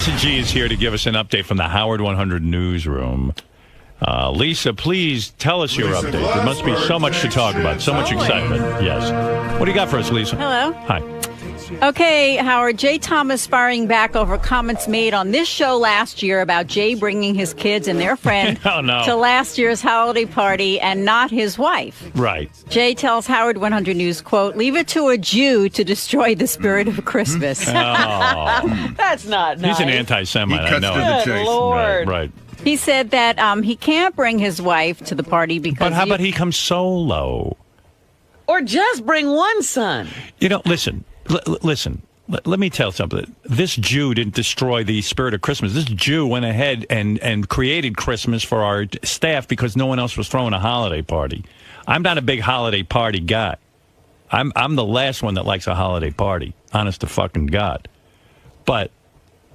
Lisa G is here to give us an update from the Howard 100 newsroom. Lisa, please tell us your update. There must be so much to talk about, so much excitement. Yes. What do you got for us, Lisa? Hello. Hi. Okay, Howard, Jay Thomas firing back over comments made on this show last year about Jay bringing his kids and their friend to last year's holiday party and not his wife. Right. Jay tells Howard 100 News, quote, "Leave it to a Jew to destroy the spirit of Christmas." Oh. That's not nice. He's an anti-Semite, I know. Good Lord. Right. He said that he can't bring his wife to the party because... But how about he comes solo? Or just bring one son. You know, listen. Listen, let me tell something. This Jew didn't destroy the spirit of Christmas. This Jew went ahead and created Christmas for our staff because no one else was throwing a holiday party. I'm not a big holiday party guy. I'm the last one that likes a holiday party, honest to fucking God. But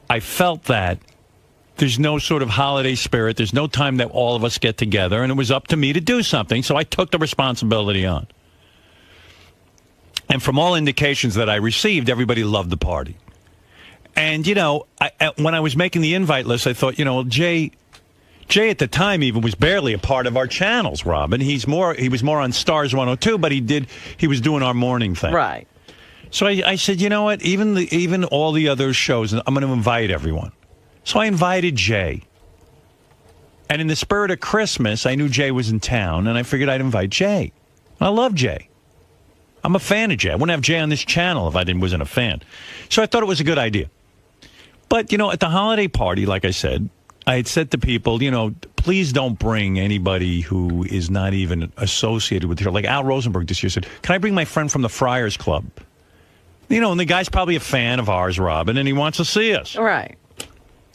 I felt that there's no sort of holiday spirit. There's no time that all of us get together, and it was up to me to do something, so I took the responsibility on. And from all indications that I received, everybody loved the party. And, you know, when I was making the invite list, I thought, you know, Jay at the time even was barely a part of our channels, Robin. He was more on Stars 102, but he was doing our morning thing. Right. So I said, you know what, even all the other shows, I'm going to invite everyone. So I invited Jay. And in the spirit of Christmas, I knew Jay was in town, and I figured I'd invite Jay. I love Jay. I'm a fan of Jay. I wouldn't have Jay on this channel if I wasn't a fan. So I thought it was a good idea. But, you know, at the holiday party, like I said, I had said to people, you know, please don't bring anybody who is not even associated with here. Like Al Rosenberg this year said, can I bring my friend from the Friars Club? You know, and the guy's probably a fan of ours, Robin, and he wants to see us. Right.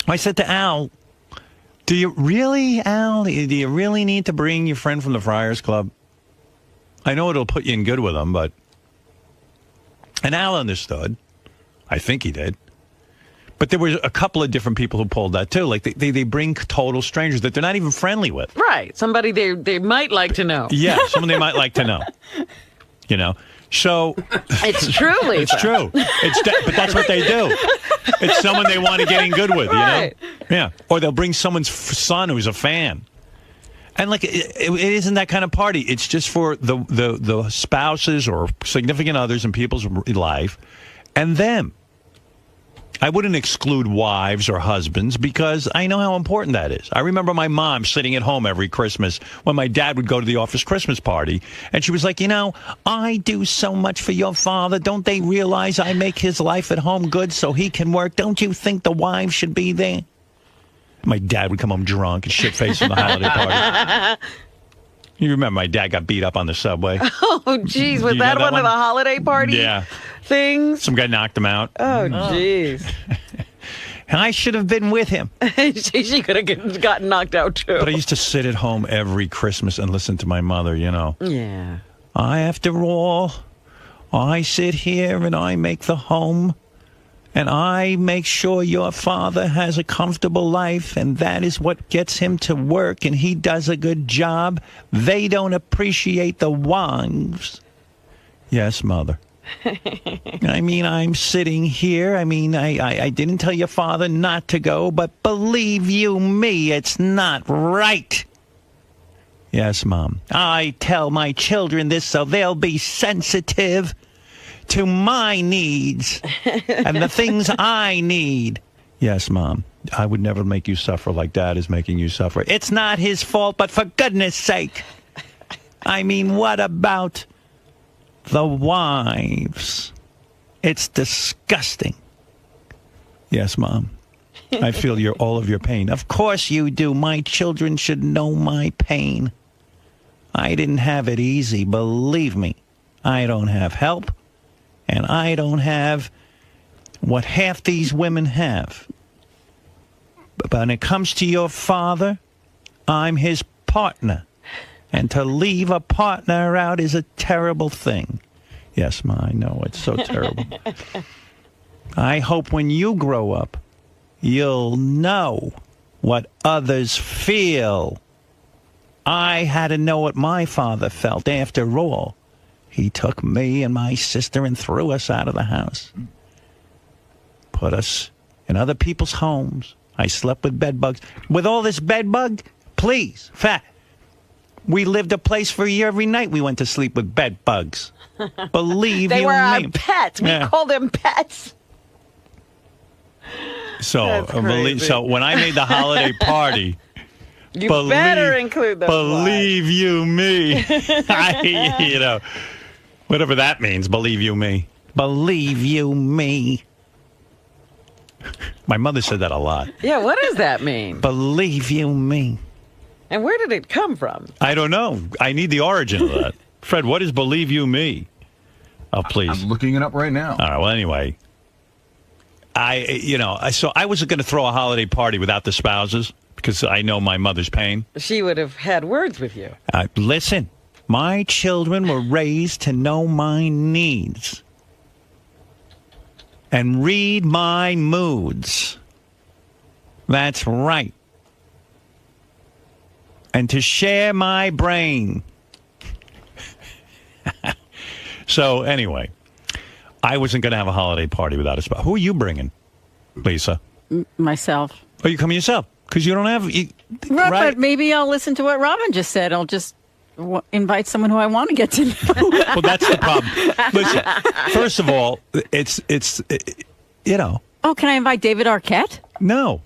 I said to Al, do you really need to bring your friend from the Friars Club? I know it'll put you in good with them, but... And Al understood. I think he did. But there were a couple of different people who pulled that, too. Like, they bring total strangers that they're not even friendly with. Right. Somebody they might like to know. Yeah, someone they might like to know. You know? So... It's true, Lisa. It's true. But that's what they do. It's someone they want to get in good with, right. You know? Yeah. Or they'll bring someone's son who's a fan. And, like, it isn't that kind of party. It's just for the spouses or significant others in people's life and them. I wouldn't exclude wives or husbands because I know how important that is. I remember my mom sitting at home every Christmas when my dad would go to the office Christmas party. And she was like, you know, I do so much for your father. Don't they realize I make his life at home good so he can work? Don't you think the wives should be there? My dad would come home drunk and shit-faced from the holiday party. You remember my dad got beat up on the subway? Oh, geez. Was that one of the holiday party things? Some guy knocked him out. Oh, geez. And I should have been with him. She could have gotten knocked out, too. But I used to sit at home every Christmas and listen to my mother, you know. Yeah. After all, I sit here and I make the home. And I make sure your father has a comfortable life, and that is what gets him to work, and he does a good job. They don't appreciate the wives. Yes, Mother. I mean, I'm sitting here. I mean, I didn't tell your father not to go, but believe you me, it's not right. Yes, Mom. I tell my children this so they'll be sensitive to my needs and the things I need. Yes, Mom. I would never make you suffer like Dad is making you suffer. It's not his fault, but for goodness sake. I mean, what about the wives? It's disgusting. Yes, Mom. I feel all of your pain. Of course you do. My children should know my pain. I didn't have it easy, believe me. I don't have help. And I don't have what half these women have. But when it comes to your father, I'm his partner. And to leave a partner out is a terrible thing. Yes, Ma, I know. It's so terrible. I hope when you grow up, you'll know what others feel. I had to know what my father felt after all. He took me and my sister and threw us out of the house. Put us in other people's homes. I slept with bed bugs. With all this bed bug, please, we lived a place for a year every night. We went to sleep with bed bugs. Believe they you were me. our pets. We call them pets. So, so when I made the holiday party, you better include those. Believe lies. you me, whatever that means. Believe you me. Believe you me. My mother said that a lot. Yeah, what does that mean? Believe you me. And where did it come from? I don't know. I need the origin of that. Fred, what is believe you me? Oh, please. I'm looking it up right now. All right. Well, anyway, so I wasn't going to throw a holiday party without the spouses because I know my mother's pain. She would have had words with you. Listen, my children were raised to know my needs and read my moods. That's right. And to share my brain. So anyway, I wasn't going to have a holiday party without a spouse. Who are you bringing, Lisa? Myself. Oh, you coming yourself? Because you don't have... right? But maybe I'll listen to what Robin just said. I'll just invite someone who I want to get to know. Well, that's the problem. Listen, first of all, it's Oh, can I invite David Arquette? No.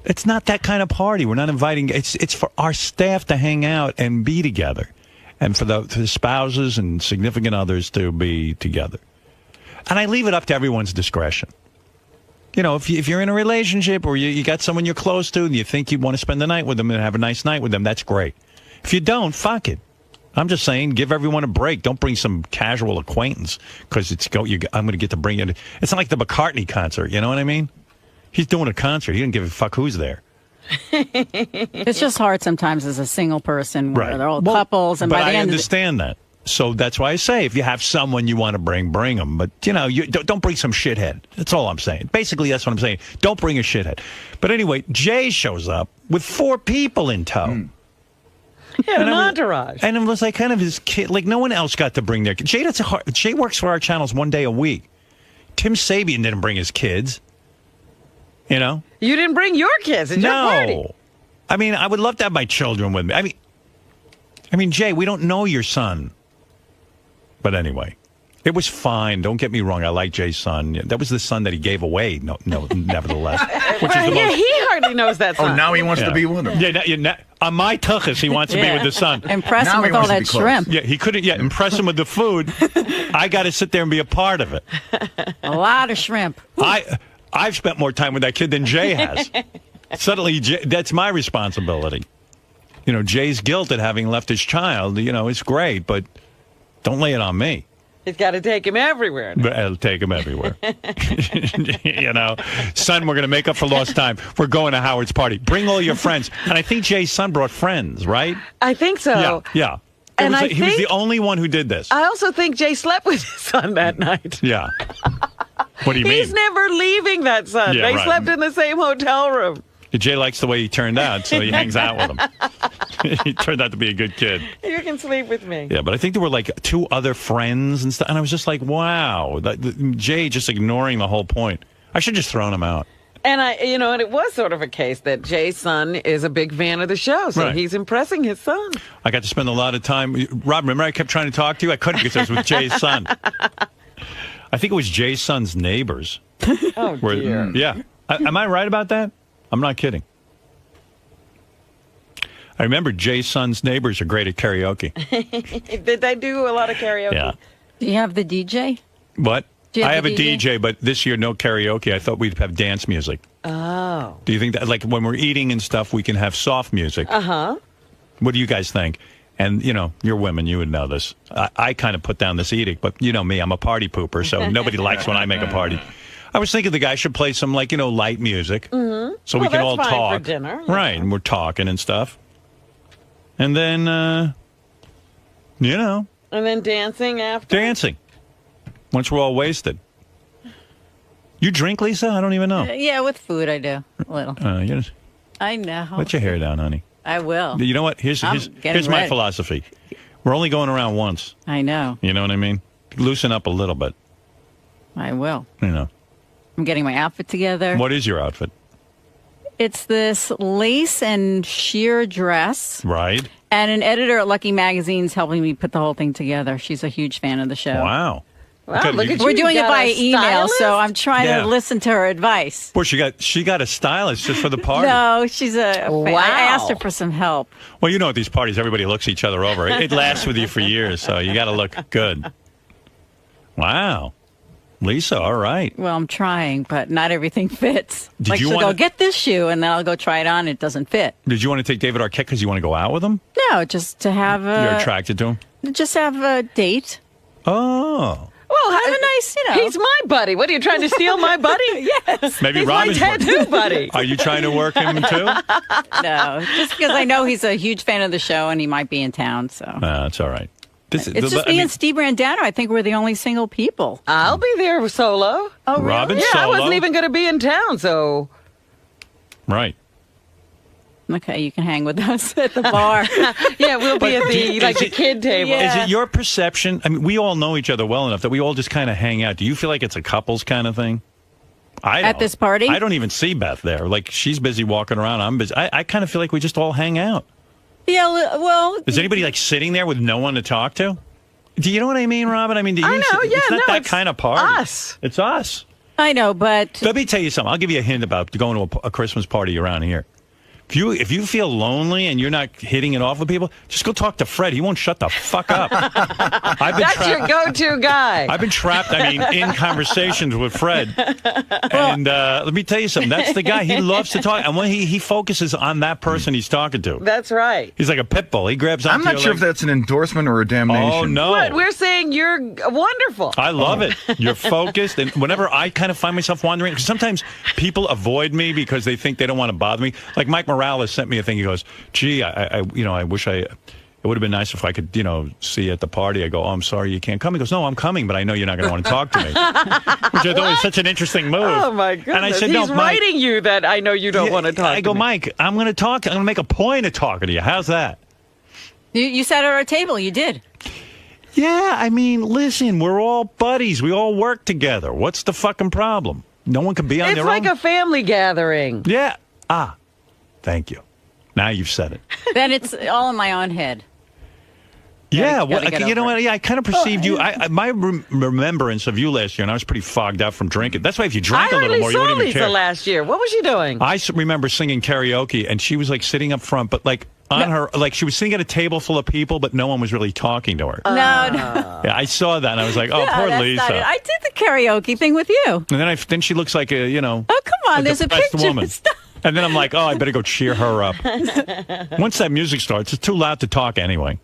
It's not that kind of party. We're not inviting... It's for our staff to hang out and be together. And for the spouses and significant others to be together. And I leave it up to everyone's discretion. If you're in a relationship or you got someone you're close to and you think you want to spend the night with them and have a nice night with them, that's great. If you don't, fuck it. I'm just saying, give everyone a break. Don't bring some casual acquaintance because I'm going to get to bring it. It's not like the McCartney concert, you know what I mean? He's doing a concert. He didn't give a fuck who's there. It's just hard sometimes as a single person where they're all couples. And but by the I end understand that. So that's why I say if you have someone you want to bring them. But, you don't bring some shithead. That's all I'm saying. Basically, that's what I'm saying. Don't bring a shithead. But anyway, Jay shows up with 4 people in tow. Yeah, an entourage. And it was like kind of his kid. Like no one else got to bring their kid. Jay works for our channels 1 day a week. Tim Sabian didn't bring his kids. You didn't bring your kids. It's your party. I mean, I would love to have my children with me. I mean, Jay, we don't know your son. But anyway, it was fine. Don't get me wrong. I like Jay's son. That was the son that he gave away. No, nevertheless. Which is the most... he hardly knows that son. Oh, now he wants to be with him. Yeah, on my tuchus, he wants to be with the son. Impress him with all that shrimp. Yeah, he couldn't. Yeah, impress him with the food. I got to sit there and be a part of it. A lot of shrimp. I've spent more time with that kid than Jay has. Suddenly, that's my responsibility. Jay's guilt at having left his child, it's great, but don't lay it on me. He's got to take him everywhere. I'll take him everywhere. Son, we're going to make up for lost time. We're going to Howard's party. Bring all your friends. And I think Jay's son brought friends, right? I think so. Yeah. He was the only one who did this. I also think Jay slept with his son that night. Yeah. What do you mean? He's never leaving that son. Yeah, they slept in the same hotel room. Jay likes the way he turned out, so he hangs out with him. He turned out to be a good kid. You can sleep with me. Yeah, but I think there were like 2 other friends and stuff, and I was just like, wow. Jay just ignoring the whole point. I should have just thrown him out. And and it was sort of a case that Jay's son is a big fan of the show, so he's impressing his son. I got to spend a lot of time. Rob, remember I kept trying to talk to you? I couldn't because I was with Jay's son. I think it was Jay's son's neighbors. Oh, dear. Yeah. Am I right about that? I'm not kidding. I remember Jay's son's neighbors are great at karaoke. Did they do a lot of karaoke? Yeah. Do you have the DJ? What? I have a DJ, but this year no karaoke. I thought we'd have dance music. Oh. Do you think that, like, when we're eating and stuff, we can have soft music? Uh-huh. What do you guys think? And, you're women, you would know this. I kind of put down this edict, but you know me, I'm a party pooper, so nobody likes when I make a party. I was thinking the guy should play some, light music, so we can all fine talk. For dinner. Right, and we're talking and stuff. And then, And then dancing after? Dancing. Once we're all wasted. You drink, Lisa? I don't even know. Yeah, with food I do. A little. I know. Let your hair down, honey. I will. You know what? Here's my philosophy. We're only going around once. I know. You know what I mean? Loosen up a little bit. I will. I'm getting my outfit together. What is your outfit? It's this lace and sheer dress. Right. And an editor at Lucky Magazine's helping me put the whole thing together. She's a huge fan of the show. Wow. Wow, Okay, look at you. We're doing it got by a email, stylist? so I'm trying to listen to her advice. Well, she got a stylist just for the party. No, she's a fan. Wow. I asked her for some help. Well, you know at these parties, everybody looks each other over. It lasts with you for years, so you got to look good. Wow. Lisa, all right. Well, I'm trying, but not everything fits. Did you she'll wanna- go, get this shoe, and then I'll go try it on. It doesn't fit. Did you want to take David Arquette because you want to go out with him? No, just to have You're attracted to him? just have a date. Oh. Well, Have a nice, He's my buddy. What are you trying to steal my buddy? Yes. Maybe He's Robin's my tattoo buddy. Are you trying to work him too? No, just because I know he's a huge fan of the show and he might be in town. So That's all right. it's just me and Steve Brandano. I think we're the only single people. I'll be there solo. Oh, really? Robin Yeah, I solo? wasn't even going to be in town, so. Right. Okay, you can hang with us at the bar. Yeah, we'll be at the kid table. Yeah. Is it your perception? I mean, we all know each other well enough that we all just kind of hang out. Do you feel like it's a couples kind of thing? I don't. At this party? I don't even see Beth there. Like, she's busy walking around. I'm busy. I kind of feel like we just all hang out. Yeah, well, Is anybody like sitting there with no one to talk to? Do you know what I mean, Robin? I mean, do you I know, yeah, it's not no, that it's kind of party. us. It's us. I know, but Let me tell you something. I'll give you a hint about going to a Christmas party around here. If you feel lonely and you're not hitting it off with people, just go talk to Fred. He won't shut the fuck up. That's your go-to guy. I've been trapped, in conversations with Fred. And let me tell you something. That's the guy. He loves to talk. And when he focuses on that person he's talking to. That's right. He's like a pit bull. He grabs onto I'm not your sure leg. if that's an endorsement or a damnation. Oh, no. What? We're saying you're wonderful. I love it. You're focused. And whenever I kind of find myself wandering, because sometimes people avoid me because they think they don't want to bother me. Like Mike Morales sent me a thing. He goes, gee, I wish it would have been nice if I could, see you at the party. I go, oh, I'm sorry you can't come. He goes, no, I'm coming, but I know you're not going to want to talk to me. Which I thought was such an interesting move. Oh, my goodness. And I said, He's no, Mike, writing you that I know you don't want to talk I go, to me. Mike, I'm going to talk. I'm going to make a point of talking to you. How's that? you sat at our table. You did. Yeah, listen, we're all buddies. We all work together. What's the fucking problem? No one can be on It's their like own. a family gathering. Yeah. Thank you. Now you've said it. Then it's all in my own head. Yeah, gotta get you know over what? Yeah, I kind of perceived you. My remembrance of you last year, and I was pretty fogged out from drinking. That's why if you drank a little more, you saw wouldn't even Lisa care. last year. What was she doing? I remember singing karaoke, and she was like sitting up front, but like on her, like she was sitting at a table full of people, but no one was really talking to her. No. Yeah, I saw that, and I was like, oh, No, poor that's Lisa. not it. I did the karaoke thing with you. And then she looks like a, Oh, come on. There's a depressed picture. woman. And then I'm like, oh, I better go cheer her up. Once that music starts, it's too loud to talk anyway.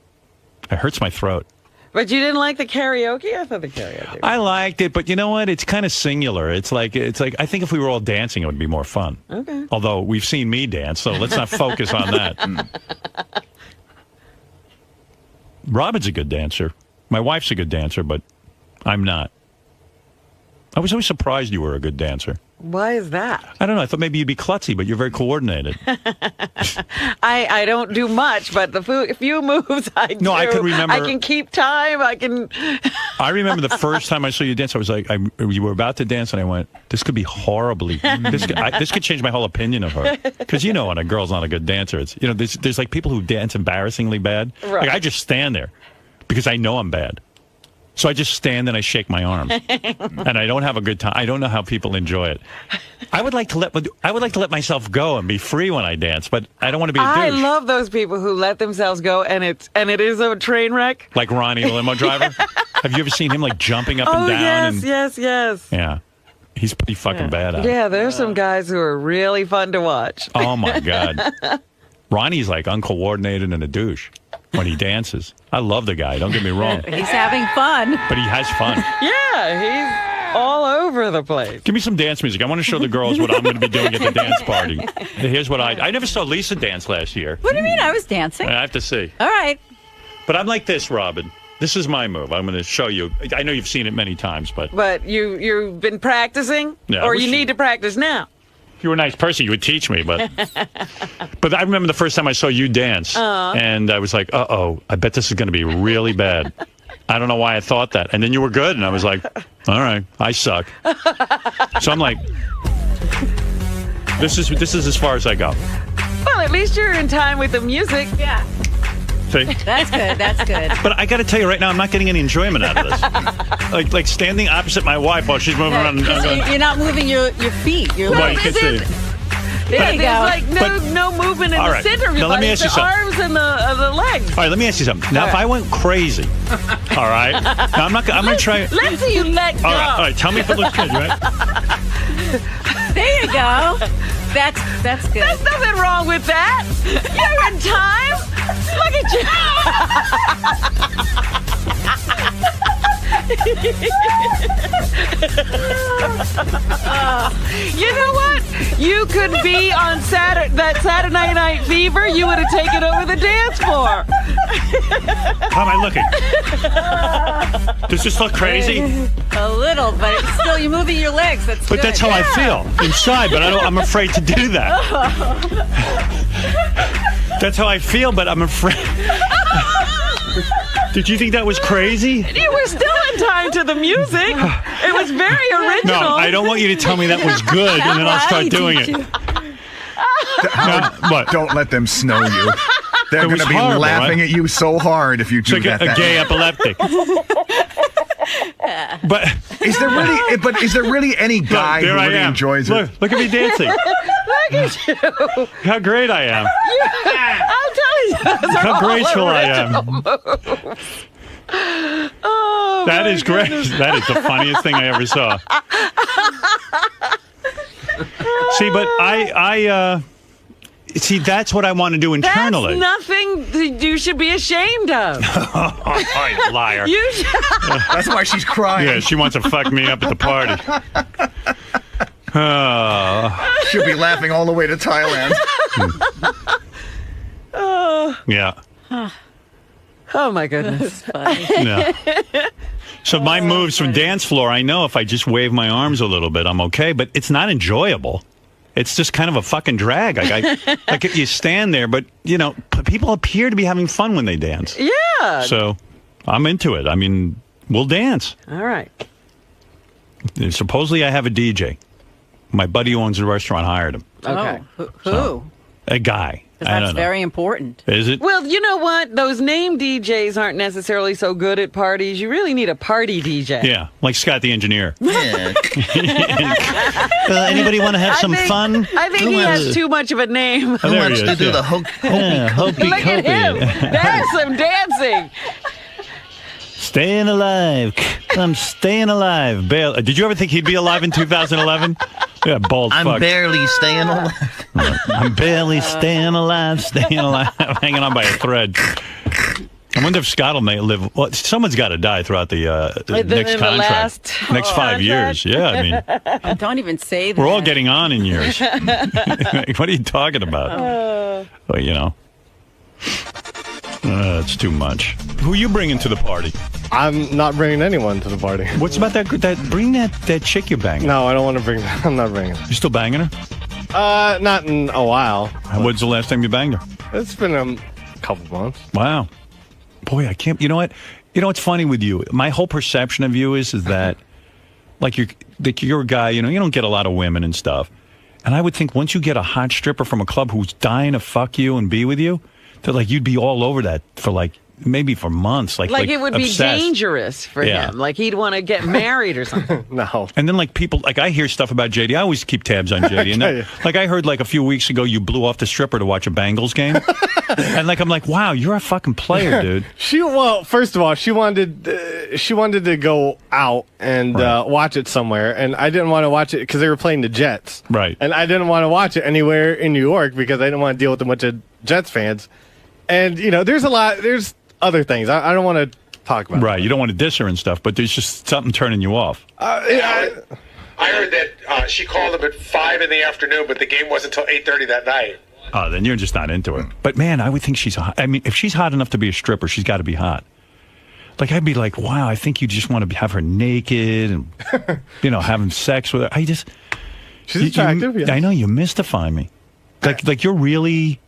It hurts my throat. But you didn't like the karaoke? I thought the karaoke. I liked it, but you know what? It's kind of singular. It's like I think if we were all dancing, it would be more fun. Okay. Although we've seen me dance, so let's not focus on that. Robin's a good dancer. My wife's a good dancer, but I'm not. I was always surprised you were a good dancer. Why is that? I don't know. I thought maybe you'd be klutzy, but you're very coordinated. I don't do much, but the few moves I do. No, I can remember- I can keep time. I can. I remember the first time I saw you dance, I was like, you were about to dance, and I went, this could be horribly, this could change my whole opinion of her. Because when a girl's not a good dancer, it's, there's like people who dance embarrassingly bad. Right. Like I just stand there because I know I'm bad. So I just stand and I shake my arms, and I don't have a good time. I don't know how people enjoy it. I would like to let myself go and be free when I dance, but I don't want to be a douche. I love those people who let themselves go, and it is a train wreck. Like Ronnie, the limo driver. Have you ever seen him like jumping up and down? Yes. Yeah, he's pretty fucking bad at it. Yeah, there's some guys who are really fun to watch. Oh my God, Ronnie's like uncoordinated and a douche when he dances. I love the guy. Don't get me wrong, He's having fun. but he has fun. Yeah, he's all over the place. Give me some dance music. I want to show the girls what I'm going to be doing at the dance party. Here's what I never saw Lisa dance last year. What do you mean? I was dancing. I have to see. All right. But I'm like this, Robin. This is my move. I'm going to show you. I know you've seen it many times, but But you've been practicing, Yeah, I or wish you you- need to practice now. if you were a nice person, you would teach me. But but I remember the first time I saw you dance, and I was like, uh-oh, I bet this is going to be really bad. I don't know why I thought that. And then you were good, and I was like, All right, I suck. So I'm like, this is as far as I go. Well, at least you're in time with the music. Yeah. See? That's good. That's good. But I got to tell you right now, I'm not getting any enjoyment out of this. like standing opposite my wife while she's moving around. You're not moving your feet. You're Well, you can see. There you go. There's like no movement in all the right. center of your Now, let body. me It's ask the you arms and the legs. All right, let me ask you something. Now, if I went crazy, all right, now I'm going to try. Let's see you let go. All right, tell me if it looks good, right? There you go. That's good. There's nothing wrong with that. You're in time. Look at you. You know what? You could be on that Saturday Night Fever. You would have taken over the dance floor. How am I looking? Does this look crazy? A little, but it's still you're moving your legs. That's But good. that's how I feel inside, but I'm afraid to do that. That's how I feel, but I'm afraid. Did you think that was crazy? You were still in time to the music. It was very original. No, I don't want you to tell me that was good, and then I'll start doing it. What? Don't let them snow you. They're going to be horrible, laughing right? at you so hard if you do It's like that. a gay epileptic. But Is there really any guy there who I really am. enjoys it? Look at me dancing. Look at you. How great I am. I'm telling you. How graceful I am. Oh, That is great. That is the funniest thing I ever saw. See, but I see, that's what I want to do internally. That's nothing you should be ashamed of. Oh, liar. You should. That's why she's crying. Yeah, she wants to fuck me up at the party. She'll be laughing all the way to Thailand. Yeah. Oh, my goodness. Yeah. So my moves from dance floor, I know if I just wave my arms a little bit, I'm okay, but it's not enjoyable. It's just kind of a fucking drag. Like you stand there, but, you know, people appear to be having fun when they dance. Yeah. So I'm into it. I mean, we'll dance. All right. Supposedly I have a DJ. My buddy who owns the restaurant hired him. Okay. Oh, who? A guy. I That's don't know. very important. Is it? Well, you know what? Those name DJs aren't necessarily so good at parties. You really need a party DJ. Yeah, like Scott the engineer. Yeah. Anybody want to have some fun? I think he has too much of a name. Oh, there he is, yeah. Hokey Look at him. That's some dancing. Staying alive. I'm staying alive. Did you ever think he'd be alive in 2011? Yeah, bald I'm fuck. barely staying alive. I'm barely staying alive, hanging on by a thread. I wonder if Scott will live. Well, someone's got to die throughout the next contract. Next 5 years. Yeah, I mean. Don't even say that. We're all getting on in years. What are you talking about? Well, you know. It's too much. Who are you bringing to the party? I'm not bringing anyone to the party. What's about that? Bring that chick you're banging. No, I don't want to bring her. I'm not bringing her. You still banging her? Not in a while. When's the last time you banged her? It's been a couple months. Wow. Boy, I can't. You know what? You know what's funny with you? My whole perception of you is that, like you're a guy. You know, you don't get a lot of women and stuff. And I would think once you get a hot stripper from a club who's dying to fuck you and be with you, that like you'd be all over that for like maybe for months. Like it would be obsessed. dangerous for Yeah. him. Like he'd want to get married or something. No. And then like people, like I hear stuff about JD. I always keep tabs on JD. And then, like I heard like a few weeks ago you blew off the stripper to watch a Bengals game. And like I'm like, wow, you're a fucking player, dude. First of all, she wanted to go out and watch it somewhere, and I didn't want to watch it because they were playing the Jets. Right. And I didn't want to watch it anywhere in New York because I didn't want to deal with a bunch of Jets fans. And you know, there's other things I don't want to talk about. Right. You don't want to diss her and stuff, but there's just something turning you off. I heard that she called him at 5 in the afternoon, but the game wasn't until 8:30 that night. Oh, then you're just not into it. But man, I would think she's hot. I mean, if she's hot enough to be a stripper, she's got to be hot. Like I'd be like, wow, I think you just want to have her naked and having sex with her. She's attractive. I know, you mystify me. Like you're really.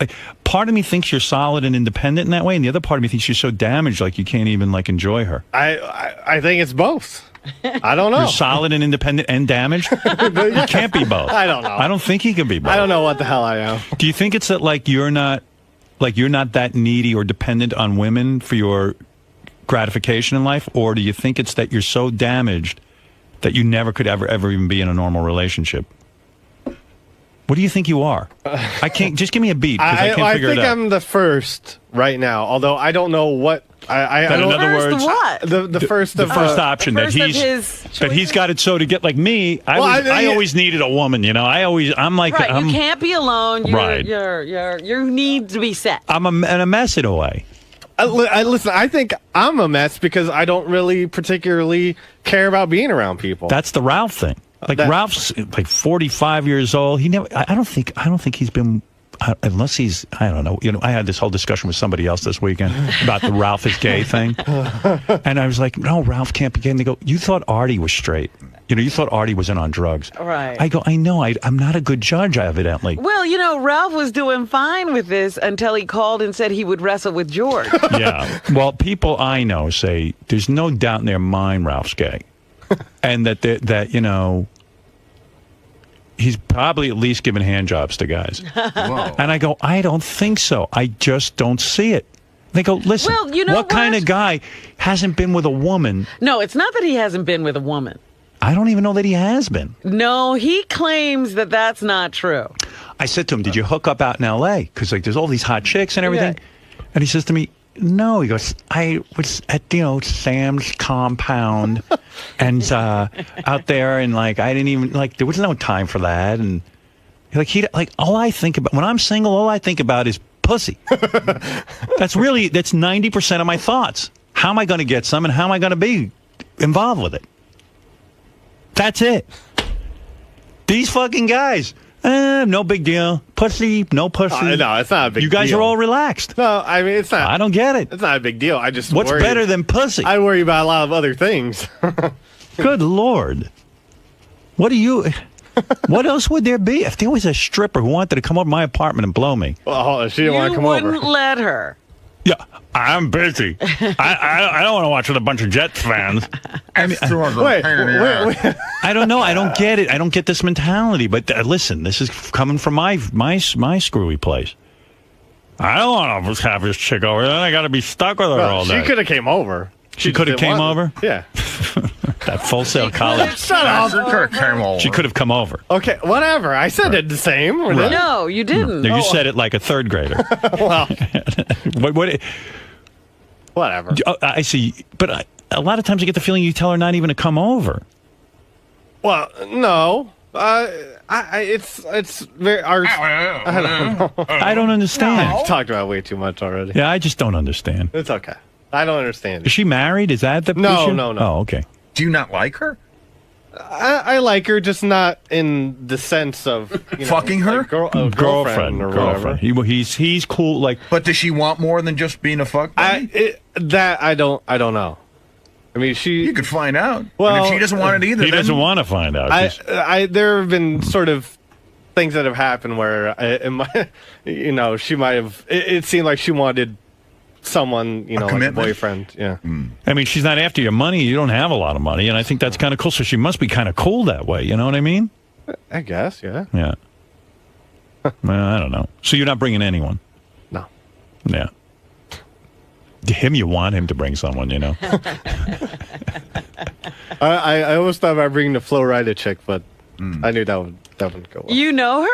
like, part of me thinks you're solid and independent in that way, and the other part of me thinks you're so damaged, like you can't even like enjoy her. I think it's both. I don't know. You're solid and independent and damaged? You can't be both. I don't know. I don't think he can be both. I don't know what the hell I am. Do you think it's that like you're not that needy or dependent on women for your gratification in life, or do you think it's that you're so damaged that you never could ever even be in a normal relationship? What do you think you are? I can't. Just give me a beat because I can't figure it out. I think I'm the first right now, although I don't know what. I in don't, other words, what? The first option the that first he's got it so to get like me. I always needed a woman. You know, I'm like right. You can't be alone. You need to be set. I'm a mess in a way. Listen, I think I'm a mess because I don't really particularly care about being around people. That's the Ralph thing. Like Ralph's like 45 years old. He never. I don't think he's been. Unless he's, I don't know. You know, I had this whole discussion with somebody else this weekend about the Ralph is gay thing, and I was like, no, Ralph can't be gay. And they go, you thought Artie was straight. You know, you thought Artie was in on drugs. Right. I go, I know. I'm not a good judge, evidently. Well, you know, Ralph was doing fine with this until he called and said he would wrestle with George. Yeah. Well, people I know say there's no doubt in their mind Ralph's gay, and that you know. He's probably at least given hand jobs to guys. Whoa. And I go, I don't think so. I just don't see it. They go, listen, well, you know what kind of guy hasn't been with a woman? No, it's not that he hasn't been with a woman. I don't even know that he has been. No, he claims that that's not true. I said to him, did you hook up out in L.A.? Because like, there's all these hot chicks and everything. Yeah. And he says to me, no. He goes, I was at, Sam's compound and out there, and like I didn't even like there was no time for that, and like all I think about when I'm single, all I think about is pussy. That's 90% of my thoughts. How am I going to get some, and how am I going to be involved with it? That's it. These fucking guys. No big deal. Pussy, no pussy. No, it's not a big deal. You guys are all relaxed. No, I mean, it's not. I don't get it. It's not a big deal. I just What's better than pussy? I worry about a lot of other things. Good Lord. What else would there be? If there was a stripper who wanted to come over to my apartment and blow me. Well, she didn't want to come over. You wouldn't let her. Yeah, I'm busy. I don't want to watch with a bunch of Jets fans. I mean, wait. I don't know. I don't get it. I don't get this mentality. But listen, this is coming from my screwy place. I don't want to have this chick over there. I got to be stuck with her all day. She could have came over. She could have came over? Yeah. That Full Sail College. Shut up. She could have come over. Okay, whatever. I said it the same. Right. No, you didn't. No, you said it like a third grader. Well, whatever. I see. But a lot of times I get the feeling you tell her not even to come over. Well, no. It's very. I don't know. I don't understand. I've talked about way too much already. Yeah, I just don't understand. It's okay. I don't understand. Is she married? Is that the issue? No. Oh, okay. Do you not like her? I like her, just not in the sense of fucking her, like girlfriend or whatever. He's cool. Like, but does she want more than just being a fuck buddy? I don't know. I mean, you could find out. Well, and if she doesn't want it either, he doesn't want to find out. There have been sort of things that have happened where she might have. It seemed like she wanted someone, like a boyfriend. Yeah. I mean, she's not after your money. You don't have a lot of money, and I think that's kind of cool. So she must be kind of cool that way. You know what I mean? I guess. Yeah. Yeah. Well, I don't know. So you're not bringing anyone? No. Yeah. You want him to bring someone, I always thought about bringing the Flo Rida chick, but I knew that wouldn't go well. You know her?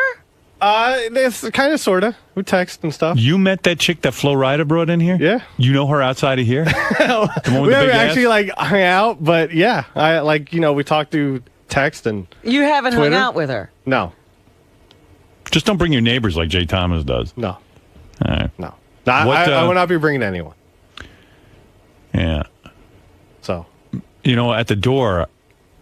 This kind of, sort of. We text and stuff. You met that chick that Flo Rida brought in here? Yeah. You know her outside of here? We haven't actually hung out, but yeah, we talked through text and. You haven't Twitter. hung out with her? No. Just don't bring your neighbors like Jay Thomas does. No. All right. No. I will not be bringing anyone. Yeah. So. At the door,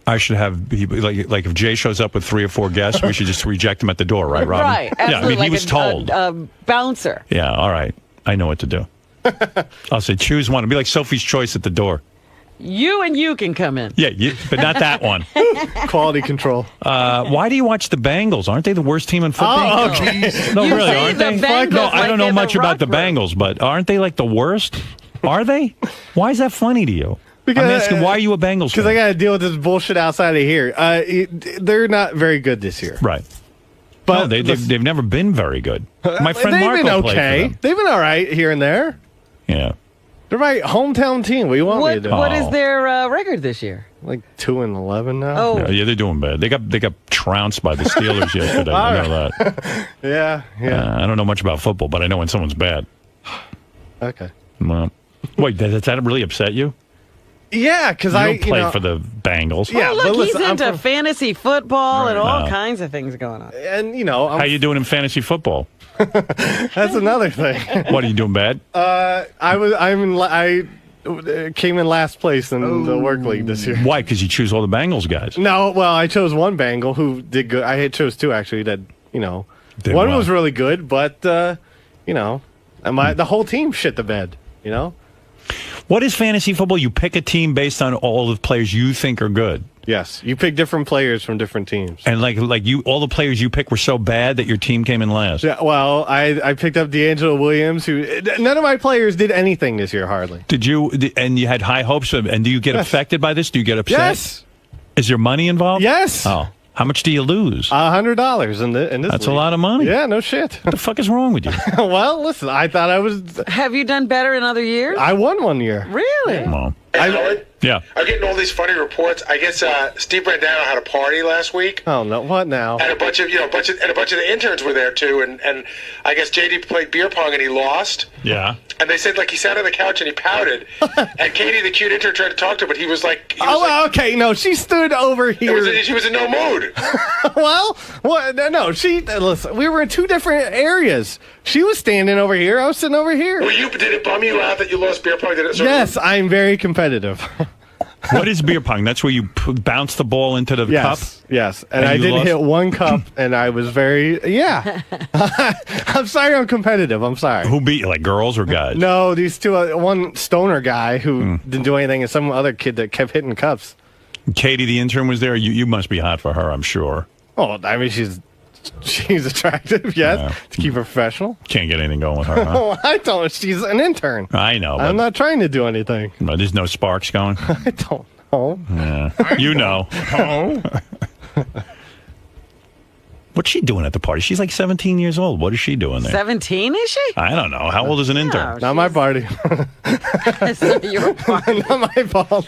I should have like if Jay shows up with 3 or 4 guests, we should just reject him at the door, right, Robin? Right. Yeah, I mean, he was told. A bouncer. Yeah, all right. I know what to do. I'll say choose one. It'll be like Sophie's Choice at the door. You and you can come in. Yeah, but not that one. Quality control. Why do you watch the Bengals? Aren't they the worst team in football? Oh, okay. No, You really, say aren't the they? Bengals No, like I don't know they're much the about the rock group. Bengals, but aren't they like the worst? Are they? Why is that funny to you? I'm asking, why are you a Bengals fan? Because I got to deal with this bullshit outside of here. They're not very good this year. Right. But No, they've never been very good. My friend they've Marco been played okay. for them. They've been all right here and there. Yeah. They're my hometown team. What do you want me to do? What is Oh. their record this year? Like 2-11 now. Oh, Yeah, they're doing bad. They got trounced by the Steelers yesterday. I know that. Yeah. I don't know much about football, but I know when someone's bad. Okay. Well, wait, does that really upset you? Yeah, because You I don't play for the Bengals. Yeah, oh, but look, listen, he's I'm into from- fantasy football and all Wow. kinds of things going on. and How you doing in fantasy football? that's another thing. What, are you doing bad? I came in last place in the work league this year. Why? Because you choose all the Bengals guys. No, well, I chose one Bengal who did good. I chose two actually that Did one well. was really good, but and the whole team shit the bed. What is fantasy football? You pick a team based on all the players you think are good. Yes, you pick different players from different teams. And like you, all the players you picked were so bad that your team came in last. Yeah, well, I picked up D'Angelo Williams, who none of my players did anything this year hardly. Did you? And you had high hopes of? And do you get Yes. affected by this? Do you get upset? Yes, Is there money involved? yes. Oh, how much do you lose? $100 in this. That's a league. lot of money. Yeah, no shit. What the fuck is wrong with you? Well, listen, I thought I was. Have you done better in other years? I won one year. Really? Well, Howard, yeah. I'm getting all these funny reports. I guess Steve Brandano had a party last week. Oh no! What now? And a bunch of a bunch of the interns were there too, and I guess JD played beer pong and he lost. Yeah. And they said like he sat on the couch and he pouted, and Katie, the cute intern, tried to talk to him, but he was like, Okay. No, she stood over here. she was in no mood. Well, what? No, she. Listen, we were in two different areas. She was standing over here. I was sitting over here. Did it bum you out that you lost beer pong? Did it Yes, I'm very competitive. What is beer pong? That's where you bounce the ball into the cup? Yes. And And I you did lost? hit one cup, and I was very. Yeah. I'm sorry. I'm competitive. I'm sorry. Who beat you, like girls or guys? No, these two. One stoner guy who didn't do anything, and some other kid that kept hitting cups. Katie, the intern, was there. You must be hot for her, I'm sure. Oh, I mean, she's attractive, yes, Yeah. to keep her professional. Can't get anything going with her, huh? Oh, I don't. She's an intern. I know. I'm But not trying to do anything. there's no sparks going. I don't know. Yeah. You know. What's she doing at the party? She's like 17 years old. What is she doing there? 17, is she? I don't know. How old is an intern? No. Not my party. It's not your party. Not my fault.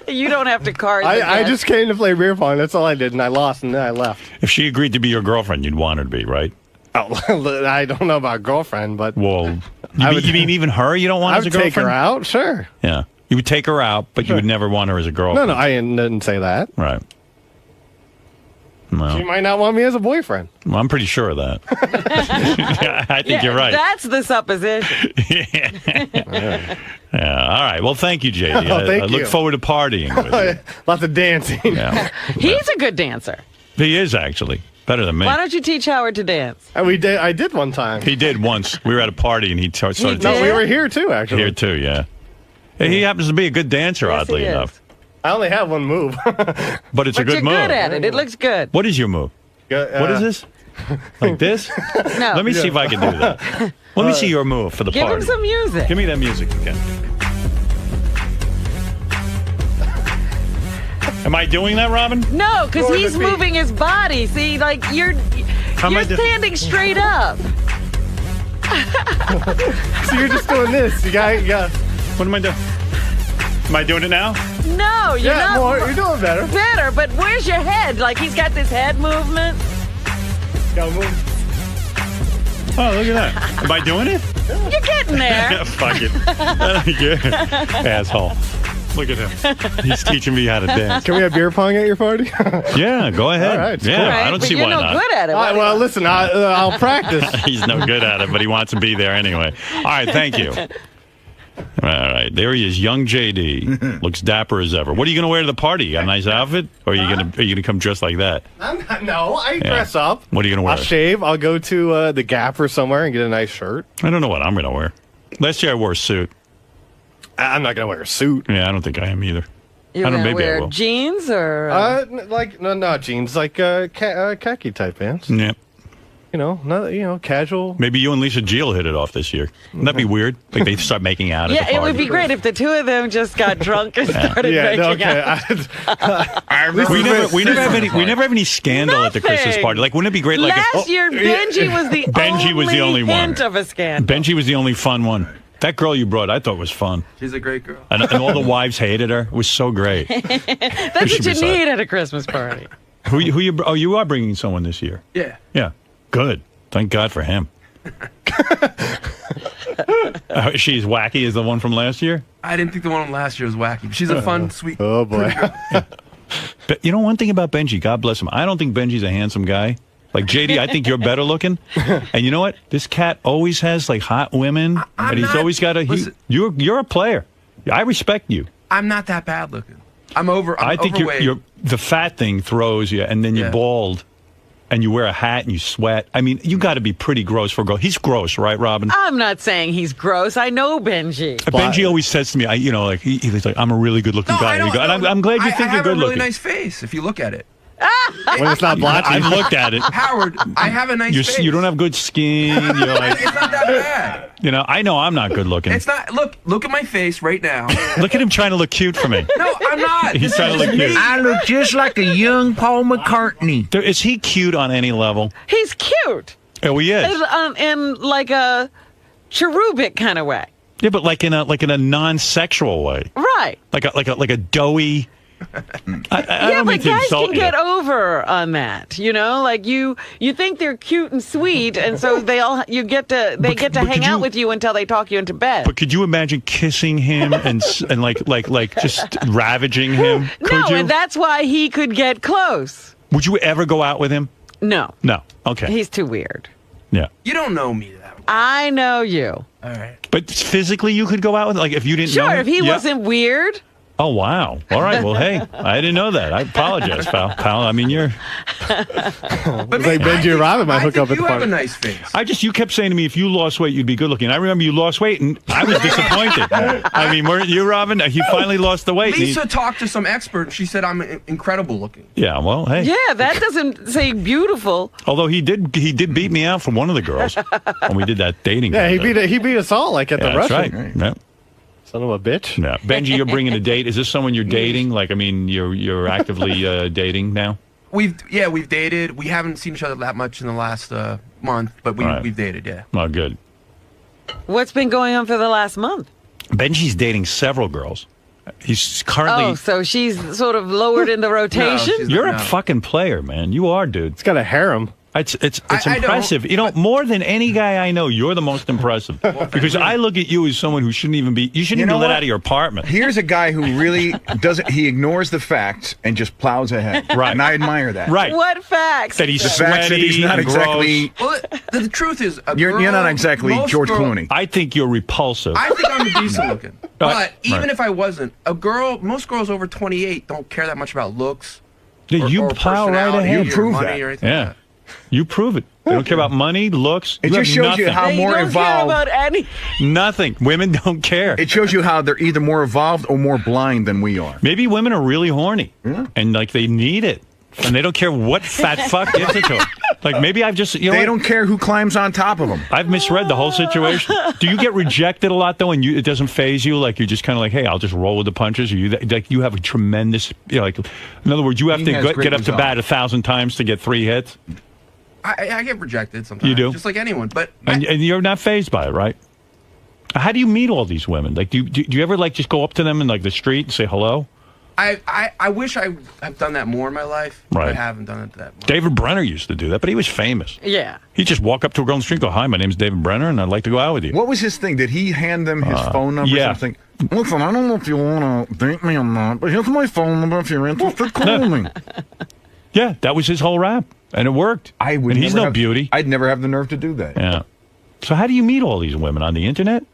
You don't have to card the I guest. just came to play beer pong. That's all I did, and I lost, and then I left. If she agreed to be your girlfriend, you'd want her to be, right? Oh, I don't know about girlfriend, but Well, I would- you mean even her you don't want I as a would take girlfriend? her out. Sure. Yeah. You would take her out, but you would never want her as a girlfriend. No, I didn't say that. Right. Well, She might not want me as a boyfriend. I'm pretty sure of that. Yeah, I think you're right. That's the supposition. Yeah. All right. Well, thank you, JD. Oh, thank I look you. forward to partying with you. Lots of dancing. Yeah. He's a good dancer. He is actually better than me. Why don't you teach Howard to dance? I did one time. He did once. We were at a party and he started He No, did? we were here too, actually. here too. Yeah. He happens to be a good dancer, Yes, oddly he is. enough. I only have one move. But it's a But good you're move. good at it. It looks good. What is your move? What is this? Like this? No. Let me see if I can do that. Let me see your move for the Give party. him some music. Give me that music again. Am I doing that, Robin? No, because Lower he's the feet. moving his body. See, like you're am I doing- standing straight up. So you're just doing this. You got. What am I doing? Am I doing it now? No, you're Yeah, not. more. You're doing better. Better, but where's your head? Like he's got this head movement. Gotta move. Oh, look at that. Am I doing it? You're getting there. Fuck it. Yeah. Asshole. Look at him. He's teaching me how to dance. Can we have beer pong at your party? Yeah, go ahead. All right, it's yeah, cool. I don't but see you're why no not. good at it. All right, well, listen, I'll practice. He's no good at it, but he wants to be there anyway. All right, thank you. All right, there he is, young JD. Looks dapper as ever. What are you going to wear to the party? You got a nice outfit, or are you going to come dressed like that? No, I dress up. What are you going to wear? I'll shave. I'll go to the Gap or somewhere and get a nice shirt. I don't know what I'm going to wear. Last year I wore a suit. I'm not gonna wear a suit. Yeah, I don't think I am either. You I don't know, maybe I wear will. jeans or not jeans, like khaki type pants. Yeah. Casual. Maybe you and Lisa Gill hit it off this year. Wouldn't that be weird? Like they start making out at the party. it would be great if the two of them just got drunk and started making out. We never have any scandal at the Christmas party. Like, wouldn't it be great? Like Last year, Benji was the only hint of a scandal. Benji was the only fun one. That girl you brought, I thought was fun. She's a great girl. And all the wives hated her. It was so great. That's what you need at a Christmas party. You are bringing someone this year. Yeah. Yeah. Good. Thank God for him. She's wacky as the one from last year? I didn't think the one from last year was wacky. She's a fun, sweet. Oh, boy. But one thing about Benji, God bless him, I don't think Benji's a handsome guy. Like, JD, I think you're better looking. And you know what? This cat always has, like, hot women. And he's always got you're a player. I respect you. I'm not that bad looking. I'm I think overweight. the fat thing throws you, and then you're bald. And you wear a hat and you sweat. I mean, you got to be pretty gross for a girl. He's gross, right, Robin? I'm not saying he's gross. I know Benji. Benji always says to me, he's like, I'm a really good-looking guy. And I'm glad you think you're good looking. I have a really nice face, if you look at it. When it's not blotchy. I've looked at it. Howard, I have a nice face. You don't have good skin. You're like, it's not that bad. I know I'm not good looking. It's not. Look at my face right now. Look at him trying to look cute for me. No, I'm not. He's trying to look cute. I look just like a young Paul McCartney. Is he cute on any level? He's cute. Oh, he is. In like a cherubic kind of way. Yeah, but like in a non-sexual way. Right. Like a doughy. I don't mean but to guys insult can get over on that. Like you think they're cute and sweet, and so they get to hang out with you until they talk you into bed. But could you imagine kissing him and like just ravaging him? Could you? And that's why he could get close. Would you ever go out with him? No. Okay. He's too weird. Yeah. You don't know me that well. I know you. All right. But physically, you could go out with like if you didn't know. Sure, him? if he wasn't weird. Oh, wow. All right. Well, hey, I didn't know that. I apologize, pal. I mean, you're... But like Benji and Robin might hook up at the party. You have a party. nice face. You kept saying to me, if you lost weight, you'd be good looking. I remember you lost weight, and I was disappointed. I mean, weren't you, Robin? He finally lost the weight. Lisa talked to some expert, and she said I'm incredible looking. Yeah, well, hey. Yeah, that doesn't say beautiful. Although he did beat me out for one of the girls when we did that dating. Yeah, he beat us all like at the that's Russian. right. Yeah. Son of a bitch. No. Benji, you're bringing a date. Is this someone you're dating? Like, I mean, you're actively dating now? We've dated. We haven't seen each other that much in the last month, but we've dated, yeah. Oh, good. What's been going on for the last month? Benji's dating several girls. He's currently... Oh, so she's sort of lowered in the rotation? No, you're a fucking player, man. You are, dude. It's got a harem. It's impressive. More than any guy I know, you're the most impressive. Because I look at you as someone who shouldn't even be let out of your apartment. Here's a guy who really doesn't. He ignores the facts and just plows ahead. Right. And I admire that. Right. What facts? That he's The fact that he's not and exactly. gross. Well, the truth is, You're not exactly George Clooney. I think you're repulsive. I think I'm decent looking. But even if I wasn't, most girls over 28 don't care that much about looks. You or plow right personality ahead. or prove money that. or anything Yeah. like that. You prove it. They don't care about money, looks. It just shows you how They more don't care evolved. about any. Nothing. Women don't care. It shows you how they're either more evolved or more blind than we are. Maybe women are really horny. And like they need it. And they don't care what fat fuck gives it to them. Like maybe I've just, They don't care who climbs on top of them. I've misread the whole situation. Do you get rejected a lot though, and it doesn't faze you? Like you're just kind of like, hey, I'll just roll with the punches. Or you have a tremendous, like, in other words, you have He to has great get up to resolve. bat 1,000 times to get 3 hits. I get rejected sometimes. You do? Just like anyone. But And you're not fazed by it, right? How do you meet all these women? Like, do you ever like just go up to them in like the street and say hello? I wish I've done that more in my life. Right. I haven't done it that much. David Brenner used to do that, but he was famous. Yeah. He'd just walk up to a girl on the street and go, hi, my name's David Brenner, and I'd like to go out with you. What was his thing? Did he hand them his phone number yeah. or something? Listen, I don't know if you want to date me or not, but here's my phone number if you're interested. Call me. Yeah, that was his whole rap, and it worked. And he's no beauty. I'd never have the nerve to do that. Yeah. So how do you meet all these women? On the internet?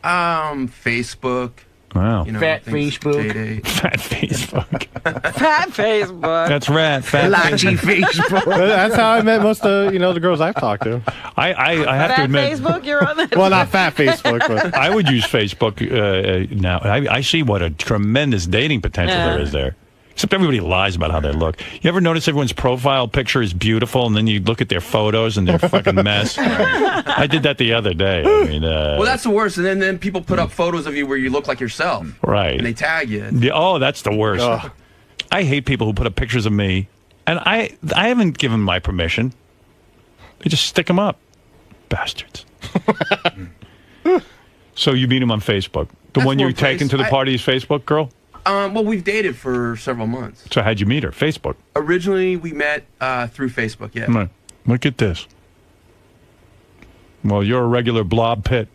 Facebook. Wow. Fat Facebook. Fat Facebook. Fat Facebook. That's right. Fat Lachi Facebook. That's how I met most of the girls I've talked to. I have to Fat admit. Facebook, you're on that. Well, not fat Facebook, but I would use Facebook now. I see what a tremendous dating potential there is there. Except everybody lies about how they look. You ever notice everyone's profile picture is beautiful, and then you look at their photos and they're a fucking mess? I did that the other day. I mean, well, that's the worst. And then people put up photos of you where you look like yourself. Right. And they tag you. Oh, that's the worst. Oh. I hate people who put up pictures of me, and I haven't given my permission. They just stick them up. Bastards. So you meet him on Facebook. The one you're taking to the party is Facebook girl? Well, we've dated for several months. So how'd you meet her? Facebook? Originally, we met through Facebook, yeah. Right. Look at this. Well, you're a regular blob Pitt.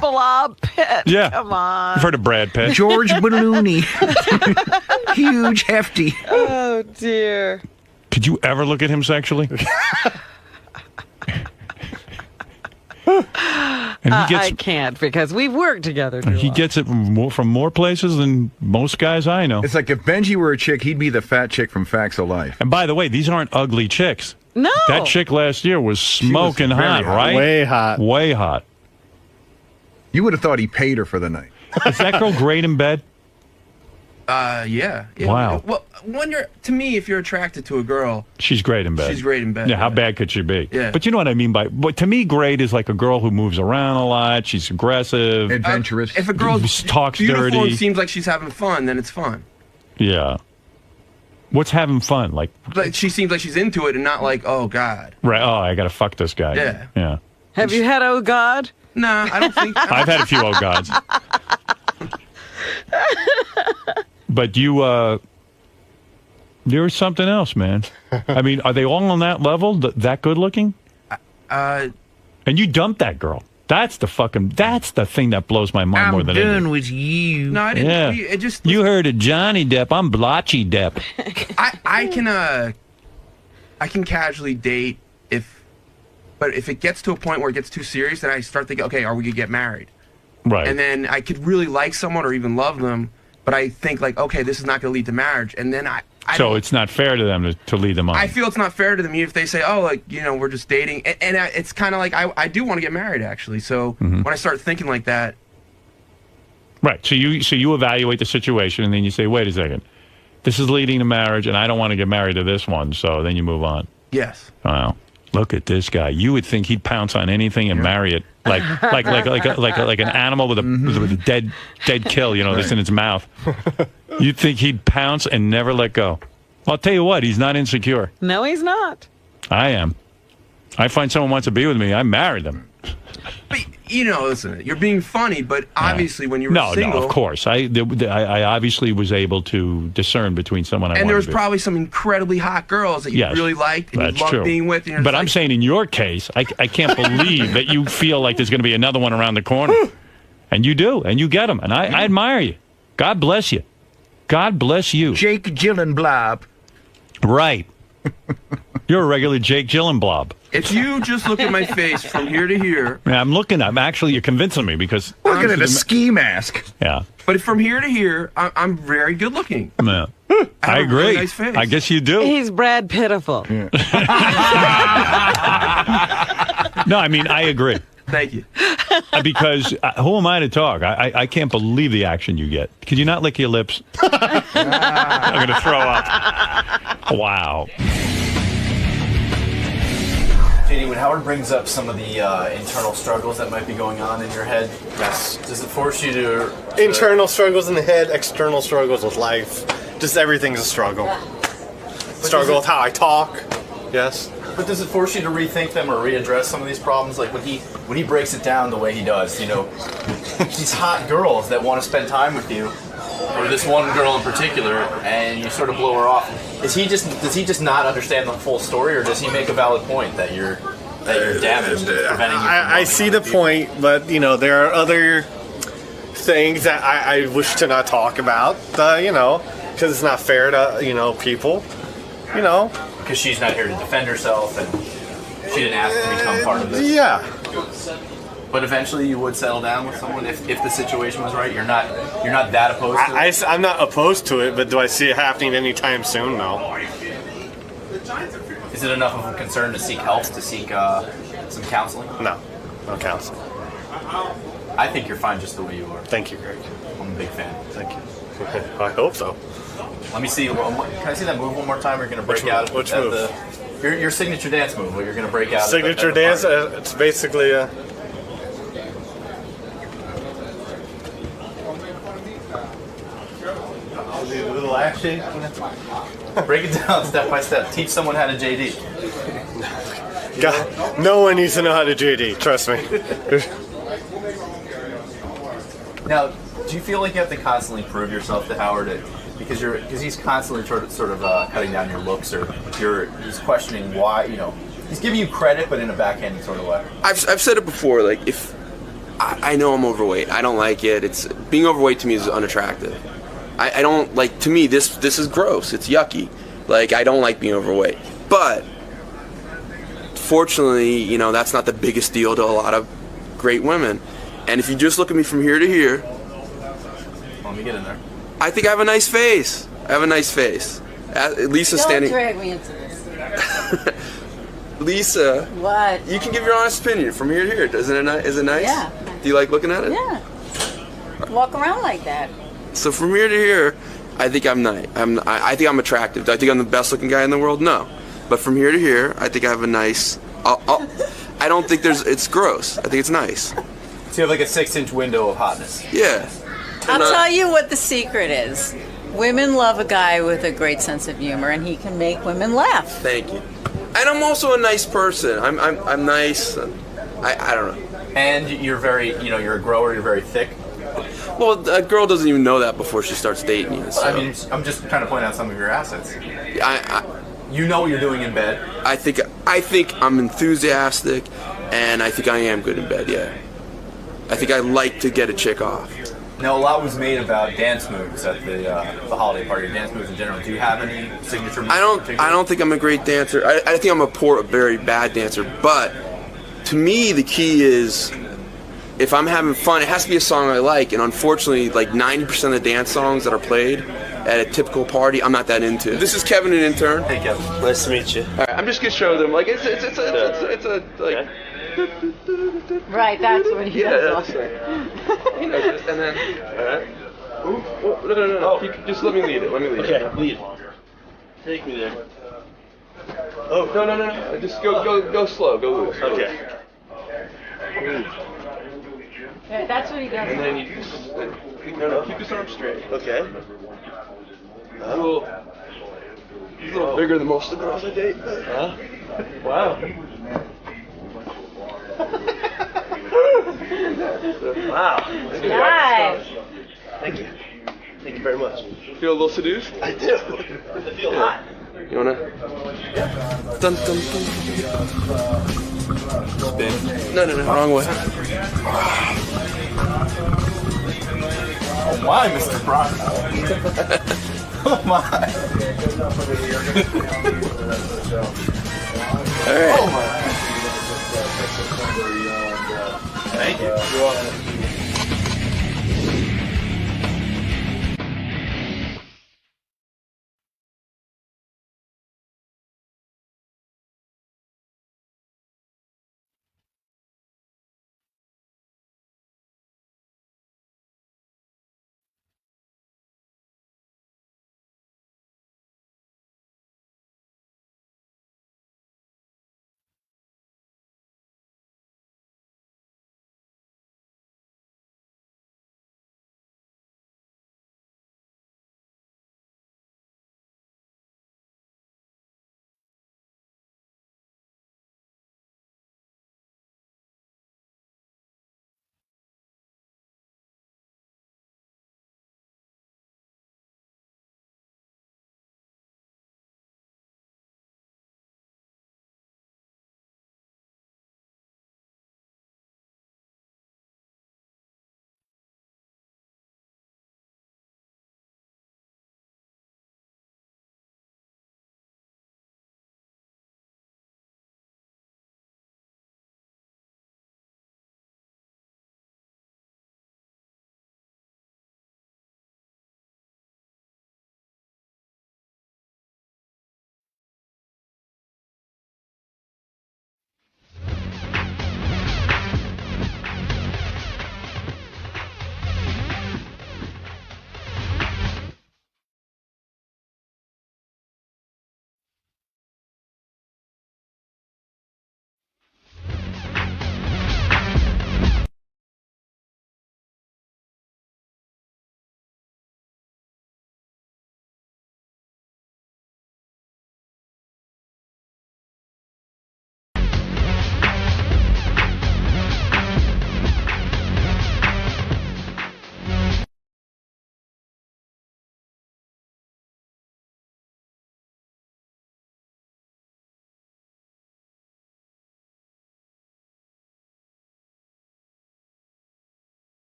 Blob Pitt. Yeah. Come on. You've heard of Brad Pitt. George Ballooney. Huge, hefty. Oh, dear. Could you ever look at him sexually? And I can't because we've worked together. He gets it from more places than most guys I know. It's like if Benji were a chick, he'd be the fat chick from Facts of Life. And by the way, these aren't ugly chicks. No. That chick last year was smoking hot, right? Way hot. Way hot. You would have thought he paid her for the night. Is that girl great in bed? Yeah. Wow. Well, to me, if you're attracted to a girl, she's great in bed. She's great in bed. Yeah, how bad could she be? Yeah. But you know what I mean by, but to me, great is like a girl who moves around a lot. She's aggressive, adventurous. If a girl talks beautiful dirty, and seems like she's having fun, then it's fun. Yeah. What's having fun? Like she seems like she's into it and not like, oh God. Right. Oh, I gotta fuck this guy. Yeah. Yeah. Have you had Oh God? Nah, I don't think. I've had a few Oh Gods. But you're something else, man. I mean, are they all on that level? That good looking? And you dumped that girl. That's the thing that blows my mind more than anything. I'm done with you. No, I didn't. Yeah. It just. You heard of Johnny Depp. I'm Blotchy Depp. I can casually date but if it gets to a point where it gets too serious, then I start thinking, okay, are we gonna get married? Right. And then I could really like someone or even love them, but I think like, okay, this is not gonna lead to marriage, and then so it's not fair to them to lead them on. I feel it's not fair to them if they say, oh, like, we're just dating. And it's kind of like, I do want to get married, actually. So when I start thinking like that. Right. So you evaluate the situation, and then you say, wait a second. This is leading to marriage, and I don't want to get married to this one. So then you move on. Yes. Wow. Look at this guy. You would think he'd pounce on anything and marry it. Like an animal with a dead kill, that's in its mouth. You'd think he'd pounce and never let go. I'll tell you what, he's not insecure. No, he's not. I am. I find someone wants to be with me, I marry them. But, listen, you're being funny, but obviously when you were single... No, of course. I obviously was able to discern between someone I wanted to be. And there was probably some incredibly hot girls that you really liked and you loved being with. And but I'm saying in your case, I can't believe that you feel like there's going to be another one around the corner. And you do, and you get them. And I admire you. God bless you. God bless you. Jake Gyllenblob. Right. You're a regular Jake Gyllenblob. If you just look at my face from here to here... Yeah, you're convincing me because... Looking at a ski mask. Yeah. But from here to here, I'm very good looking. Yeah. I agree. Really nice face. I guess you do. He's Brad Pitiful. Yeah. No, I mean, I agree. Thank you. Because who am I to talk? I can't believe the action you get. Could you not lick your lips? I'm going to throw up. Wow. JD, when Howard brings up some of the internal struggles that might be going on in your head, does it force you to... Internal struggles in the head, external struggles with life. Just everything's a struggle. Struggle with how I talk. Yes. But does it force you to rethink them or readdress some of these problems? Like when he breaks it down the way he does, these hot girls that want to spend time with you, or this one girl in particular, and you sort of blow her off. Does he just not understand the full story, or does he make a valid point that you're damaged, preventing you from I see the point, but there are other things that I wish to not talk about. Because it's not fair to people. Because she's not here to defend herself, and she didn't ask to become part of this. Yeah. But eventually, you would settle down with someone if the situation was right. You're not that opposed to it. I'm not opposed to it, but do I see it happening anytime soon? No. Is it enough of a concern to seek help, to seek some counseling? No counseling. I think you're fine just the way you are. Thank you, Greg. I'm a big fan. Thank you. I hope so. Let me see. Can I see that move one more time? You're going to break out. Which move? Your signature dance move. Where you're going to break out. Signature dance. It's basically a. A little action. Break it down step by step. Teach someone how to JD. God, no one needs to know how to JD. Trust me. Now, do you feel like you have to constantly prove yourself to Howard? Because he's constantly sort of cutting down your looks, or he's questioning why. He's giving you credit, but in a backhanded sort of way. I've said it before. Like, if I know I'm overweight, I don't like it. It's being overweight to me is unattractive. I don't like. To me, this is gross. It's yucky. Like, I don't like being overweight. But fortunately, that's not the biggest deal to a lot of great women. And if you just look at me from here to here, let me get in there. I think I have a nice face. Lisa's standing. Don't drag me into this. Lisa. What? You can give your honest opinion from here to here. Is it nice? Yeah. Do you like looking at it? Yeah. Walk around like that. So from here to here, I think I'm nice. I think I'm attractive. Do I think I'm the best looking guy in the world? No. But from here to here, I think I have a nice. I don't think it's gross. I think it's nice. So you have like a 6-inch window of hotness. Yeah. I'll tell you what the secret is. Women love a guy with a great sense of humor, and he can make women laugh. Thank you. And I'm also a nice person. I'm nice. I don't know. And you're very, you're a grower. You're very thick. Well, a girl doesn't even know that before she starts dating you. So. I mean, I'm just trying to point out some of your assets. You know what you're doing in bed. I think I'm enthusiastic, and I think I am good in bed. Yeah. I think I like to get a chick off. Now, a lot was made about dance moves at the holiday party. Dance moves in general. Do you have any signature moves? I don't think I'm a great dancer. I think I'm a very bad dancer. But to me, the key is, if I'm having fun, it has to be a song I like. And unfortunately, like 90% of the dance songs that are played at a typical party, I'm not that into. This is Kevin, an intern. Hey, Kevin. Nice to meet you. All right, I'm just gonna show them. Like it's a like. Okay. Right, that's what he does. He knows this, and then. All right. Ooh, no. Just let me lead it. Okay, lead. Take me there. Oh no. Just go slow. Go loose. Okay. Yeah, that's what he does. And then you just keep his arm straight. Okay. A little bigger than most of the girls I date. Huh? Wow. Wow. Nice. Thank you. Thank you very much. Feel a little seduced? I do. I feel hot. You wanna? Dun dun dun. Spin. No, wrong way. Oh my, Mr. Brock. Oh my. All right. Oh my. Thank you. You're welcome.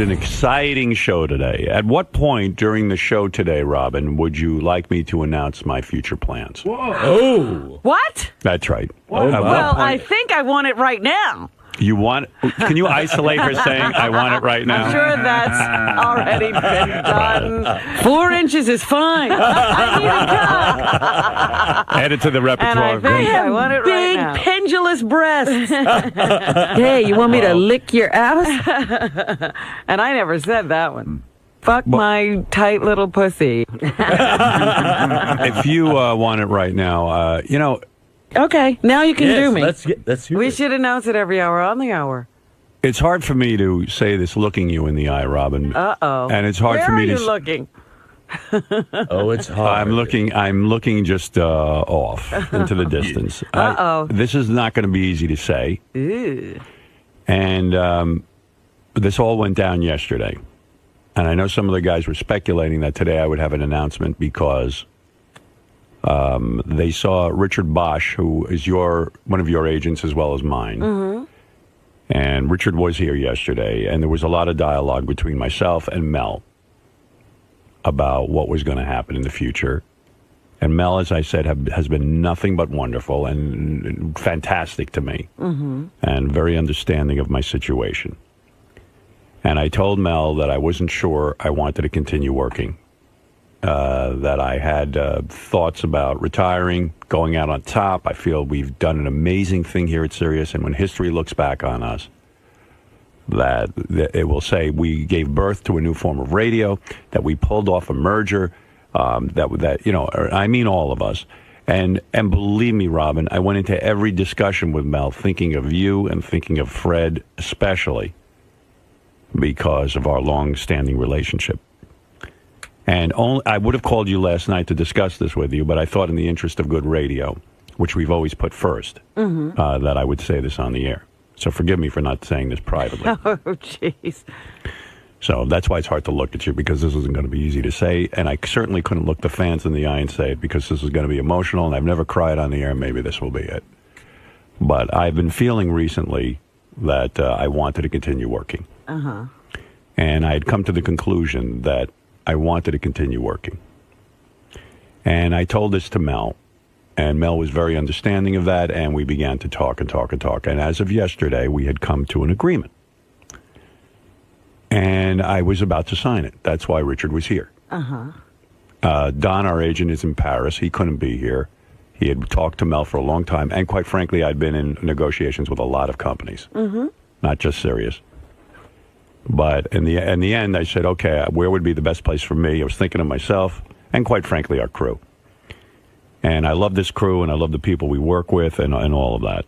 an exciting show today. At what point during the show today, Robin, would you like me to announce my future plans? Whoa. Oh. What? That's right. Well, I think I want it right now. You want? Can you isolate her saying, I want it right now? I'm sure that's already been done. 4 inches is fine. I need a cup. Add it to the repertoire. And I think I want it right now. Big pendulous breasts. Hey, you want me to lick your ass? And I never said that one. Fuck my tight little pussy. If you want it right now, Okay, now you can do me. Let's hear We it. should announce it every hour on the hour. it's hard for me to say this looking you in the eye, Robin. Uh-oh. And it's hard Where for me are to you looking? Oh, it's hard. I'm looking just off into the distance. Uh-oh. This is not going to be easy to say. Ew. And this all went down yesterday. And I know some of the guys were speculating that today I would have an announcement because they saw Richard Bosch, who is one of your agents as well as mine. Mm-hmm. And Richard was here yesterday, and there was a lot of dialogue between myself and Mel about what was going to happen in the future. And Mel, as I said, has been nothing but wonderful and fantastic to me, and very understanding of my situation. And I told Mel that I wasn't sure I wanted to continue working, that I had thoughts about retiring, going out on top. I feel we've done an amazing thing here at Sirius, and when history looks back on us, that it will say we gave birth to a new form of radio, that we pulled off a merger, I mean all of us. And believe me, Robin, I went into every discussion with Mel thinking of you and thinking of Fred, especially because of our long-standing relationship. And I would have called you last night to discuss this with you, but I thought in the interest of good radio, which we've always put first, that I would say this on the air. So forgive me for not saying this privately. Oh, jeez. So that's why it's hard to look at you, because this isn't going to be easy to say. And I certainly couldn't look the fans in the eye and say it, because this is going to be emotional, and I've never cried on the air. Maybe this will be it. But I've been feeling recently that I wanted to continue working. Uh-huh. And I had come to the conclusion that I wanted to continue working. And I told this to Mel. And Mel was very understanding of that, and we began to talk and talk and talk. And as of yesterday, we had come to an agreement. And I was about to sign it. That's why Richard was here. Uh-huh. Don, our agent, is in Paris. He couldn't be here. He had talked to Mel for a long time. And quite frankly, I'd been in negotiations with a lot of companies, not just Sirius. But in the end, I said, okay, where would be the best place for me? I was thinking of myself and, quite frankly, our crew. And I love this crew, and I love the people we work with, and all of that.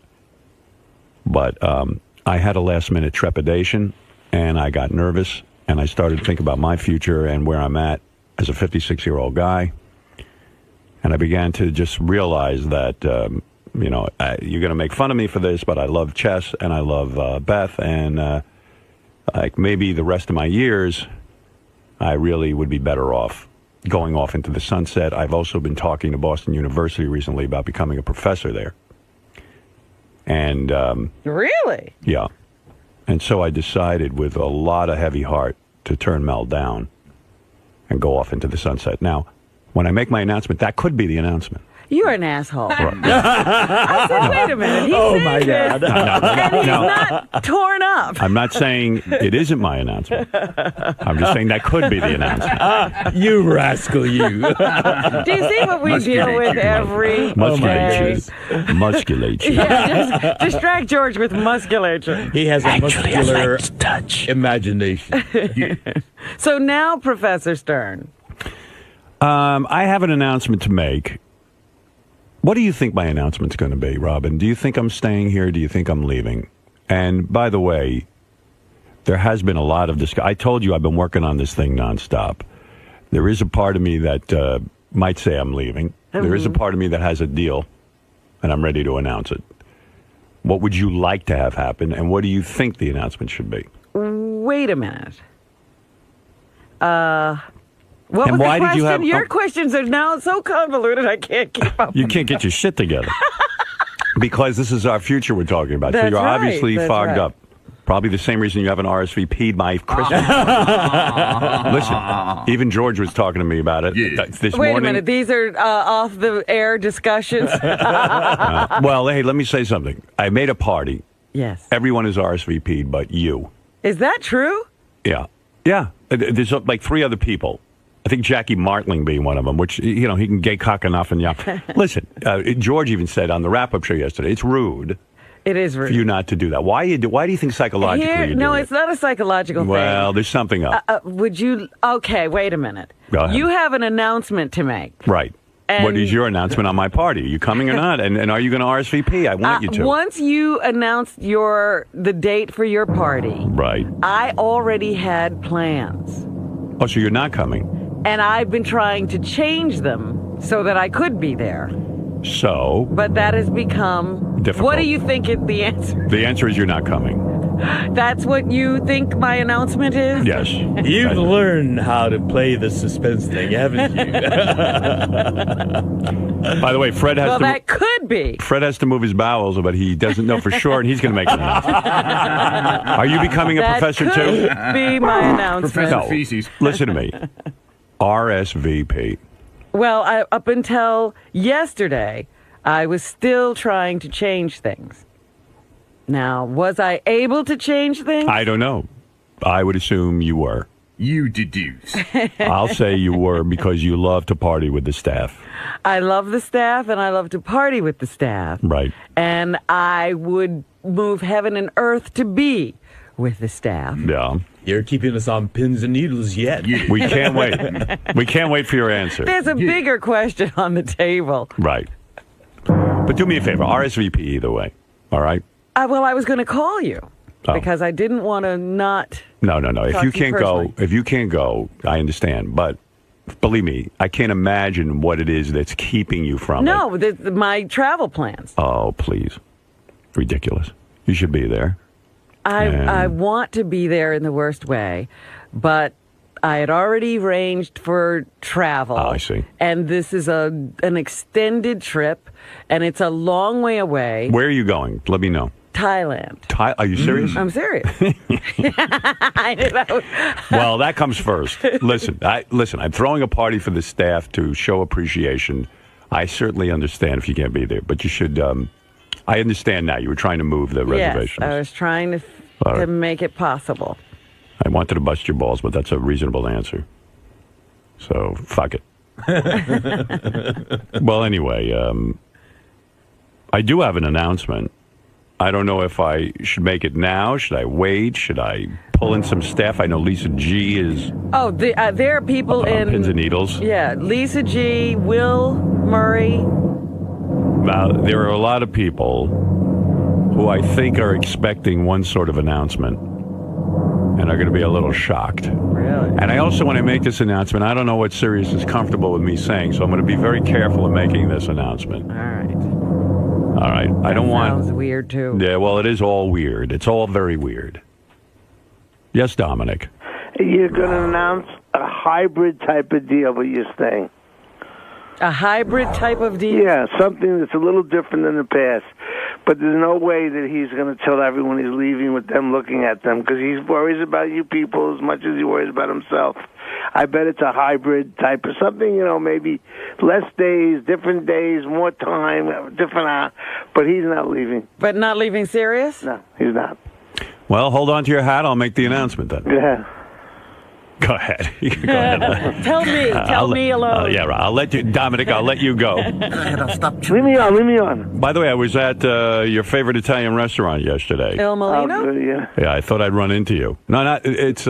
But I had a last-minute trepidation, and I got nervous, and I started to think about my future and where I'm at as a 56-year-old guy. And I began to just realize that, you're going to make fun of me for this, but I love chess, and I love Beth, and like maybe the rest of my years, I really would be better off going off into the sunset. I've also been talking to Boston University recently about becoming a professor there. And Really? yeah. And so I decided with a lot of heavy heart to turn Mel down and go off into the sunset. Now, when I make my announcement, that could be the announcement. You're an asshole. I said, wait a minute. He's saying my God. this, and he's not torn up. I'm not saying it isn't my announcement. I'm just saying that could be the announcement. You rascal, you. Do you see what we deal with every day? Musculature. Yeah, just distract George with musculature. He has a muscular imagination. So now, Professor Stern. I have an announcement to make. What do you think my announcement's going to be, Robin? Do you think I'm staying here? Do you think I'm leaving? And by the way, there has been a lot of discussion. I told you I've been working on this thing nonstop. There is a part of me that might say I'm leaving. There is a part of me that has a deal, and I'm ready to announce it. What would you like to have happen, and what do you think the announcement should be? Wait a minute. What And was why the did question? you have- Your questions are now so convoluted, I can't keep up. You can't get your shit together. Because this is our future we're talking about. So That's you're right, obviously that's fogged right. up. Probably the same reason you haven't RSVP'd my Christmas party. Listen, even George was talking to me about it this morning. Wait a minute. These are off-the-air discussions? Well, hey, let me say something. I made a party. Yes. Everyone is RSVP'd but you. Is that true? Yeah. Yeah. There's like 3 other people. I think Jackie Martling being one of them, which, he can gay cock enough. And listen, George even said on the wrap-up show yesterday, it's rude. It is rude for you not to do that. Why do you think psychologically you do No, it? it's not a psychological thing. Well, there's something up. Would you... Okay, wait a minute. Go ahead. You have an announcement to make. Right. And what is your announcement on my party? Are you coming or not? And are you going to RSVP? I want you to. Once you announced the date for your party, right, I already had plans. Oh, so you're not coming? And I've been trying to change them so that I could be there. So? But that has become difficult. What do you think is the answer? The answer is you're not coming. That's what you think my announcement is? Yes. You've learned how to play the suspense thing, haven't you? By the way, Fred has to... that could be. Fred has to move his bowels, but he doesn't know for sure, and he's going to make an announcement. Are you becoming a professor, too? That could be my announcement. Professor Feces. Listen to me. RSVP. Well, up until yesterday, I was still trying to change things. Now, was I able to change things? I don't know. I would assume you were. You deduce. I'll say you were because you love to party with the staff. I love the staff and I love to party with the staff. Right. And I would move heaven and earth to be with the staff. Yeah. You're keeping us on pins and needles yet. We can't wait. We can't wait for your answer. There's a bigger question on the table. Right. But do me a favor. RSVP either way. All right? Well, I was going to call you because I didn't want to not. No. If you can't go, I understand. But believe me, I can't imagine what it is that's keeping you from it. No, my travel plans. Oh, please. Ridiculous. You should be there. I want to be there in the worst way, but I had already arranged for travel. Oh, I see. And this is an extended trip, and it's a long way away. Where are you going? Let me know. Thailand. Are you serious? I'm serious. Well, that comes first. Listen, I'm throwing a party for the staff to show appreciation. I certainly understand if you can't be there, but you should... I understand now. You were trying to move the reservations. Yes, I was trying to make it possible. I wanted to bust your balls, but that's a reasonable answer. So, fuck it. Well, anyway, I do have an announcement. I don't know if I should make it now. Should I wait? Should I pull in some staff? I know Lisa G is... Oh, there are people in... Pins and needles. Yeah, Lisa G, Will Murray. Now, there are a lot of people who I think are expecting one sort of announcement and are going to be a little shocked. Really? And I also, when I make this announcement, I don't know what Sirius is comfortable with me saying, so I'm going to be very careful in making this announcement. All right. I don't want... Sounds weird, too. Yeah, well, it is all weird. It's all very weird. Yes, Dominic? You're going to announce a hybrid type of deal with your thing. A hybrid type of deal? Yeah, something that's a little different than the past. But there's no way that he's going to tell everyone he's leaving with them looking at them, because he worries about you people as much as he worries about himself. I bet it's a hybrid type of something, maybe less days, different days, more time, different, but he's not leaving. But not leaving Sirius? No, he's not. Well, hold on to your hat. I'll make the announcement then. Yeah. Go ahead. You can go ahead. Tell me alone. Yeah, right. I'll let you, Dominic, I'll let you go. I'll stop. Leave me on. By the way, I was at your favorite Italian restaurant yesterday. Il Molino? Yeah, I thought I'd run into you. No, it's,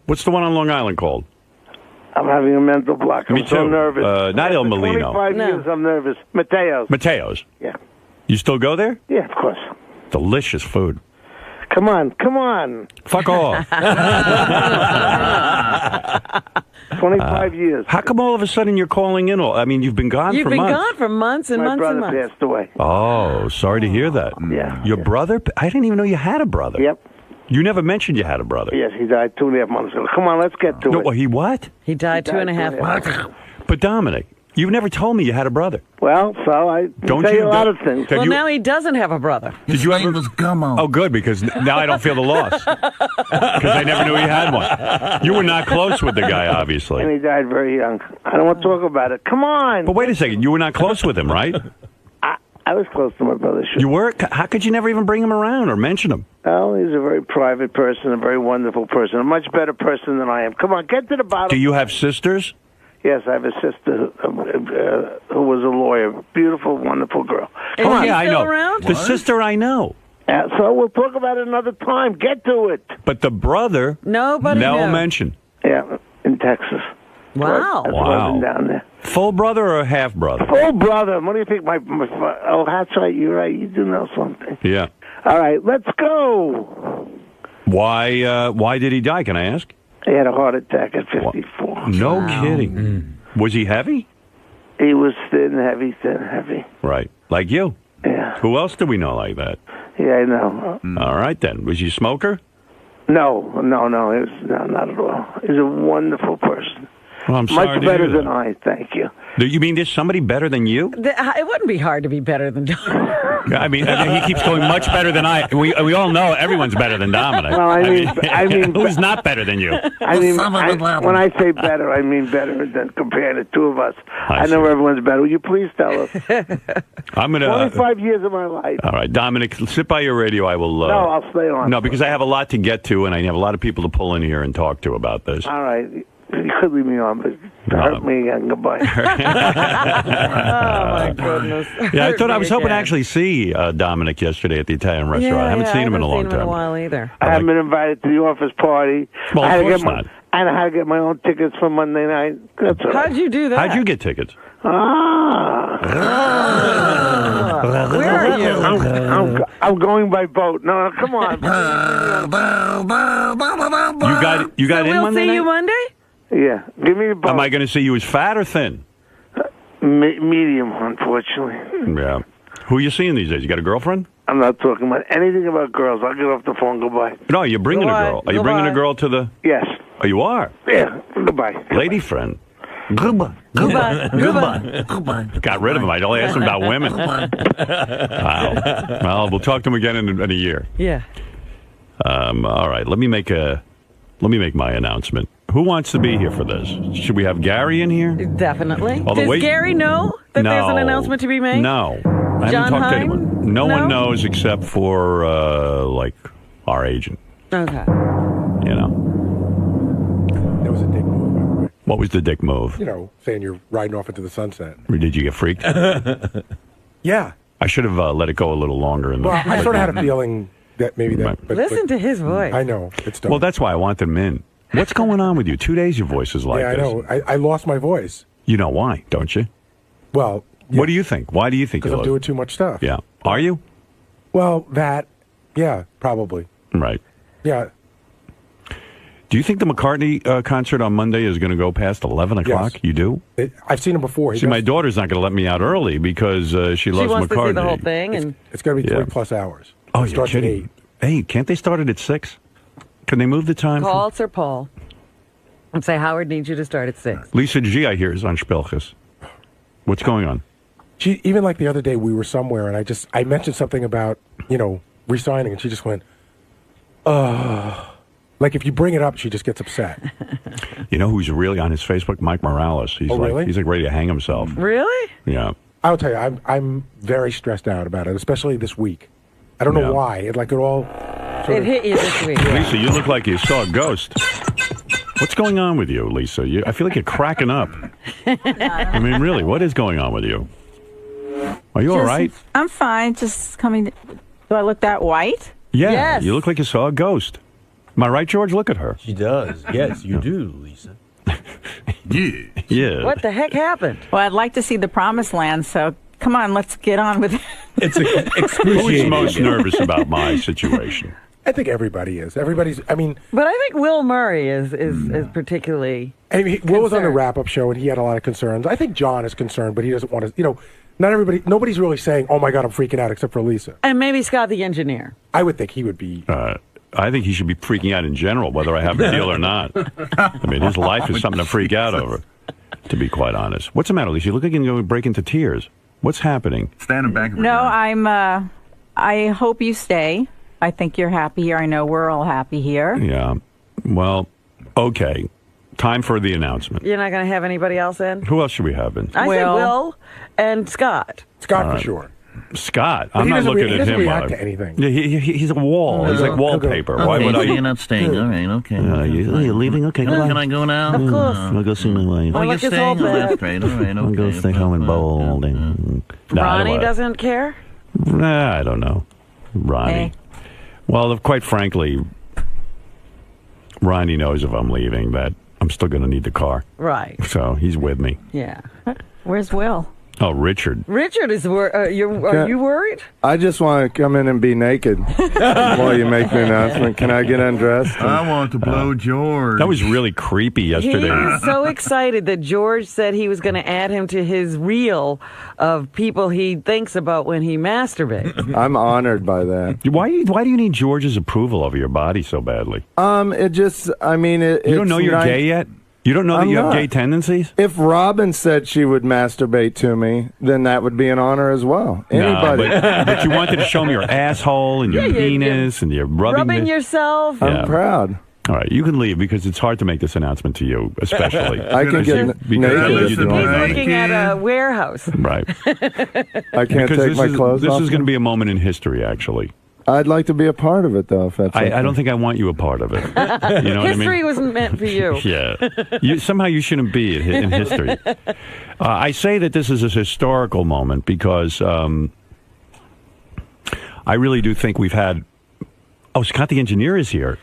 what's the one on Long Island called? I'm having a mental block. I'm so nervous. Not Il Molino. 25 years I'm nervous. Mateo's. Yeah. You still go there? Yeah, of course. Delicious food. Come on. Fuck off. 25 years. How come all of a sudden you're calling in? You've been gone for months. You've been gone for months and months and months. My brother passed away. Oh, sorry to hear that. Yeah. Your brother? I didn't even know you had a brother. Yep. You never mentioned you had a brother. Yes, he died 2.5 months ago. Come on, let's get to it. No, he what? He died 2.5 months ago. But Dominic, You've never told me you had a brother. Well, so I Don't tell you? you a lot of things. Well, now he doesn't have a brother. Did you ever? Oh, good, because now I don't feel the loss. Because I never knew he had one. You were not close with the guy, obviously. And he died very young. I don't want to talk about it. Come on. But wait a second. You were not close with him, right? I was close to my brother. Sure. You were? How could you never even bring him around or mention him? Well, he's a very private person, a very wonderful person, a much better person than I am. Come on, get to the bottom. Do you have sisters? Yes, I have a sister who was a lawyer. Beautiful, wonderful girl. Come on. Yeah, I know. Around? The sister I know. So we'll talk about it another time. Get to it. But the brother, Nobody no knows. mention. Yeah, in Texas. Wow. That's Wow. down there. Full brother or half brother? Full brother. What do you think? Oh, that's right. You're right. You do know something. Yeah. All right, let's go. Why did he die? Can I ask? He had a heart attack at 54. No kidding. Was he heavy? He was thin, heavy. Right. Like you. Yeah. Who else do we know like that? Yeah, I know. All right, then. Was he a smoker? No. Not at all. He's a wonderful person. Well, I'm sorry Much to better hear than that. I, thank you. Do you mean there's somebody better than you? It wouldn't be hard to be better than Dominic. I mean, he keeps going much better than I. We all know everyone's better than Dominic. Well, I mean, who's not better than you? I mean, when I say better, I mean better than compared to two of us. I know everyone's better. Will you please tell us? I'm gonna 25 years of my life. All right, Dominic, sit by your radio. I will. No, I'll stay on. No, because I have a lot to get to, and I have a lot of people to pull in here and talk to about this. All right. You could leave me on, but hurt me again. Goodbye. Oh, my goodness. Yeah, I was hoping to actually see Dominic yesterday at the Italian restaurant. I haven't seen him in a long time. In a while either. I haven't been invited to the office party. Well, I of had to course get not. And I had to get my own tickets for Monday night. That's all right. How'd you do that? How'd you get tickets? Where are you? I'm going by boat. No, come on. You got in We'll Monday see night? you Monday? Yeah, give me the boat. Am I going to see you as fat or thin? Medium, unfortunately. Yeah. Who are you seeing these days? You got a girlfriend? I'm not talking about anything about girls. I'll get off the phone. Goodbye. No, you're bringing a girl. Are you bringing a girl to the... Yes. Oh, you are? Yeah. Goodbye. Lady friend. Goodbye. Got rid of him. I only asked him about women. Wow. Well, we'll talk to him again in a year. Yeah. All right. Let me make my announcement. Who wants to be here for this? Should we have Gary in here? Definitely. Although, Does Gary know that there's an announcement to be made? No. I haven't John talked to Hine? anyone. No one knows except for, like, our agent. Okay. You know. That was a dick move, by the way. What was the dick move? You know, saying you're riding off into the sunset. Or did you get freaked? Yeah. I should have let it go a little longer. Well, I sort of had a feeling that maybe that... Listen to his voice. I know. It's dumb. Well, that's why I wanted him in. What's going on with you? 2 days your voice is like yeah, I this. know. I lost my voice. You know why, don't you? Well... Yeah. What do you think? Why do you think you Because I'm lost? doing too much stuff. Yeah. Are you? Well, yeah, probably. Right. Yeah. Do you think the McCartney concert on Monday is going to go past 11 o'clock? Yes. You do? I've seen him before. See, my daughter's not going to let me out early because she loves wants McCartney. to see the whole thing. And It's going to be 3+ hours. Oh, It you're starts at kidding. 8. Hey, can't they start it at 6? Can they move the time? call Sir Paul and say Howard needs you to start at 6. Lisa G, I hear, is on Spelchis. What's going on? Even like the other day, we were somewhere, and I mentioned something about, resigning, and she just went, like if you bring it up, she just gets upset. You know who's really on his Facebook? Mike Morales. He's really? He's like ready to hang himself. Really? Yeah. I'll tell you, I'm very stressed out about it, especially this week. I don't know why. It all... It hit you this week. Lisa, you look like you saw a ghost. What's going on with you, Lisa? I feel like you're cracking up. I mean, really, what is going on with you? Are you all right? I'm fine. Just coming. Do I look that white? Yeah, Yes. you look like you saw a ghost. Am I right, George? Look at her. She does. Yes, you do, Lisa. Yeah. Yeah. What the heck happened? Well, I'd like to see the promised land, so come on, let's get on with it. It's Who's excruciating. most nervous about my situation? I think everybody is. Everybody's... I mean... But I think Will Murray is particularly... I mean, Will was on the concerned. wrap-up show, and he had a lot of concerns. I think John is concerned, but he doesn't want to... nobody's really saying, oh, my God, I'm freaking out, except for Lisa. And maybe Scott the engineer. I would think he would be... I think he should be freaking out in general, whether I have a deal or not. I mean, his life is something to freak out over, to be quite honest. What's the matter, Lisa? You look like you're going to break into tears. What's happening? Standing back. No, I hope you stay. I think you're happy here. I know we're all happy here. Yeah. Well, okay. Time for the announcement. You're not going to have anybody else in? Who else should we have in? I said Will and Scott. Scott for sure. Scott. But I'm not looking at him. He doesn't react to anything. Yeah, he's a wall. He's like wallpaper. Why would I? You're not staying. All right, okay. You're leaving? Okay, come on. Can I go now? Of course. I'll go see my wife. Oh, look, it's all bad. Great. All right, okay. I'll go stay home and bowl all day. Ronnie doesn't care? Nah, I don't know. Ronnie. Hey. Well, quite frankly, Ronnie knows if I'm leaving that I'm still going to need the car. Right. So he's with me. Yeah. Where's Will? Oh, Richard. Richard is are you worried? I just want to come in and be naked while you make the announcement. Can I get undressed? I want to blow George. That was really creepy yesterday. He's so excited that George said he was going to add him to his reel of people he thinks about when he masturbates. I'm honored by that. Why do you need George's approval over your body so badly? It just, I mean, you don't know you're gay yet? You don't know that you have gay tendencies? If Robin said she would masturbate to me, then that would be an honor as well. Anybody. No, but you wanted to show me your asshole and your penis and your rubbing yourself. I'm proud. All right, you can leave because it's hard to make this announcement to you, especially. I can get naked if you want. He's working at a warehouse. Right. I can't take my clothes off. This is going to be a moment in history, actually. I'd like to be a part of it, though, if that's okay. I don't think I want you a part of it. You know what I mean? History wasn't meant for you. Yeah. Somehow you shouldn't be in history. I say that this is a historical moment because I really do think we've had... Oh, Scott the engineer is here.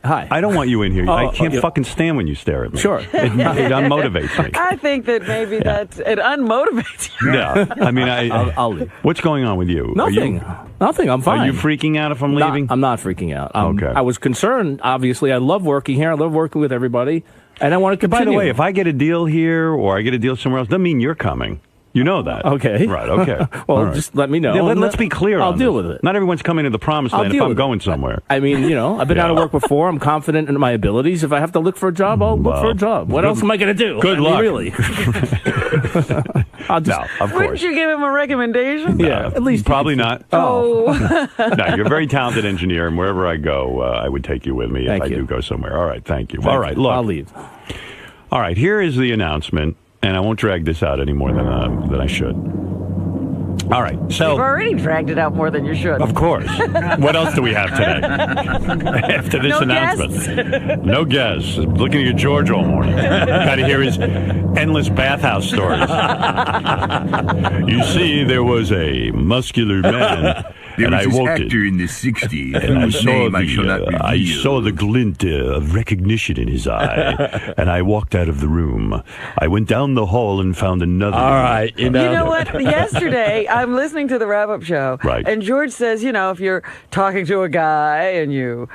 Hi. I don't want you in here. I can't fucking stand when you stare at me. Sure. It unmotivates me. I think that maybe it unmotivates you. Yeah. I mean, I'll leave. What's going on with you? Nothing. Nothing. I'm fine. Are you freaking out if I'm leaving? I'm not freaking out. Okay. I was concerned, obviously. I love working here. I love working with everybody. And I want to continue. By the way, if I get a deal here or I get a deal somewhere else, doesn't mean you're coming. You know that. Okay. Right, okay. Well, just let me know. Yeah, let's be clear I'll on deal this. with it. Not everyone's coming to the promised land if I'm going somewhere. I mean, I've been out of work before. I'm confident in my abilities. If I have to look for a job, I'll look for a job. What else am I going to do? Good luck. Really. No, of course. Wouldn't you give him a recommendation? Yeah, at least. Probably not. Oh. No, you're a very talented engineer, and wherever I go, I would take you with me if I do go somewhere. All right, thank you. All right, look. I'll leave. All right, here is the announcement, and I won't drag this out any more than I should. All right, so... You've already dragged it out more than you should. Of course. What else do we have today? After this announcement. Guests? No guests. Looking at your George all morning. Got to hear his endless bathhouse stories. You see, there was a muscular man... There and was I this walked actor in the 60s and whose name I shall not reveal. I saw the glint of recognition in his eye, and I walked out of the room. I went down the hall and found another. All right, you know what? Yesterday, I'm listening to the wrap-up show, right. And George says, if you're talking to a guy and you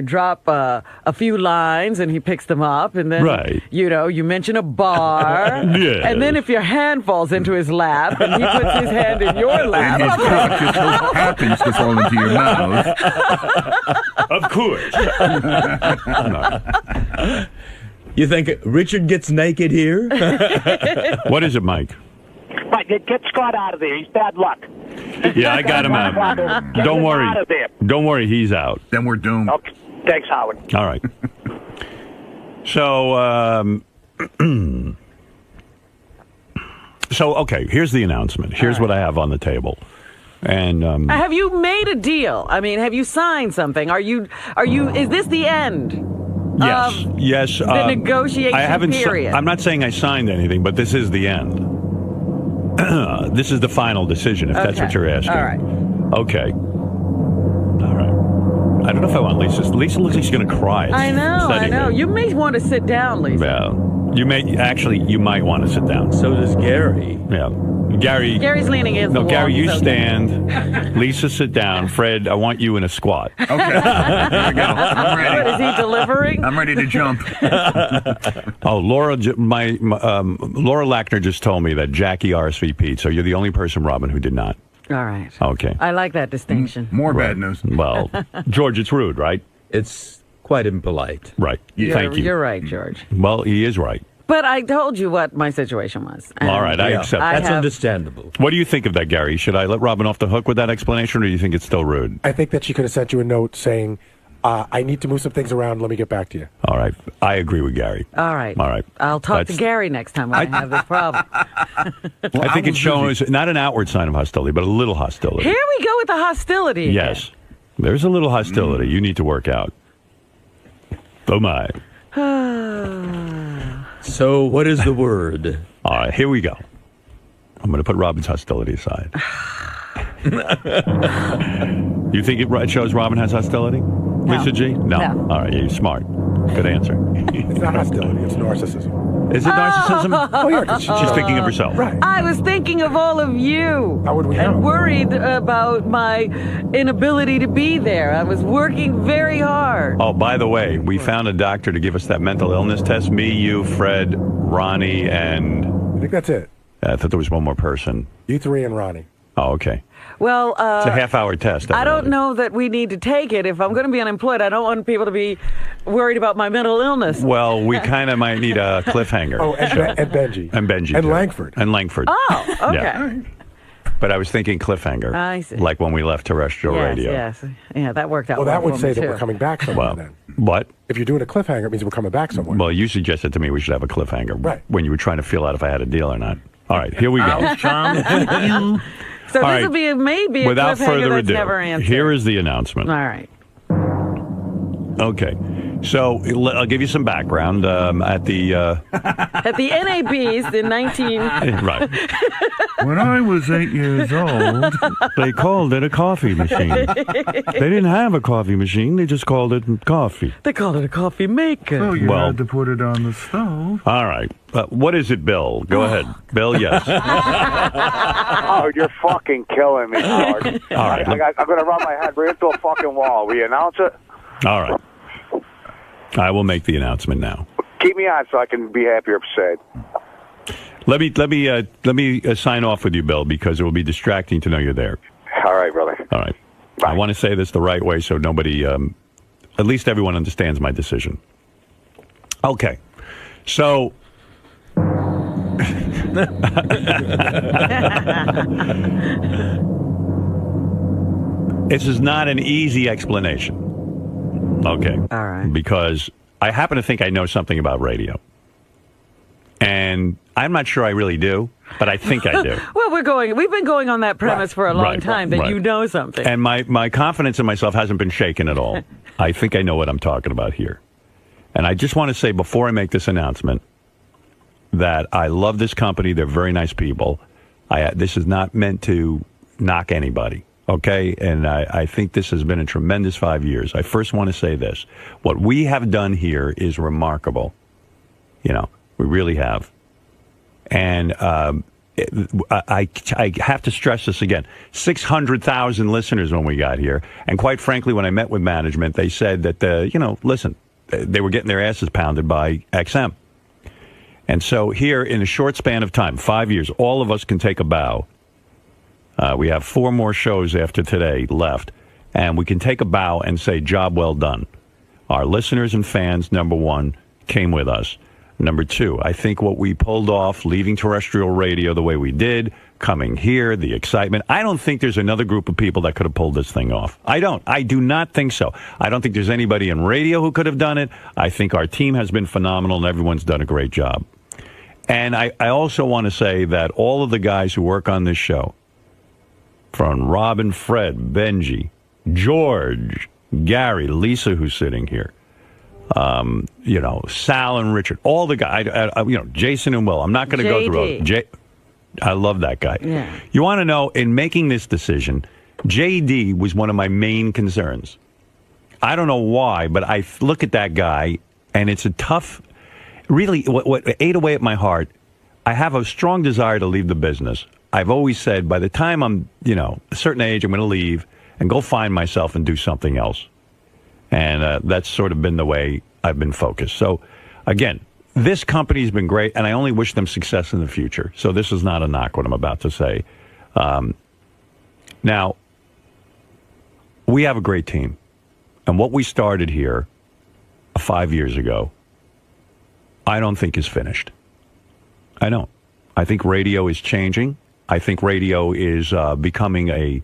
drop a few lines and he picks them up, and then you mention a bar, yes. And then if your hand falls into his lap and he puts his hand in your lap, and his cock just happens to fall into your mouth. Of course. No. You think Richard gets naked here? What is it, Mike? Mike, get Scott out of there. He's bad luck. Yeah, I got him out. Don't worry. Out of there. Don't worry, he's out. Then we're doomed. Okay. Thanks, Howard. All right. So, okay, here's the announcement. Here's what I have on the table. And have you made a deal? I mean, have you signed something? Are you? Is this the end? Yes. Yes. The negotiation period. I'm not saying I signed anything, but this is the end. This is the final decision, if that's what you're asking. All right. Okay. All right. I don't know if I want Lisa. Lisa looks like she's going to cry. I know. You may want to sit down, Lisa. Yeah. You might want to sit down. So does Gary. Yeah. Gary's leaning against the wall. No, Gary, you stand. Lisa, sit down. Fred, I want you in a squat. Okay. Here we go. I'm ready. What, is he delivering? I'm ready to jump. Oh, Laura Lackner just told me that Jackie RSVP'd, so you're the only person, Robin, who did not. All right. Okay. I like that distinction. More bad news. Well, George, it's rude, right? It's quite impolite. Right. Thank you. You're right, George. Well, he is right. But I told you what my situation was. All right, I accept that. That's understandable. What do you think of that, Gary? Should I let Robin off the hook with that explanation, or do you think it's still rude? I think that she could have sent you a note saying, I need to move some things around. Let me get back to you. All right. I agree with Gary. All right. All right. I'll talk to Gary next time when I have this problem. I think it shows not an outward sign of hostility, but a little hostility. Here we go with the hostility. Yes. There's a little hostility you need to work out. Oh, my. So, what is the word? All right, here we go. I'm going to put Robin's hostility aside. You think it shows Robin has hostility? No. Lisa G? No. All right, you're smart. Good answer. It's not hostility, it's narcissism. Is it narcissism? Oh, yeah, she's thinking of herself. Right. I was thinking of all of you. How would we know? And worried about my inability to be there. I was working very hard. Oh, by the way, we found a doctor to give us that mental illness test. Me, you, Fred, Ronnie, and... I think that's it. I thought there was one more person. You three and Ronnie. Oh, okay. Well, it's a half-hour test. I don't know that we need to take it. If I'm going to be unemployed, I don't want people to be worried about my mental illness. Well, we kind of might need a cliffhanger. Oh, and Benji. And Benji. And too. Langford. And Langford. Oh, okay. Yeah. But I was thinking cliffhanger. I see. Like when we left terrestrial radio. Yes. Yeah, that worked out Well, that would say that too. we're coming back somewhere then. What? If you're doing a cliffhanger, it means we're coming back somewhere. Well, you suggested to me we should have a cliffhanger. Right. When you were trying to feel out if I had a deal or not. All right, here we go. So All this will be maybe a Without cliffhanger further that's ado, never answered. here is the announcement. All right. Okay. So I'll give you some background at the... At the NABs in 19... Right. When I was 8 years old... They called it a coffee machine. They didn't have a coffee machine. They just called it coffee. They called it a coffee maker. So you had to put it on the stove. All right. What is it, Bill? Go ahead. Bill, yes. Oh, you're fucking killing me, Howard. All right. I'm going to run my head right into a fucking wall. Will you announce it? All right. I will make the announcement now. Keep me on so I can be happy or upset. Let me sign off with you, Bill, because it will be distracting to know you're there. All right, brother. All right. Bye. I want to say this the right way so nobody, at least everyone understands my decision. Okay. So... This is not an easy explanation. Okay. All right. Because I happen to think I know something about radio. And I'm not sure I really do, but I think I do. Well, we've been going on that premise for a long time that you know something. And my confidence in myself hasn't been shaken at all. I think I know what I'm talking about here. And I just want to say before I make this announcement that I love this company. They're very nice people. This is not meant to knock anybody. Okay, and I think this has been a tremendous 5 years. I first want to say this. What we have done here is remarkable. You know, we really have. And I have to stress this again. 600,000 listeners when we got here. And quite frankly, when I met with management, they said that, listen, they were getting their asses pounded by XM. And so here, in a short span of time, 5 years, all of us can take a bow. We have 4 more shows after today left, and we can take a bow and say, job well done. Our listeners and fans, number one, came with us. Number two, I think what we pulled off, leaving terrestrial radio the way we did, coming here, the excitement, I don't think there's another group of people that could have pulled this thing off. I do not think so. I don't think there's anybody in radio who could have done it. I think our team has been phenomenal, and everyone's done a great job. And I also want to say that all of the guys who work on this show, from Robin, Fred, Benji, George, Gary, Lisa, who's sitting here, Sal and Richard, all the guys, Jason and Will. I'm not going to go through it. I love that guy. Yeah. You want to know, in making this decision, JD was one of my main concerns. I don't know why, but I look at that guy, and it's a tough, really, what ate away at my heart, I have a strong desire to leave the business. I've always said, by the time I'm, a certain age, I'm going to leave and go find myself and do something else. And that's sort of been the way I've been focused. So, again, this company's been great, and I only wish them success in the future. So this is not a knock, what I'm about to say. Now, we have a great team. And what we started here 5 years ago, I don't think is finished. I don't. I think radio is changing. I think radio is becoming a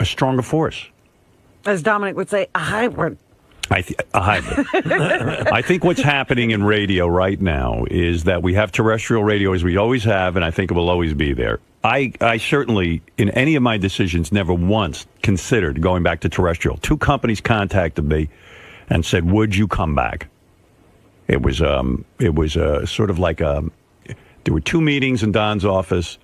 stronger force. As Dominic would say, a hybrid. A hybrid. I think what's happening in radio right now is that we have terrestrial radio as we always have, and I think it will always be there. I certainly, in any of my decisions, never once considered going back to terrestrial. 2 companies contacted me and said, would you come back? It was sort of like there were 2 meetings in Don's office.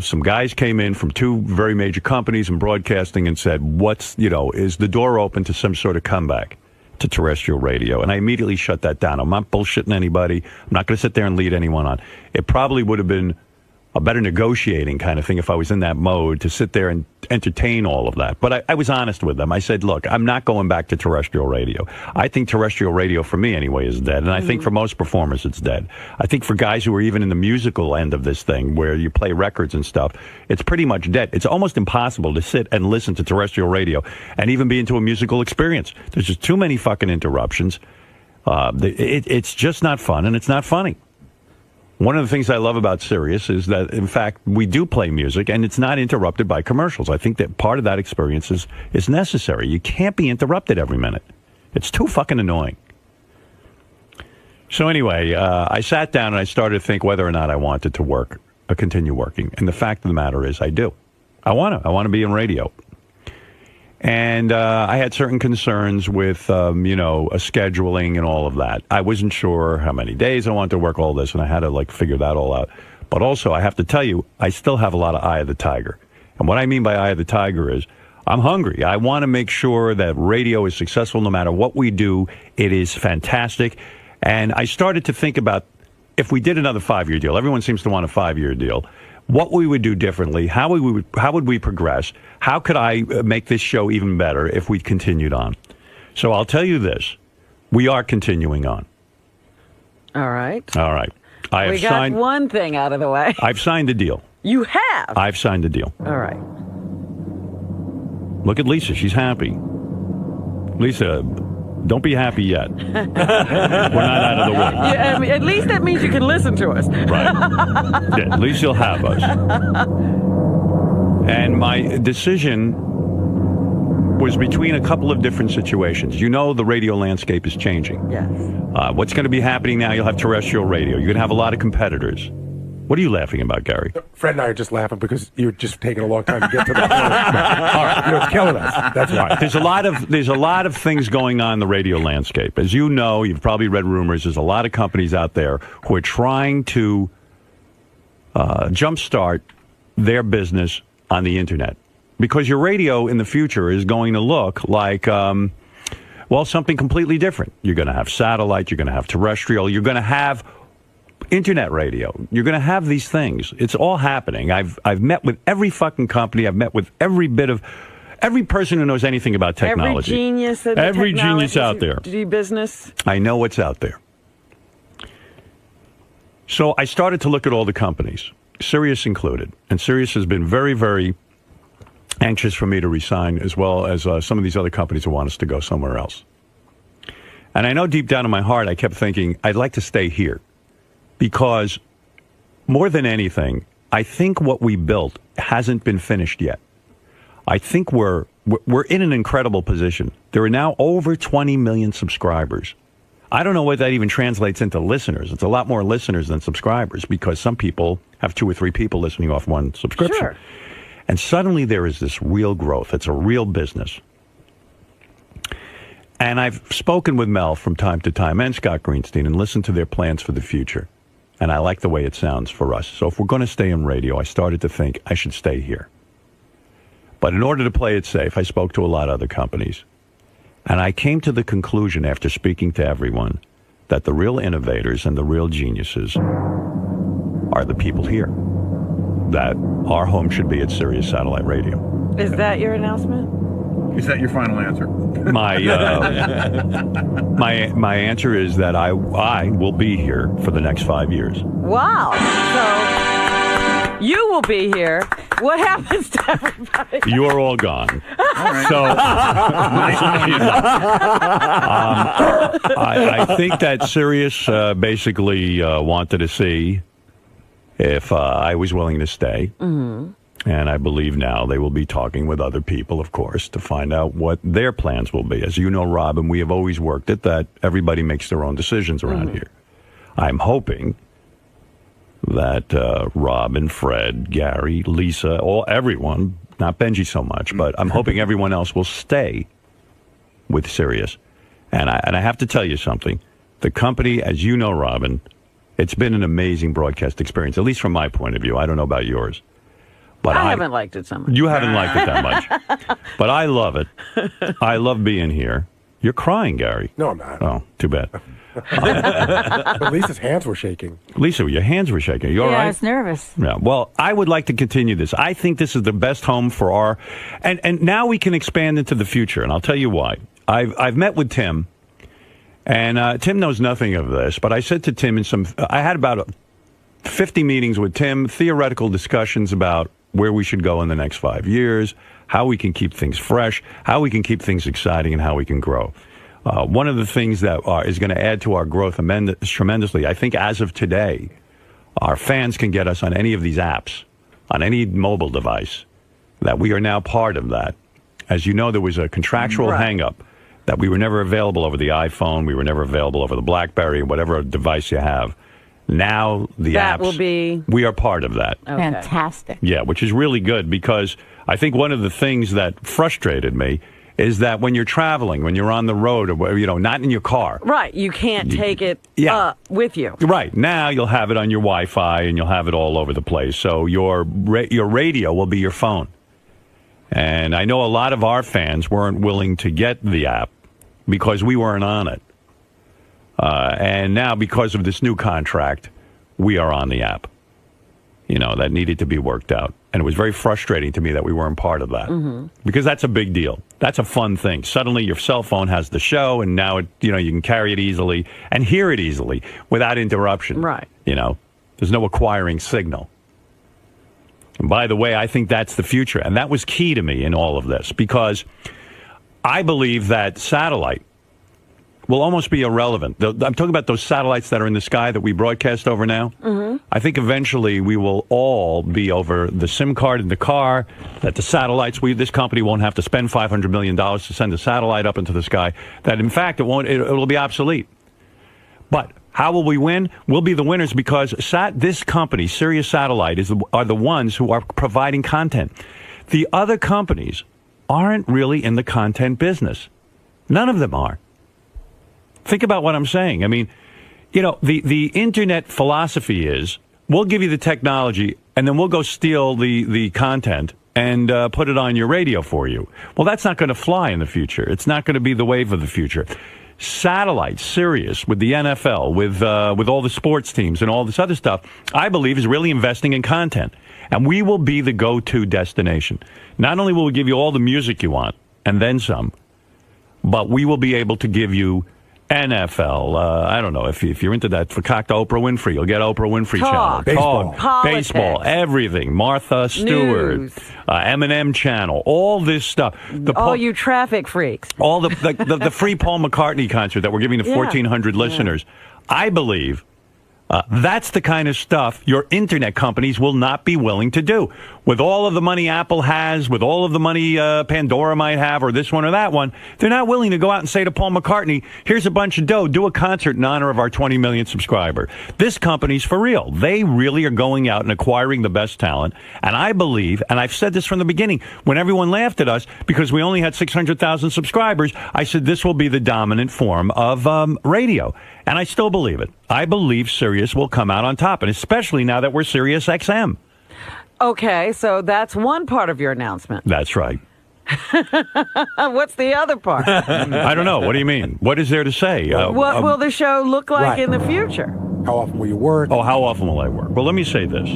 Some guys came in from 2 very major companies in broadcasting and said, is the door open to some sort of comeback to terrestrial radio? And I immediately shut that down. I'm not bullshitting anybody. I'm not going to sit there and lead anyone on. It probably would have been a better negotiating kind of thing if I was in that mode to sit there and entertain all of that. But I was honest with them. I said, look, I'm not going back to terrestrial radio. I think terrestrial radio, for me anyway, is dead. And I think for most performers, it's dead. I think for guys who are even in the musical end of this thing, where you play records and stuff, it's pretty much dead. It's almost impossible to sit and listen to terrestrial radio and even be into a musical experience. There's just too many fucking interruptions. It's just not fun, and it's not funny. One of the things I love about Sirius is that, in fact, we do play music, and it's not interrupted by commercials. I think that part of that experience is necessary. You can't be interrupted every minute. It's too fucking annoying. So anyway, I sat down and I started to think whether or not I wanted to continue working. And the fact of the matter is I do. I want to be in radio. And I had certain concerns with, a scheduling and all of that. I wasn't sure how many days I wanted to work all this, and I had to, figure that all out. But also, I have to tell you, I still have a lot of eye of the tiger. And what I mean by eye of the tiger is I'm hungry. I want to make sure that radio is successful no matter what we do. It is fantastic. And I started to think about if we did another 5-year deal. Everyone seems to want a 5-year deal. What we would do differently, how would we progress? How could I make this show even better if we continued on? So I'll tell you this. We are continuing on. All right. We got one thing out of the way. I've signed the deal. You have? I've signed the deal. All right. Look at Lisa. She's happy. Lisa, don't be happy yet. We're not out of the woods. Yeah, at least that means you can listen to us. Right. Yeah, at least you'll have us. And my decision was between a couple of different situations. You know the radio landscape is changing. Yes. What's going to be happening now, you'll have terrestrial radio. You're going to have a lot of competitors. What are you laughing about, Gary? Fred and I are just laughing because you're just taking a long time to get to the point. All right, you're killing us. That's why. There's a lot of things going on in the radio landscape. As you know, you've probably read rumors. There's a lot of companies out there who are trying to jumpstart their business on the internet, because your radio in the future is going to look like something completely different. You're going to have satellite. You're going to have terrestrial. You're going to have internet radio. You're going to have these things. It's all happening. I've met with every fucking company. I've met with every person who knows anything about technology. Every genius out there. Do business. I know what's out there. So I started to look at all the companies, Sirius included, and Sirius has been very, very anxious for me to resign, as well as some of these other companies who want us to go somewhere else. And I know deep down in my heart, I kept thinking I'd like to stay here. Because more than anything, I think what we built hasn't been finished yet. I think we're in an incredible position. There are now over 20 million subscribers. I don't know what that even translates into listeners. It's a lot more listeners than subscribers, because some people have 2 or 3 people listening off one subscription. Sure. And suddenly there is this real growth. It's a real business. And I've spoken with Mel from time to time and Scott Greenstein and listened to their plans for the future. And I like the way it sounds for us. So if we're going to stay in radio, I started to think I should stay here. But in order to play it safe, I spoke to a lot of other companies. And I came to the conclusion, after speaking to everyone, that the real innovators and the real geniuses are the people here. That our home should be at Sirius Satellite Radio. Is that your announcement? Is that your final answer? My answer is that I will be here for the next 5 years. Wow. So You will be here. What happens to everybody? You're all gone. So I think that Sirius basically wanted to see if I was willing to stay. Mm-hmm. And I believe now they will be talking with other people, of course, to find out what their plans will be. As you know, Robin, we have always worked it that everybody makes their own decisions around here. I'm hoping that Robin, Fred, Gary, Lisa, everyone, not Benji so much, but I'm hoping everyone else will stay with Sirius. And I have to tell you something. The company, as you know, Robin, it's been an amazing broadcast experience, at least from my point of view. I don't know about yours. But I haven't liked it so much. You haven't liked it that much. But I love it. I love being here. You're crying, Gary. No, I'm not. Oh, too bad. But Lisa's hands were shaking. Lisa, your hands were shaking. You all right? I was nervous. Yeah. Well, I would like to continue this. I think this is the best home for our... And now we can expand into the future, and I'll tell you why. I've met with Tim, and Tim knows nothing of this, but I said to Tim I had about 50 meetings with Tim, theoretical discussions about where we should go in the next 5 years, how we can keep things fresh, how we can keep things exciting, and how we can grow. One of the things that is going to add to our growth tremendously, I think as of today, our fans can get us on any of these apps, on any mobile device, that we are now part of that. As you know, there was a contractual hang-up that we were never available over the iPhone, we were never available over the BlackBerry, whatever device you have. Now the that apps, will be... we are part of that. Okay. Fantastic. Yeah, which is really good because I think one of the things that frustrated me is that when you're traveling, when you're on the road, or not in your car. Right, you can't take it with you. Right, now you'll have it on your Wi-Fi and you'll have it all over the place. So your radio will be your phone. And I know a lot of our fans weren't willing to get the app because we weren't on it. And now, because of this new contract, we are on the app. That needed to be worked out. And it was very frustrating to me that we weren't part of that. Mm-hmm. Because that's a big deal. That's a fun thing. Suddenly your cell phone has the show, and now you can carry it easily and hear it easily without interruption. Right. There's no acquiring signal. And by the way, I think that's the future. And that was key to me in all of this, because I believe that satellite will almost be irrelevant. I'm talking about those satellites that are in the sky that we broadcast over now. Mm-hmm. I think eventually we will all be over the SIM card in the car, that the satellites, this company won't have to spend $500 million to send a satellite up into the sky, that in fact it'll be obsolete. But how will we win? We'll be the winners because this company, Sirius Satellite, are the ones who are providing content. The other companies aren't really in the content business. None of them are. Think about what I'm saying. I mean, the internet philosophy is we'll give you the technology and then we'll go steal the content and put it on your radio for you. Well, that's not going to fly in the future. It's not going to be the wave of the future. Satellite, Sirius, with the NFL, with all the sports teams and all this other stuff, I believe is really investing in content. And we will be the go-to destination. Not only will we give you all the music you want, and then some, but we will be able to give you NFL, I don't know, if you're into that, for cocked Oprah Winfrey, you'll get Oprah Winfrey channel. Baseball. Baseball, everything. Martha Stewart, M&M channel, all this stuff. All you traffic freaks. All the free Paul McCartney concert that we're giving to 1,400 listeners. I believe that's the kind of stuff your internet companies will not be willing to do. With all of the money Apple has, with all of the money Pandora might have, or this one or that one, they're not willing to go out and say to Paul McCartney, here's a bunch of dough, do a concert in honor of our 20 million subscriber. This company's for real. They really are going out and acquiring the best talent. And I believe, and I've said this from the beginning, when everyone laughed at us because we only had 600,000 subscribers, I said this will be the dominant form of radio. And I still believe it. I believe Sirius will come out on top, and especially now that we're Sirius XM. Okay, so that's one part of your announcement. That's right. What's the other part? I don't know. What do you mean? What is there to say? What will the show look like in the future? How often will you work? Oh, how often will I work? Well, let me say this.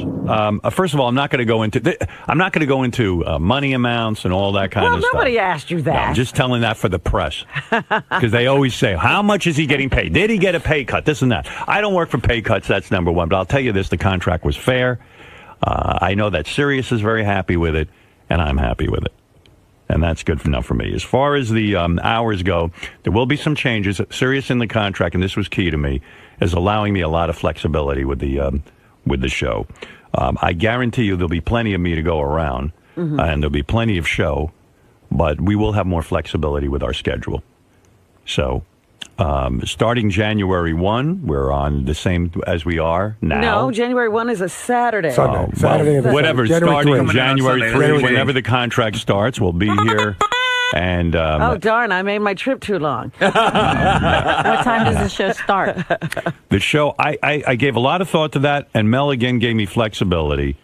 First of all, I'm not going to go into money amounts and all that kind of stuff. Well, nobody asked you that. No, I'm just telling that for the press because they always say, "How much is he getting paid? Did he get a pay cut? This and that." I don't work for pay cuts. That's number one. But I'll tell you this: the contract was fair. I know that Sirius is very happy with it, and I'm happy with it. And that's good enough for me. As far as the hours go, there will be some changes. Sirius in the contract, and this was key to me, is allowing me a lot of flexibility with the show. I guarantee you there'll be plenty of me to go around, and there'll be plenty of show, but we will have more flexibility with our schedule. So, starting January 1, we're on the same as we are now. No, January 1 is a Saturday. Sunday. Saturday well, whatever, starting January 3, January whenever the contract starts, we'll be here. And oh, darn, I made my trip too long. What time does the show start? The show, I gave a lot of thought to that, and Mel again gave me flexibility.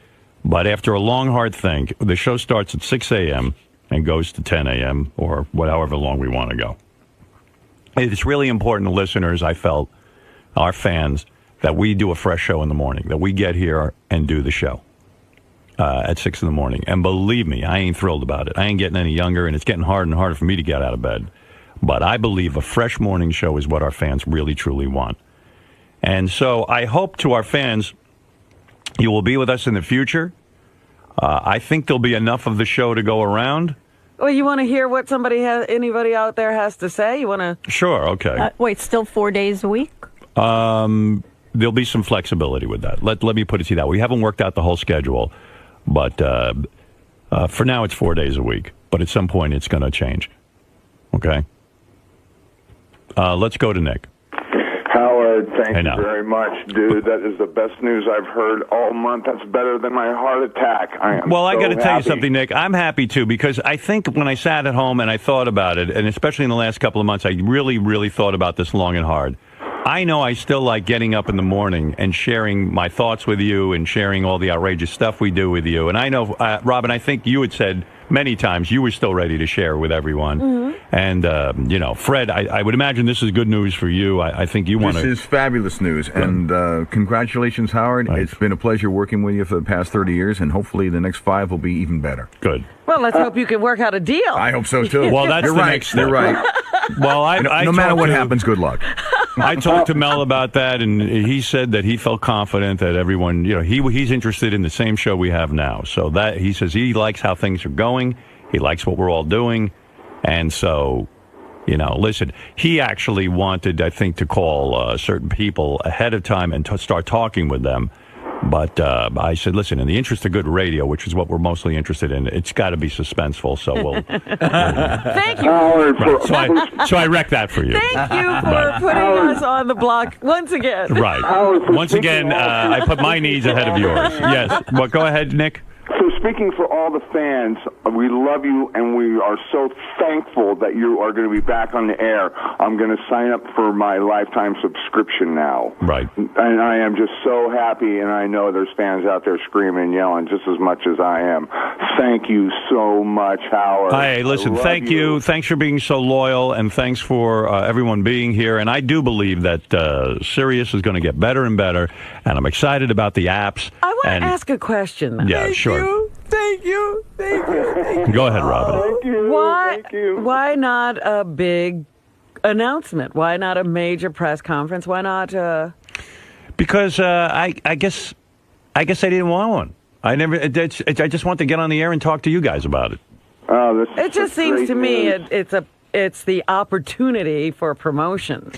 But after a long, hard think, the show starts at 6 a.m. and goes to 10 a.m. or however long we want to go. It's really important to listeners, I felt, our fans, that we do a fresh show in the morning, that we get here and do the show at 6 in the morning. And believe me, I ain't thrilled about it. I ain't getting any younger, and it's getting harder and harder for me to get out of bed. But I believe a fresh morning show is what our fans really, truly want. And so I hope to our fans, you will be with us in the future. I think there'll be enough of the show to go around. Well, you want to hear what anybody out there has to say? You want to? Sure, okay. Wait, still 4 days a week? There'll be some flexibility with that. Let me put it to you that. We haven't worked out the whole schedule, but for now it's 4 days a week. But at some point it's going to change. Okay? Let's go to Nick. Howard, thank you very much, dude. That is the best news I've heard all month. That's better than my heart attack. I got to tell you something, Nick. I'm happy, too, because I think when I sat at home and I thought about it, and especially in the last couple of months, I really, really thought about this long and hard. I know I still like getting up in the morning and sharing my thoughts with you and sharing all the outrageous stuff we do with you. And I know, Robin, I think you had said many times you were still ready to share with everyone. Mm-hmm. And, Fred, I would imagine this is good news for you. I think you want to... This is fabulous news. And congratulations, Howard. Right. It's been a pleasure working with you for the past 30 years, and hopefully the next 5 will be even better. Good. Well, let's hope you can work out a deal. I hope so, too. Well, that's next step. You're right. Well, no matter what happens, good luck. I talked to Mel about that, and he said that he felt confident that everyone, he's interested in the same show we have now. So that he says he likes how things are going. He likes what we're all doing. And so, listen, he actually wanted, I think, to call certain people ahead of time and to start talking with them. But I said, listen, in the interest of good radio, which is what we're mostly interested in, it's got to be suspenseful. So we'll. Thank you. Right. So I wrecked that for you. Thank you for putting us on the block once again. Right. Once again, I put my needs ahead of yours. Yes. Well, go ahead, Nick. So speaking for all the fans, we love you, and we are so thankful that you are going to be back on the air. I'm going to sign up for my lifetime subscription now. Right. And I am just so happy, and I know there's fans out there screaming and yelling just as much as I am. Thank you so much, Howard. Hey, listen, thank you. Thanks for being so loyal, and thanks for everyone being here. And I do believe that Sirius is going to get better and better, and I'm excited about the apps. I want to ask a question. Yeah, sure. Thank you. Go ahead, Robin. Why not a big announcement? Why not a major press conference? Why not? Because I guess I didn't want one. I just want to get on the air and talk to you guys about it. It just seems to me it's the opportunity for promotion.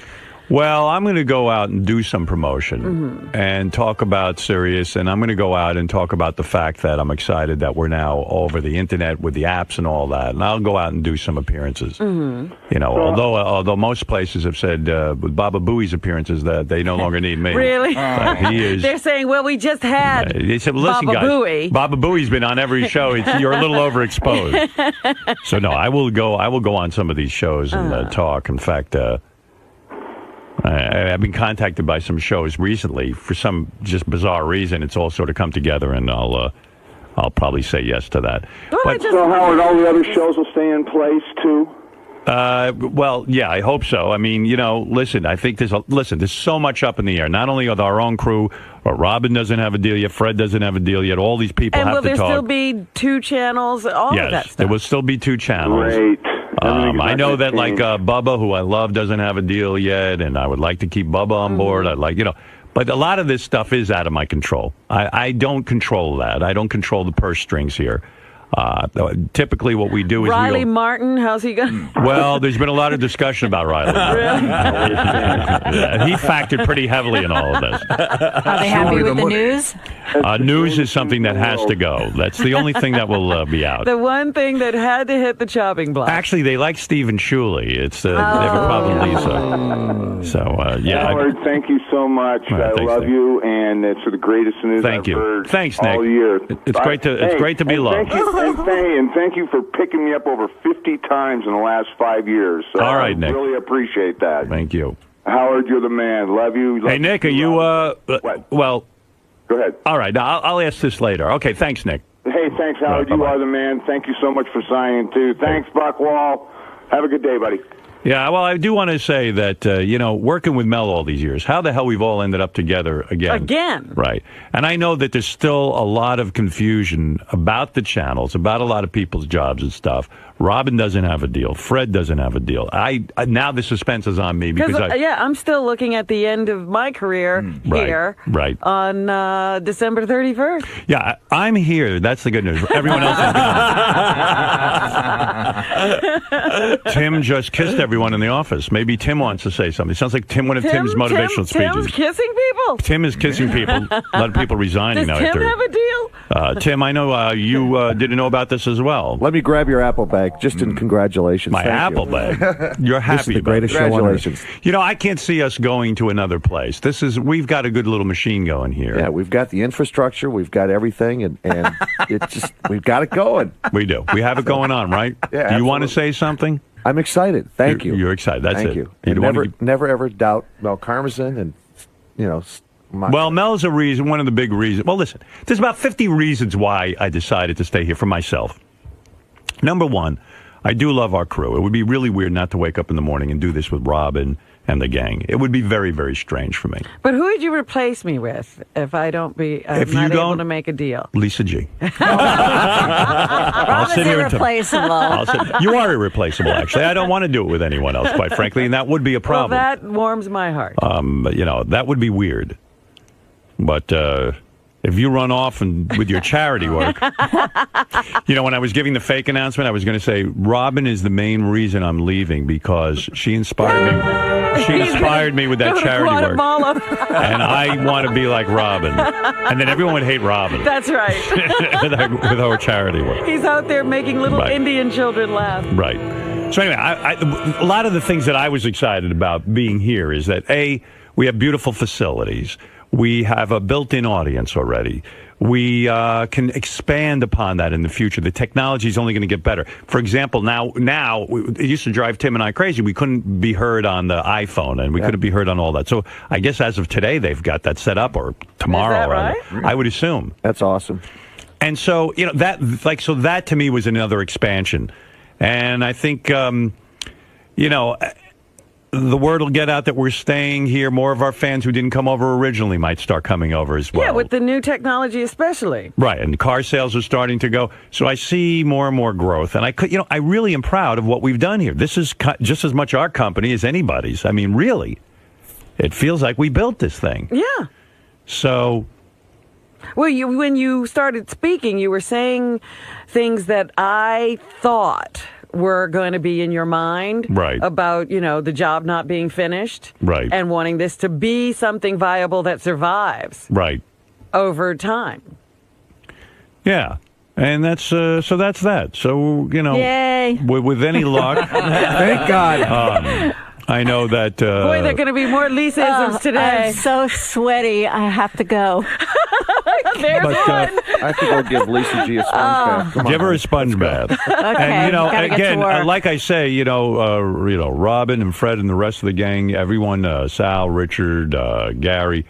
Well, I'm going to go out and do some promotion and talk about Sirius, and I'm going to go out and talk about the fact that I'm excited that we're now over the internet with the apps and all that, and I'll go out and do some appearances. Although most places have said with Baba Bowie's appearances that they no longer need me. Really? He is. They're saying, well, we just had they said, listen, Baba guys, Bowie. Baba Bowie's been on every show. You're a little overexposed. So no, I will go on some of these shows and talk. In fact. I've been contacted by some shows recently for some just bizarre reason. It's all sort of come together, and I'll probably say yes to that. So, Howard, all the other shows will stay in place too? Well, yeah, I hope so. I mean, listen, I think there's so much up in the air. Not only with our own crew, but Robin doesn't have a deal yet, Fred doesn't have a deal yet. All these people have to talk. And will there still be 2 channels? All of that stuff. Yes, there will still be 2 channels. Great. I know that Bubba, who I love, doesn't have a deal yet, and I would like to keep Bubba on board. I'd like, But a lot of this stuff is out of my control. I don't control that. I don't control the purse strings here. Typically what we do is Riley Martin, how's he going? Well, there's been a lot of discussion about Riley. Yeah, he factored pretty heavily in all of this. Are they happy with the news? News is something that has to go. That's the only thing that will be out. The one thing that had to hit the chopping block. Actually, they like Stephen Shuley. It's they have a problem with Lisa. So, yeah. Howard, thank you so much. I love you, and it's the greatest news I've heard Thanks, Nick. all year. It's great to be loved. And thank you for picking me up over 50 times in the last 5 years. So all right, Nick. I really appreciate that. Thank you. Howard, you're the man. Love you. Hey, Nick, are you, well... Go ahead. All right, I'll ask this later. Okay, thanks, Nick. Hey, thanks, Howard. You are the man. Thank you so much for signing, too. Thanks, Buckwall. Have a good day, buddy. Yeah, well, I do want to say that, working with Mel all these years, how the hell we've all ended up together again. Again. Right. And I know that there's still a lot of confusion about the channels, about a lot of people's jobs and stuff. Robin doesn't have a deal. Fred doesn't have a deal. Now the suspense is on me because I'm still looking at the end of my career here on December 31st. Yeah, I'm here. That's the good news. Everyone else is gone. Tim just kissed everyone in the office. Maybe Tim wants to say something. It sounds like one of Tim's motivational speeches. Tim's kissing people? Tim is kissing people. A lot of people resigning now. Does Tim have a deal? Tim, I know you didn't know about this as well. Let me grab your apple bag. Just in congratulations. My apple bag. You're happy. This is the greatest show on earth. I can't see us going to another place. We've got a good little machine going here. Yeah, we've got the infrastructure, we've got everything, and we've got it going. We do. We have it going on, right? Yeah. Do you want to say something? I'm excited. Thank you. You're excited. That's Thank it. you. And never ever doubt Mel Karmazin and Well, Mel's a reason. One of the big reasons. Well, listen. There's about 50 reasons why I decided to stay here for myself. Number one, I do love our crew. It would be really weird not to wake up in the morning and do this with Robin and the gang. It would be very, very strange for me. But who would you replace me with if I'm not able to make a deal? Lisa G. Robin's irreplaceable. You are irreplaceable, actually. I don't want to do it with anyone else, quite frankly, and that would be a problem. Well, that warms my heart. That would be weird. But if you run off with your charity work, when I was giving the fake announcement, I was going to say Robin is the main reason I'm leaving because she inspired me. She inspired me with that charity work, and I want to be like Robin. And then everyone would hate Robin. That's right. with our charity work. He's out there making little Indian children laugh. Right. So anyway, a lot of the things that I was excited about being here is that we have beautiful facilities. We have a built-in audience already. We can expand upon that in the future. The technology is only going to get better. For example, now it used to drive Tim and I crazy. We couldn't be heard on the iPhone, and we couldn't be heard on all that. So I guess as of today, they've got that set up, or tomorrow. Is that right? I would assume. That's awesome. And so that to me was another expansion, and I think the word will get out that we're staying here. More of our fans who didn't come over originally might start coming over as well. Yeah, with the new technology especially. Right, and car sales are starting to go. So I see more and more growth. And I really am proud of what we've done here. This is just as much our company as anybody's. I mean, really, it feels like we built this thing. Yeah. So... Well, when you started speaking, you were saying things that I thought were going to be in your mind, right? About the job not being finished, right, and wanting this to be something viable that survives, right, over time. Yeah, and that's so that's that. So Yay. With any luck, thank God. I know that. Boy, there are going to be more Lisa-isms today. I'm so sweaty. I have to go. There's one. I think I'll give Lisa G a sponge bath. Come give her a sponge bath. Okay. And again, like I say, Robin and Fred and the rest of the gang, everyone, Sal, Richard, Gary,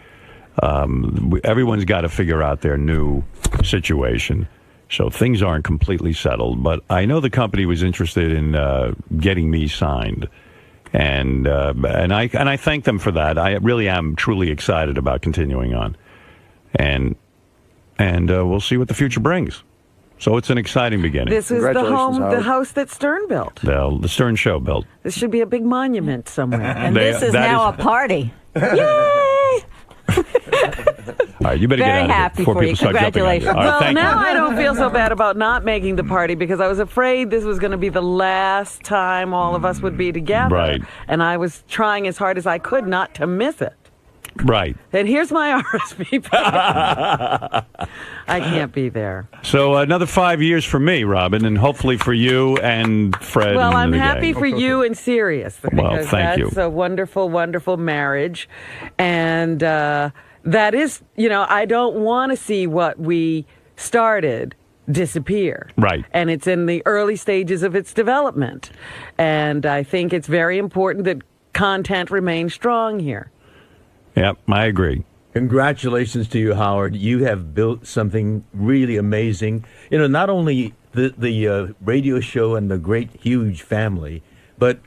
everyone's got to figure out their new situation. So things aren't completely settled, but I know the company was interested in getting me signed. And I thank them for that. I really am truly excited about continuing on, and we'll see what the future brings. So it's an exciting beginning. This is the house that Stern built. The Stern Show built. This should be a big monument somewhere. And this is now a party. Yay! All right, you better Very get out happy of here before for you. people start jumping on you. Congratulations. All right, Well, thank now you. I don't feel so bad about not making the party because I was afraid this was going to be the last time all of us would be together. Right. And I was trying as hard as I could not to miss it. Right. And here's my RSVP. I can't be there. So another 5 years for me, Robin, and hopefully for you and Fred. Well, and I'm the happy gang. for you and Sirius because thank you. that's a wonderful, wonderful marriage. And that is, I don't want to see what we started disappear. Right. And it's in the early stages of its development. And I think it's very important that content remains strong here. Yep, I agree. Congratulations to you, Howard. You have built something really amazing. Not only the radio show and the great, huge family, but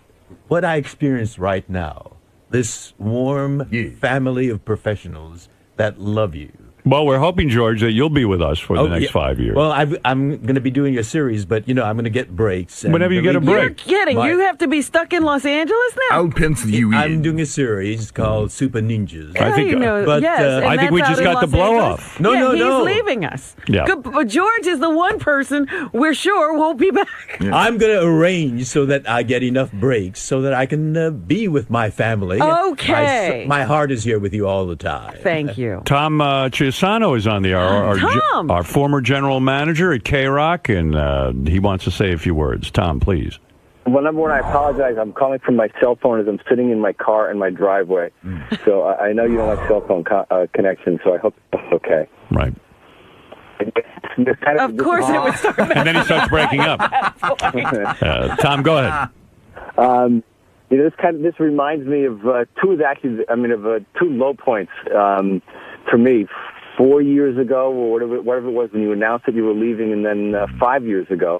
what I experience right now, this warm family of professionals that love you. Well, we're hoping, George, that you'll be with us for the next 5 years. Well, I'm going to be doing a series, but, I'm going to get breaks. Whenever you get a break. You're kidding. You have to be stuck in Los Angeles now? I'll pencil you in. I'm doing a series called Super Ninjas. I think, I think we just got the blow off. No. He's leaving us. Yeah. But George is the one person we're sure won't be back. Yeah. I'm going to arrange so that I get enough breaks so that I can be with my family. Okay. My heart is here with you all the time. Thank you. Tom Chiusano is on the air, our former general manager at K-Rock, and he wants to say a few words. Tom, please. Well, number one, I apologize. I'm calling from my cell phone as I'm sitting in my car in my driveway. So I know you don't have cell phone connection, so I hope that's okay. Right. Of course it would start. And then he starts breaking up. Tom, go ahead. This reminds me of two low points for me. 4 years ago, or whatever it was, when you announced that you were leaving, and then 5 years ago,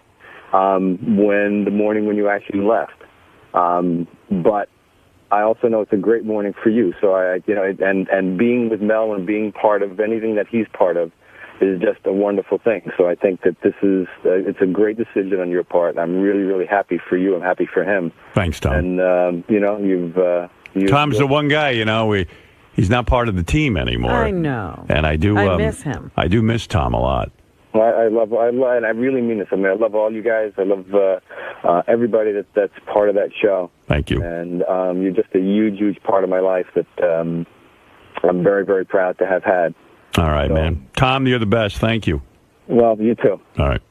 when the morning when you actually left. But I also know it's a great morning for you. So and being with Mel and being part of anything that he's part of is just a wonderful thing. So I think that this is it's a great decision on your part. I'm really, really happy for you. I'm happy for him. Thanks, Tom. And you've Tom's the one guy. He's not part of the team anymore. I know. And I do. I miss him. I do miss Tom a lot. Well, I love, and I really mean this. I mean, I love all you guys. I love everybody that's part of that show. Thank you. And you're just a huge, huge part of my life that I'm very, very proud to have had. All right, man. Tom, you're the best. Thank you. Well, you too. All right.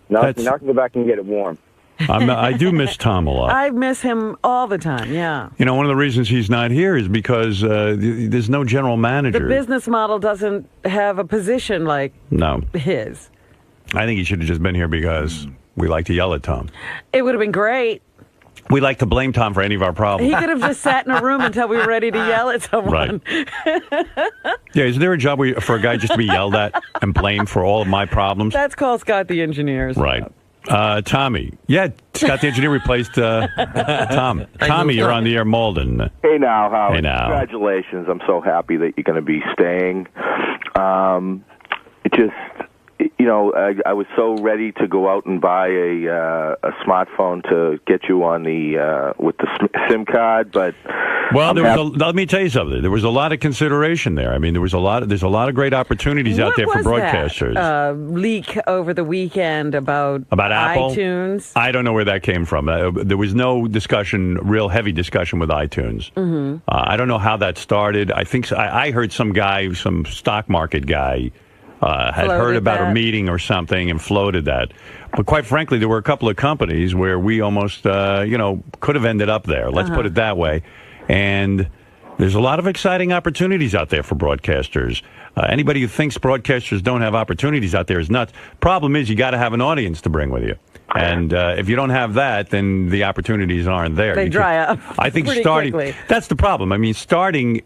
Now I can go back and get it warm. I do miss Tom a lot. I miss him all the time, yeah. One of the reasons he's not here is because there's no general manager. The business model doesn't have a position like his. I think he should have just been here because we like to yell at Tom. It would have been great. We like to blame Tom for any of our problems. He could have just sat in a room until we were ready to yell at someone. Right. Yeah, is there a job for a guy just to be yelled at and blamed for all of my problems? That's called Scott the Engineer's Right. Tommy. Yeah, Scott the Engineer replaced Tom. Tommy, you're on the air, Malden. Hey now, Howard. Hey now. Congratulations. I'm so happy that you're going to be staying. I was so ready to go out and buy a smartphone to get you on the with the SIM card, but well, let me tell you something. There was a lot of consideration there. I mean, there's a lot of great opportunities out there for broadcasters. That, leak over the weekend about Apple? iTunes. I don't know where that came from. There was no real heavy discussion with iTunes. Mm-hmm. I don't know how that started. I think I heard some stock market guy. Had heard about a meeting or something and floated that. But quite frankly, there were a couple of companies where we almost, could have ended up there. Let's put it that way. And there's a lot of exciting opportunities out there for broadcasters. Anybody who thinks broadcasters don't have opportunities out there is nuts. Problem is, you got to have an audience to bring with you. And if you don't have that, then the opportunities aren't there. They dry up. I think quickly. That's the problem. I mean,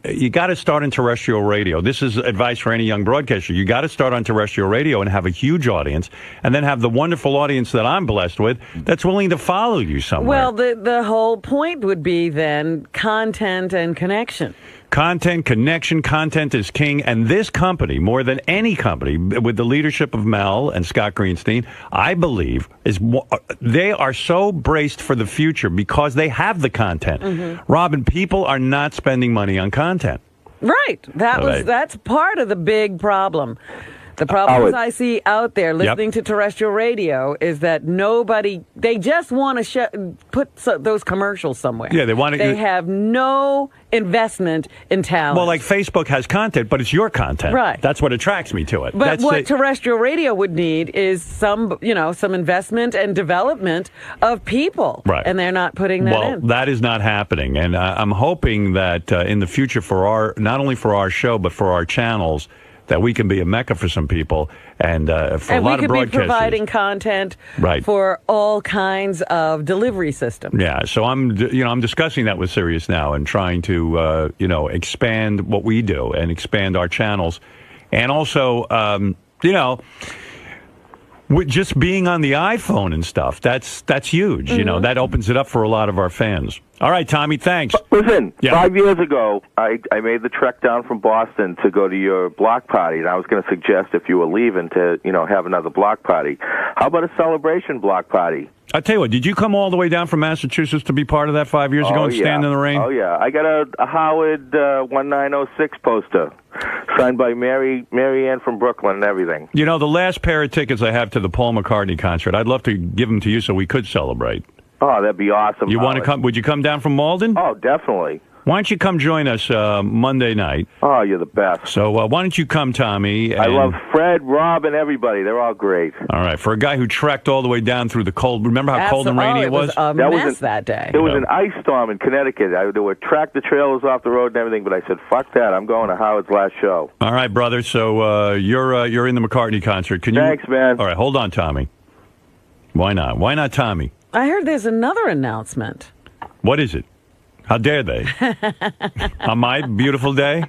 you got to start on terrestrial radio. This is advice for any young broadcaster. You got to start on terrestrial radio and have a huge audience, and then have the wonderful audience that I'm blessed with that's willing to follow you somewhere. Well, the whole point would be then content and connection. Content, connection, content is king. And this company, more than any company, with the leadership of Mel and Scott Greenstein, I believe, they are so braced for the future because they have the content. Mm-hmm. Robin, people are not spending money on content. Right. That's part of the big problem. The problems I see out there listening to terrestrial radio is that they just want to put those commercials somewhere. Yeah, they want to. They have no investment in talent. Well, like Facebook has content, but it's your content. Right. That's what attracts me to it. But what terrestrial radio would need is some investment and development of people. Right. And they're not putting that in. Well, that is not happening. And I'm hoping that in the future not only for our show, but for our channels, that we can be a mecca for some people and for a lot of broadcasters. And we could be providing content for all kinds of delivery systems. Yeah, so I'm discussing that with Sirius now and trying to expand what we do and expand our channels, and also with just being on the iPhone and stuff. That's huge. Mm-hmm. That opens it up for a lot of our fans. All right, Tommy, thanks. Listen, 5 years ago, I made the trek down from Boston to go to your block party, and I was going to suggest if you were leaving to, have another block party. How about a celebration block party? I'll tell you what, did you come all the way down from Massachusetts to be part of that 5 years ago and stand in the rain? Oh, yeah. I got a Howard 1906 poster signed by Mary Ann from Brooklyn and everything. The last pair of tickets I have to the Paul McCartney concert, I'd love to give them to you so we could celebrate. Oh, that'd be awesome. You want to come? Would you come down from Malden? Oh, definitely. Why don't you come join us Monday night? Oh, you're the best. So why don't you come, Tommy? I love Fred, Rob, and everybody. They're all great. All right. For a guy who trekked all the way down through the cold, remember how cold and rainy it was? It was a mess that day. It was an ice storm in Connecticut. There were tractor trailers off the road and everything, but I said, fuck that. I'm going to Howard's last show. All right, brother. So you're in the McCartney concert. Thanks, man. All right. Hold on, Tommy. Why not? Why not Tommy? I heard there's another announcement. What is it? How dare they? On my beautiful day?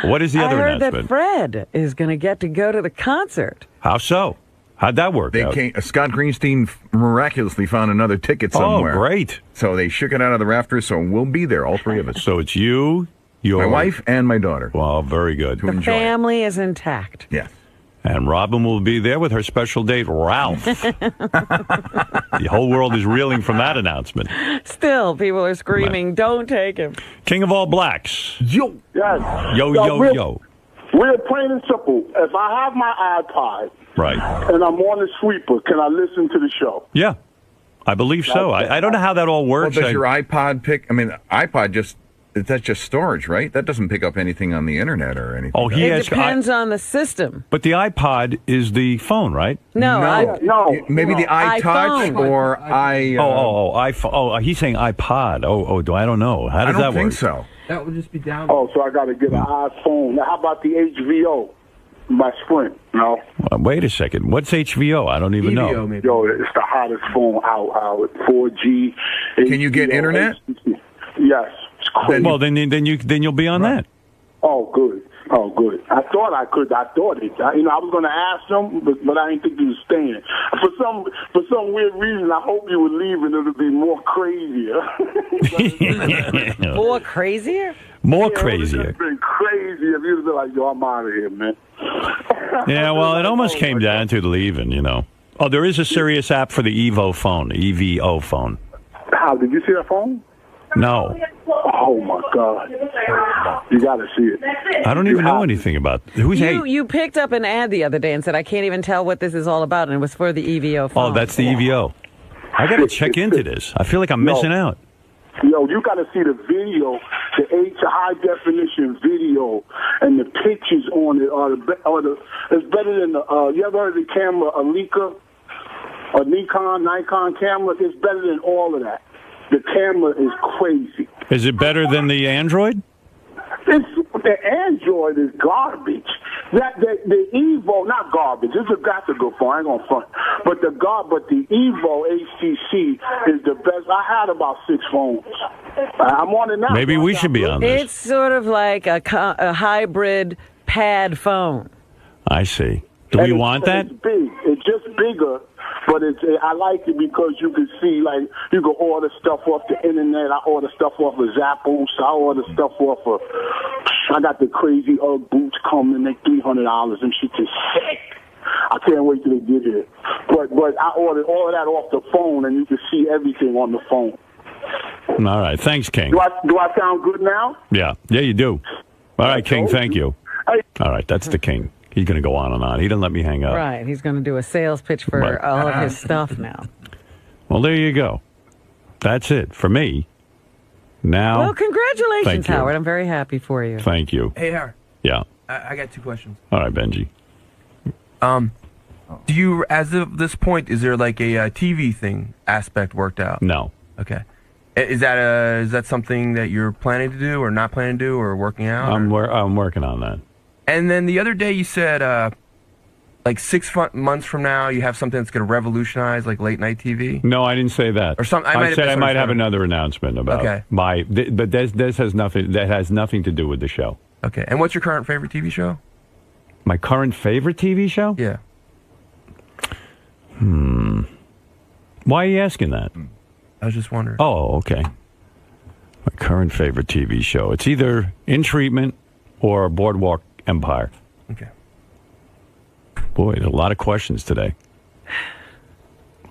What is the other announcement? I heard that Fred is going to go to the concert. How so? How'd that work out? Scott Greenstein miraculously found another ticket somewhere. Oh, great. So they shook it out of the rafters, so we'll be there, all three of us. So it's you, your my wife, and my daughter. Well, very good. The family is intact. Yes. And Robin will be there with her special date, Ralph. The whole world is reeling from that announcement. Still, people are screaming, don't take him. King of all blacks. Yo. Yes. Yo. We're plain and simple. If I have my iPod and I'm on the sweeper, can I listen to the show? Yeah, I believe so. I don't know how that all works. Well, does your iPod iPod that's just storage, right? That doesn't pick up anything on the internet or anything. Oh, it depends on the system. But the iPod is the phone, right? No. Maybe the iTouch or iPhone. He's saying iPod. I don't know. How does that work? I don't think so. That would just be down. Oh, so I got to get an iPhone. Now, how about the HVO? My Sprint, no? Wait a second. What's HVO? I don't even know. Maybe. Yo, it's the hottest phone out with 4G. Can you get internet? Yes. Well, then you'll be on that. Oh, good. I thought I could. I was going to ask them, but I didn't think you were staying. For some weird reason, I hope you were leaving. It'll be more crazier. More crazier? More It crazier. would have been crazy if you'd have been like, yo, I'm out of here, man. Yeah, well, it almost came down to leaving, Oh, there is a serious app for the EVO phone. How, did you see that phone? No. Oh, my God. You got to see it. I don't even know anything about You picked up an ad the other day and said, I can't even tell what this is all about, and it was for the EVO phone. Oh, that's the EVO. I got to check into this. I feel like I'm missing out. Yo, you got to see the video, the high-definition video, and the pictures on it. It's better than you ever heard of the camera, a Leica, a Nikon camera? It's better than all of that. The camera is crazy. Is it better than the Android? The Android is garbage. The Evo, not garbage. That's a good phone. I ain't gonna front. But the Evo HTC is the best. I had about 6 phones. I'm on it now. Maybe we should be on this. It's sort of like a hybrid pad phone. I see. Do we want that? It's big. It's just bigger. But I like it because you can see, like, you can order stuff off the internet. I order stuff off of Zappos. I order stuff off of... I got the crazy Ugg boots coming. They $300. And shit is sick. I can't wait till they get here. But I ordered all of that off the phone, and you can see everything on the phone. All right. Thanks, King. Do I sound good now? Yeah, you do. All right, King, thank you. All right, that's the King. He's going to go on and on. He didn't let me hang up. Right. He's going to do a sales pitch for all of his stuff now. Well, there you go. That's it for me. Now. Well, congratulations, Thank you. Howard. I'm very happy for you. Thank you. Hey, Howard. Yeah. I got 2 questions. All right, Benji. Do you, as of this point, is there like a TV thing aspect worked out? No. Okay. Is that something that you're planning to do or not planning to do or working out? I'm working on that. And then the other day you said, like 6 months from now, you have something that's going to revolutionize like late night TV. No, I didn't say that. Or something. I said I might have another announcement about but this has nothing. That has nothing to do with the show. Okay. And what's your current favorite TV show? My current favorite TV show? Yeah. Why are you asking that? I was just wondering. Oh, okay. My current favorite TV show. It's either In Treatment or Boardwalk Empire. Okay. Boy, there's a lot of questions today.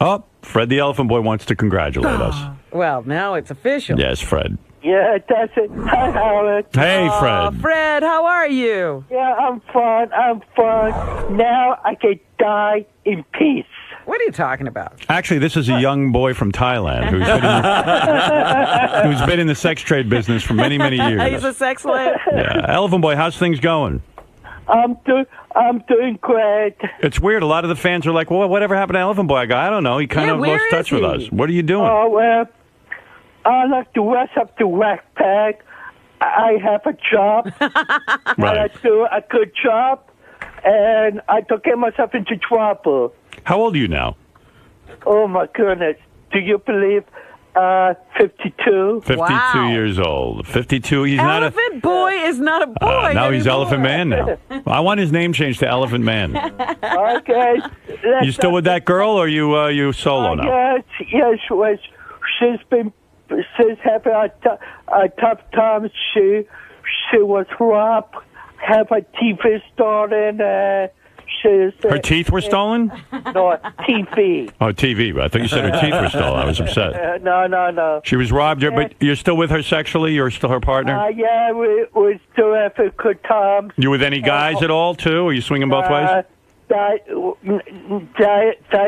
Oh, Fred the Elephant Boy wants to congratulate us. Well, now it's official. Yes, Fred. Yeah, that's it. Hi, Howard. Hey, Fred. Fred, how are you? Yeah, I'm fine. Now I can die in peace. What are you talking about? Actually, this is a young boy from Thailand who's been in the sex trade business for many, many years. He's a sex slave. Yeah. Elephant Boy, how's things going? I'm doing great. It's weird. A lot of the fans are like, well, whatever happened to Elephant Boy? I go, I don't know. He kind of lost touch with us. What are you doing? Oh, well, I like to rest up the whack pack. I have a job. Right. I do a good job, and I don't get myself into trouble. How old are you now? Oh, my goodness. Do you believe 52? 52 years old. 52. He's Elephant Boy is not a boy. now he's Elephant Man now. I want his name changed to Elephant Man. Okay. You still with that girl, or you solo now? Yes. She's having a tough time. She was robbed, have her teeth stolen. Her teeth were stolen? No, TV. Oh, TV. I thought you said her teeth were stolen. I was upset. No. She was robbed, but you're still with her sexually? You're still her partner? Yeah, we still have a good time. You with any guys at all, too? Are you swinging both ways? That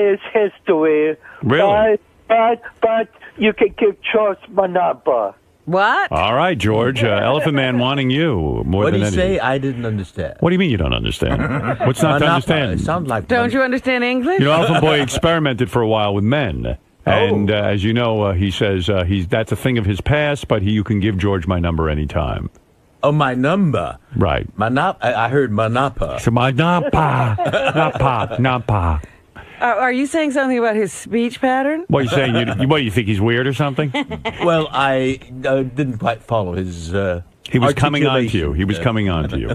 is history. Really? But you can give George my number. What? All right, George. Elephant Man wanting you more What than did he anything. say? I didn't understand. What do you mean you don't understand? What's not to understand? It sounds like Don't you understand English? You know, Elephant Boy experimented for a while with men. And as you know, he says that's a thing of his past, but you can give George my number anytime. Oh, my number. Right. I heard manapa. So my napa. Are you saying something about his speech pattern? What are you saying? You think he's weird or something? Well, I didn't quite follow his. He was coming on to you. He was coming on to you.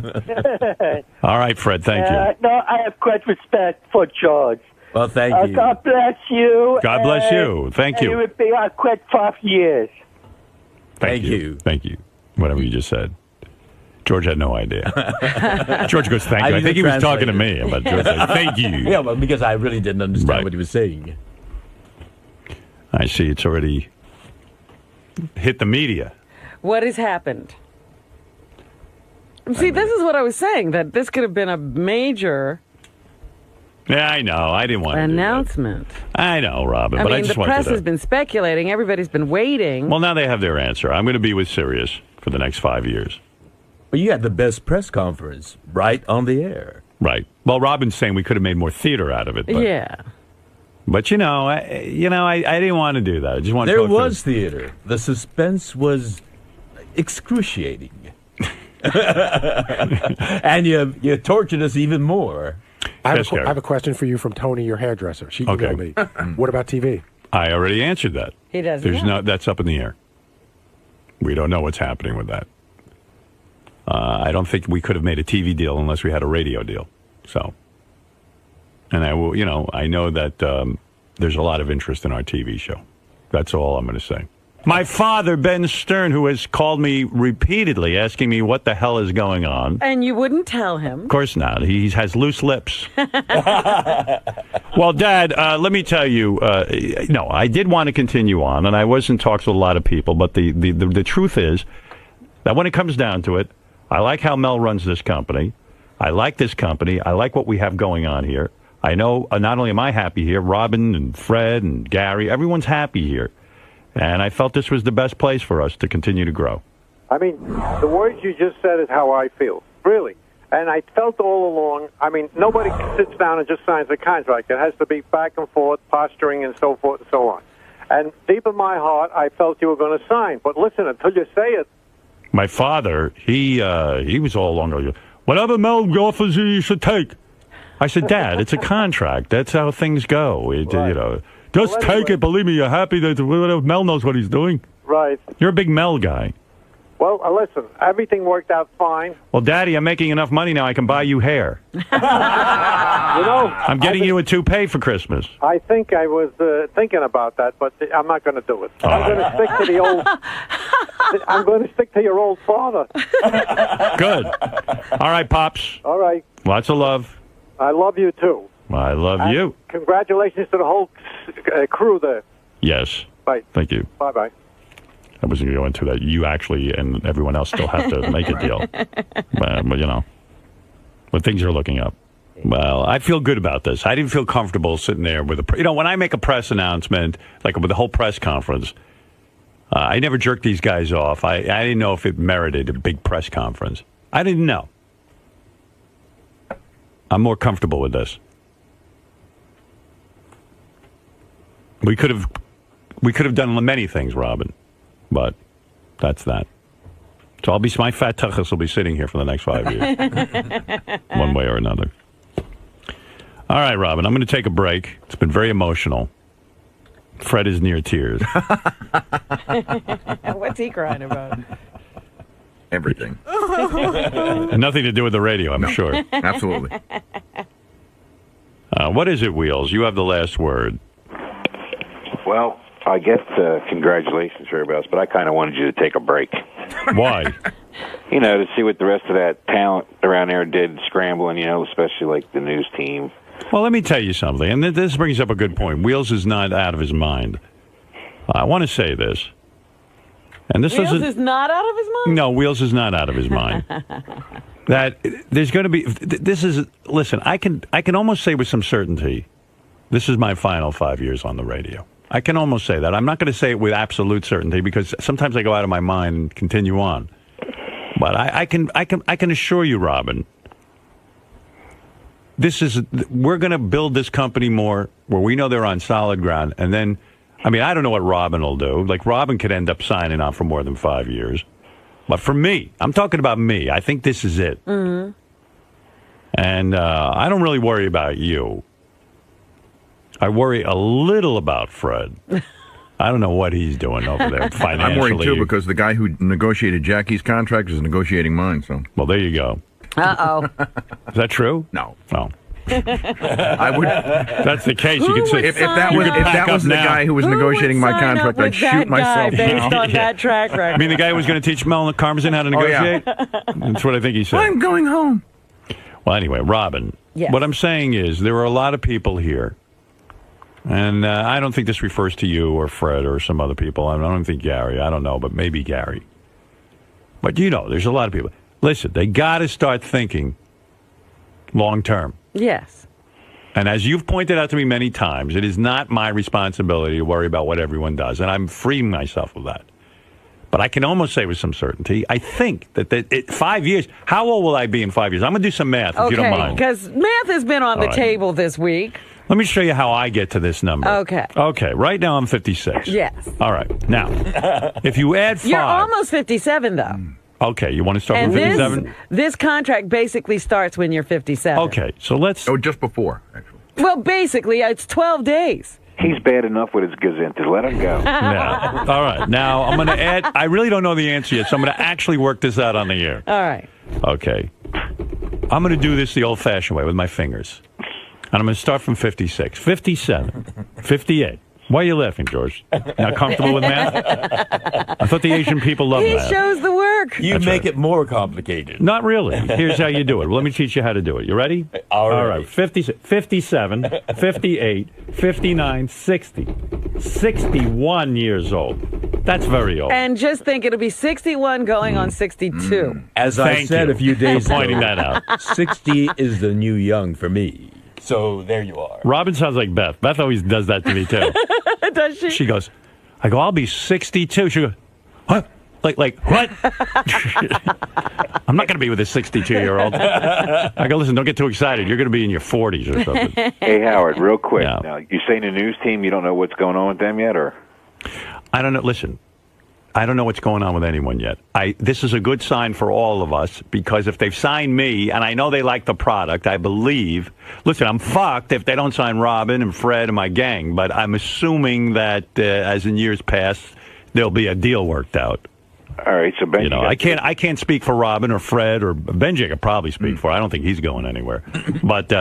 All right, Fred. Thank you. No, I have great respect for George. Well, thank you. God bless you. God bless you. Thank you. It would be a great 5 years. Thank you. Thank you. Whatever you just said. George had no idea. George goes, thank you. I think he was talking to me. But George said, thank you. Yeah, well, because I really didn't understand what he was saying. I see it's already hit the media. What has happened? See, this is what I was saying, that this could have been a major Yeah, I know. I didn't want to announcement. I know, Robin, but I just the wanted press to. has been speculating. Everybody's been waiting. Well, now they have their answer. I'm going to be with Sirius for the next 5 years. Well, you had the best press conference right on the air. Right. Well, Robin's saying we could have made more theater out of it. But, yeah. But I didn't want to do that. I just wanted There to was theater. The suspense was excruciating. And you tortured us even more. I have a question for you from Tony, your hairdresser. She emailed me. What about TV? I already answered that. He doesn't. That's up in the air. We don't know what's happening with that. I don't think we could have made a TV deal unless we had a radio deal. So, and I know that there's a lot of interest in our TV show. That's all I'm going to say. My father, Ben Stern, who has called me repeatedly asking me what the hell is going on. And you wouldn't tell him. Of course not. He has loose lips. Well, Dad, let me tell you, no, I did want to continue on, and I was in talks with a lot of people, but the truth is that when it comes down to it, I like how Mel runs this company. I like this company. I like what we have going on here. I know not only am I happy here, Robin and Fred and Gary, everyone's happy here. And I felt this was the best place for us to continue to grow. I mean, the words you just said is how I feel, really. And I felt all along, I mean, nobody sits down and just signs a contract. It has to be back and forth, posturing, and so forth and so on. And deep in my heart, I felt you were going to sign. But listen, until you say it. My father, he was all along, whatever Mel offers you should take. I said, Dad, it's a contract. That's how things go. You know. Just take it. Believe me, you're happy that Mel knows what he's doing. Right. You're a big Mel guy. Well, listen, everything worked out fine. Well, Daddy, I'm making enough money now I can buy you hair. You know, I'm getting you a toupee for Christmas. I think I was thinking about that, but I'm not going to do it. I'm going to stick to the old. I'm going to stick to your old father. Good. All right, Pops. All right. Lots of love. I love you, too. I love you. Congratulations to the whole crew there. Yes. Bye. Thank you. Bye-bye. I wasn't going to go into that. You actually and everyone else still have to make a deal. But, you know, but things are looking up. Well, I feel good about this. I didn't feel comfortable sitting there with when I make a press announcement, like with the whole press conference, I never jerk these guys off. I didn't know if it merited a big press conference. I didn't know. I'm more comfortable with this. We could have done many things, Robin, but that's that. So my fat tuchus will be sitting here for the next 5 years, one way or another. All right, Robin, I'm going to take a break. It's been very emotional. Fred is near tears. What's he crying about? Everything. And nothing to do with the radio, I'm sure. Absolutely. What is it, Wheels? You have the last word. Well, I guess congratulations for everybody else, but I kind of wanted you to take a break. Why? You know, to see what the rest of that talent around there did scrambling, you know, especially like the news team. Well, let me tell you something, and this brings up a good point. Wheels is not out of his mind. I want to say this. And this Wheels is not out of his mind? No, Wheels is not out of his mind. That there's going to be, listen, I can almost say with some certainty, this is my final 5 years on the radio. I can almost say that. I'm not going to say it with absolute certainty because sometimes I go out of my mind and continue on. But I can assure you, Robin, we're going to build this company more where we know they're on solid ground. And then, I mean, I don't know what Robin will do. Like, Robin could end up signing on for more than 5 years. But for me, I'm talking about me. I think this is it. Mm-hmm. And I don't really worry about you. I worry a little about Fred. I don't know what he's doing over there financially. I'm worried, too, because the guy who negotiated Jackie's contract is negotiating mine. So, well, there you go. Uh-oh. Is that true? No. Oh. I would. That's the case. You could say if that was the guy who was negotiating my contract, I'd shoot myself. Based on that track record. I mean, the guy who was going to teach Mel Karmazin how to negotiate? Oh, yeah. That's what I think he said. I'm going home. Well, anyway, Robin, what I'm saying is there are a lot of people here. And I don't think this refers to you or Fred or some other people. I don't think Gary. I don't know, but maybe Gary. But, you know, there's a lot of people. Listen, they got to start thinking long term. Yes. And as you've pointed out to me many times, it is not my responsibility to worry about what everyone does. And I'm freeing myself of that. But I can almost say with some certainty, I think that 5 years, how old will I be in 5 years? I'm going to do some math, if you don't mind. Okay, because math has been on the table this week. Let me show you how I get to this number. Okay. Okay, right now I'm 56. Yes. All right. Now, if you add 5... You're almost 57, though. Okay, you want to start with 57? This contract basically starts when you're 57. Okay, so let's... Oh, just before, actually. Well, basically, it's 12 days. He's bad enough with his gazintas. Let him go. Yeah. All right. Now, I'm going to add... I really don't know the answer yet, so I'm going to actually work this out on the air. All right. Okay. I'm going to do this the old-fashioned way with my fingers. And I'm going to start from 56, 57, 58, Why are you laughing, George? Not comfortable with math? I thought the Asian people love math. He shows the work. You make it more complicated. Not really. Here's how you do it. Let me teach you how to do it. You ready? All right. 57, 58, 59, 60. 61 years old. That's very old. And just think, it'll be 61 going on 62. As I said a few days ago, pointing that out. 60 is the new young for me. So there you are. Robin sounds like Beth. Beth always does that to me, too. Does she? She goes, I go, I'll be 62. She goes, what? Like what? I'm not going to be with a 62-year-old. I go, listen, don't get too excited. You're going to be in your 40s or something. Hey, Howard, real quick. Yeah. Now, you saying the news team, you don't know what's going on with them yet, or? I don't know. Listen, I don't know what's going on with anyone yet. This is a good sign for all of us, because if they've signed me, and I know they like the product, I believe. Listen, I'm fucked if they don't sign Robin and Fred and my gang, but I'm assuming that, as in years past, there'll be a deal worked out. All right, so Benji, I can't speak for Robin or Fred, or Benji I could probably speak for. I don't think he's going anywhere. But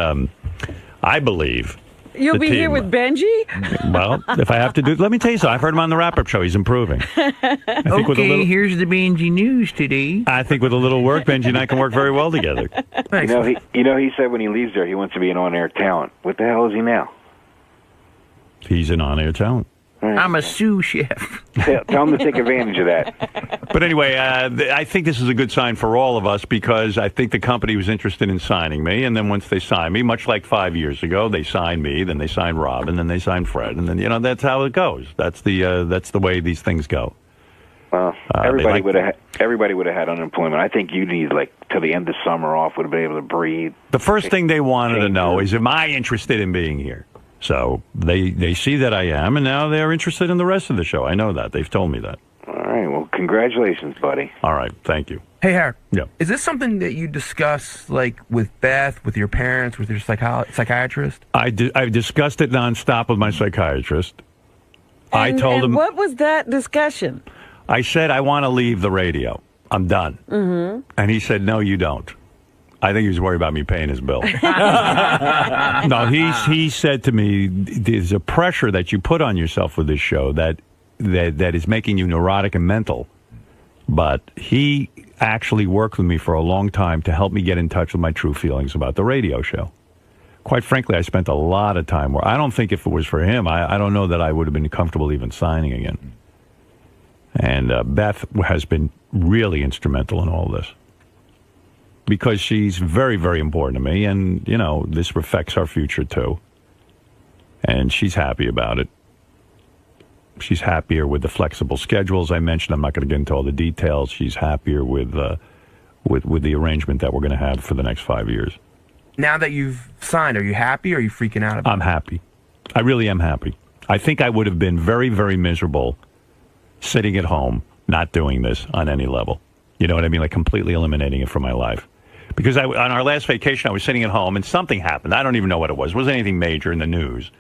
I believe you'll be here with Benji? Well, if I have to do it, let me tell you something. I've heard him on the wrap-up show. He's improving. Okay, here's the Benji news today. I think with a little work, Benji and I can work very well together. He said when he leaves there, he wants to be an on-air talent. What the hell is he now? He's an on-air talent. I'm a sous chef. Tell him to take advantage of that. But anyway, I think this is a good sign for all of us, because I think the company was interested in signing me, and then once they signed me, much like 5 years ago, they signed me, then they signed Robin, then they signed Fred, and then that's how it goes. That's the way these things go. Well, everybody would have had unemployment. I think you need till the end of summer off, would have been able to breathe. The first thing they wanted to know is, am I interested in being here? So they see that I am, and now they're interested in the rest of the show. I know that. They've told me that. All right. Well, congratulations, buddy. All right. Thank you. Hey, Howard. Yeah. Is this something that you discuss, with Beth, with your parents, with your psychiatrist? I've discussed it nonstop with my psychiatrist. I told him. What was that discussion? I said, I want to leave the radio. I'm done. Mm-hmm. And he said, no, you don't. I think he was worried about me paying his bill. No, he said to me, there's a pressure that you put on yourself with this show that is making you neurotic and mental. But he actually worked with me for a long time to help me get in touch with my true feelings about the radio show. Quite frankly, I spent a lot of time where I don't think if it was for him, I don't know that I would have been comfortable even signing again. And Beth has been really instrumental in all this, because she's very, very important to me, and, this affects our future, too. And she's happy about it. She's happier with the flexible schedules I mentioned. I'm not going to get into all the details. She's happier with the arrangement that we're going to have for the next 5 years. Now that you've signed, are you happy, or are you freaking out about it? I'm happy. I really am happy. I think I would have been very, very miserable sitting at home, not doing this on any level. You know what I mean? Completely eliminating it from my life. Because on our last vacation, I was sitting at home, and something happened. I don't even know what it was. It wasn't anything major in the news.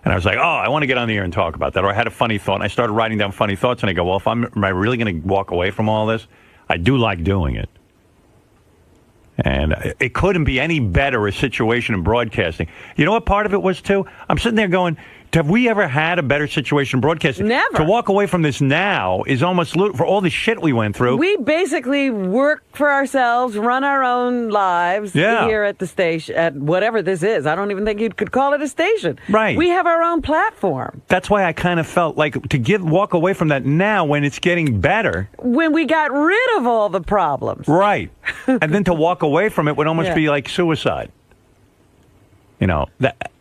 And I was like, I want to get on the air and talk about that. Or I had a funny thought, and I started writing down funny thoughts, and I go, well, am I really going to walk away from all this? I do like doing it. And it couldn't be any better a situation in broadcasting. You know what part of it was, too? I'm sitting there going, have we ever had a better situation in broadcasting? Never. To walk away from this now is almost, for all the shit we went through. We basically work for ourselves, run our own lives here at the station, at whatever this is. I don't even think you could call it a station. Right. We have our own platform. That's why I kind of felt like walk away from that now when it's getting better. When we got rid of all the problems. Right. And then to walk away from it would almost be like suicide.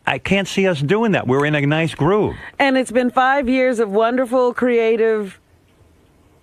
I can't see us doing that. We're in a nice groove. And it's been 5 years of wonderful, creative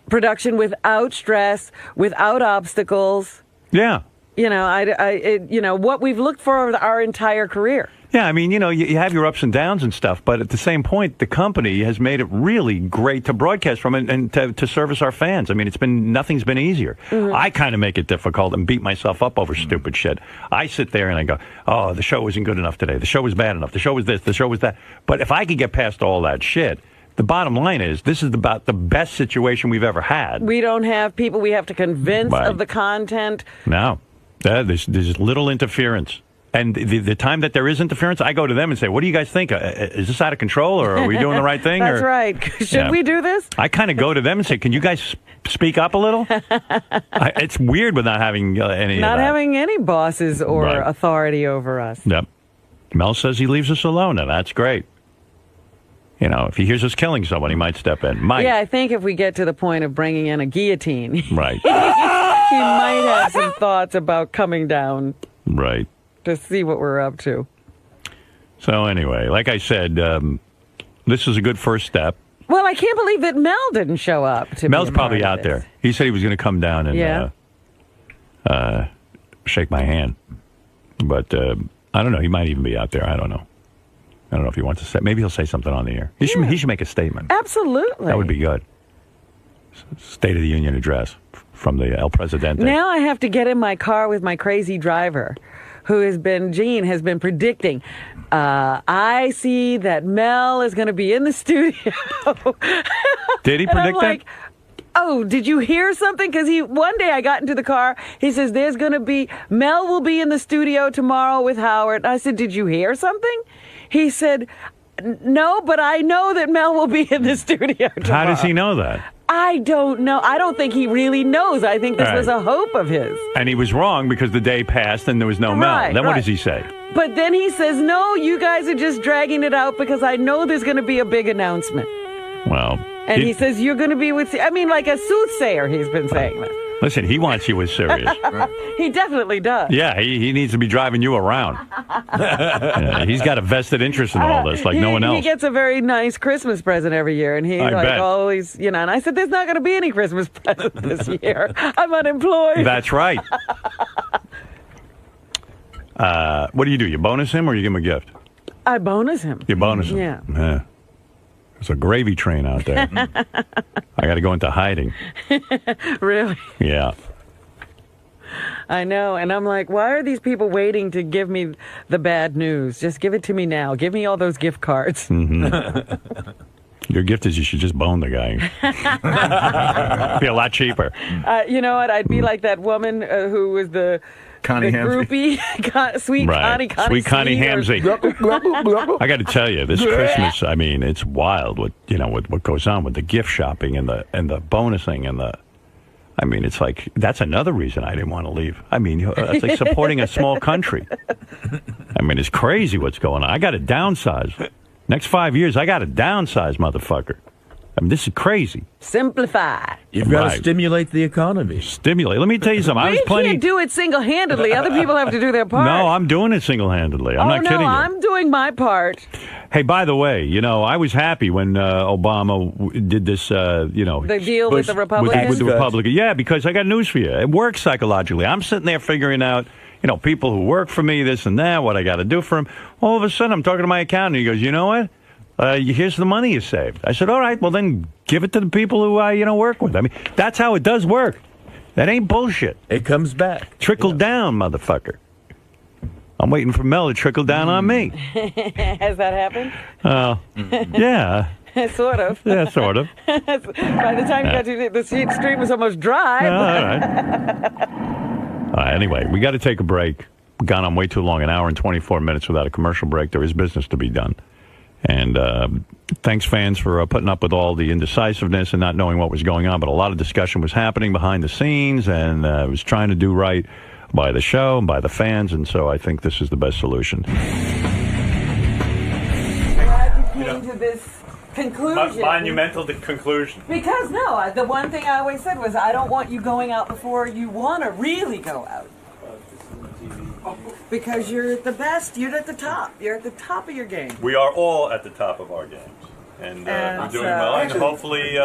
production without stress, without obstacles. Yeah. What we've looked for our entire career. Yeah, I mean, you have your ups and downs and stuff, but at the same point, the company has made it really great to broadcast from and to service our fans. I mean, nothing's been easier. Mm-hmm. I kind of make it difficult and beat myself up over stupid shit. I sit there and I go, oh, the show wasn't good enough today. The show was bad enough. The show was this. The show was that. But if I could get past all that shit, the bottom line is this is about the best situation we've ever had. We don't have people we have to convince of the content. No. There's little interference. And the time that there is interference, I go to them and say, what do you guys think? Is this out of control, or are we doing the right thing? That's right. Should we do this? I kind of go to them and say, can you guys speak up a little? It's weird with not having any Not of that. having any bosses or authority over us. Yep. Mel says he leaves us alone, and that's great. You know, if he hears us killing someone, he might step in. Yeah, I think if we get to the point of bringing in a guillotine, Right. he might have some thoughts about coming down Right. to see what we're up to. So anyway, like I said, this is a good first step. Well, I can't believe that Mel didn't show up. Mel's probably out there. He said he was going to come down and shake my hand. But I don't know. He might even be out there. I don't know. I don't know if he wants to say. Maybe he'll say something on the air. He should make a statement. Absolutely. That would be good. State of the Union address from the El Presidente. Now I have to get in my car with my crazy driver, who Gene has been predicting. I see that Mel is going to be in the studio. Did he And I'm predict like, oh, did you hear something? Because one day I got into the car. He says, Mel will be in the studio tomorrow with Howard. I said, did you hear something? He said, no, but I know that Mel will be in the studio tomorrow. How does he know that? I don't know. I don't think he really knows. I think this was a hope of his. And he was wrong because the day passed and there was no Mel. Then what does he say? But then he says, no, you guys are just dragging it out because I know there's going to be a big announcement. Well. And he says, you're going to be with... I mean, like a soothsayer, he's been saying this. Listen, he wants you as serious. He definitely does. Yeah, he needs to be driving you around. Yeah, he's got a vested interest in all this, like no one else. He gets a very nice Christmas present every year, and he bet. always, and I said, there's not going to be any Christmas present this year. I'm unemployed. That's right. What do? You bonus him or you give him a gift? I bonus him. You bonus him? Yeah. There's a gravy train out there. I got to go into hiding. Really? Yeah. I know, and I'm like, why are these people waiting to give me the bad news? Just give it to me now. Give me all those gift cards. Mm-hmm. Your gift is you should just bone the guy. Be a lot cheaper. You know what? I'd be like that woman who was the Connie groupie, Sweet Connie Hamsey. I got to tell you, this Christmas, I mean, it's wild. What goes on with the gift shopping and the bonusing and the. I mean, it's like that's another reason I didn't want to leave. I mean, it's like supporting a small country. I mean, it's crazy what's going on. I got to downsize. Next 5 years, I got to downsize, motherfucker. I mean, this is crazy. Simplify. You've got to stimulate the economy. Stimulate. Let me tell you something. We can't do it single-handedly. Other people have to do their part. No, I'm doing it single-handedly. I'm not kidding you. I'm doing my part. Hey, by the way, I was happy when Obama did this, the deal with the Republicans? With the Republicans. Yeah, because I got news for you. It works psychologically. I'm sitting there figuring out, people who work for me, this and that, what I got to do for them. All of a sudden, I'm talking to my accountant. He goes, you know what? Here's the money you saved. I said, all right, well, then give it to the people who I, work with. I mean, that's how it does work. That ain't bullshit. It comes back. Trickle down, motherfucker. I'm waiting for Mel to trickle down on me. Has that happened? Yeah. Sort of. Yeah, sort of. By the time you got to the stream was almost dry. All right. Anyway, we got to take a break. We've gone on way too long, an hour and 24 minutes without a commercial break. There is business to be done. And thanks, fans, for putting up with all the indecisiveness and not knowing what was going on. But a lot of discussion was happening behind the scenes, and I was trying to do right by the show and by the fans. And so I think this is the best solution. Glad you came to this conclusion. Monumental conclusion. Because, the one thing I always said was, I don't want you going out before you want to really go out. Because you're the best. You're at the top. You're at the top of your game. We are all at the top of our games. And we're doing well. And hopefully,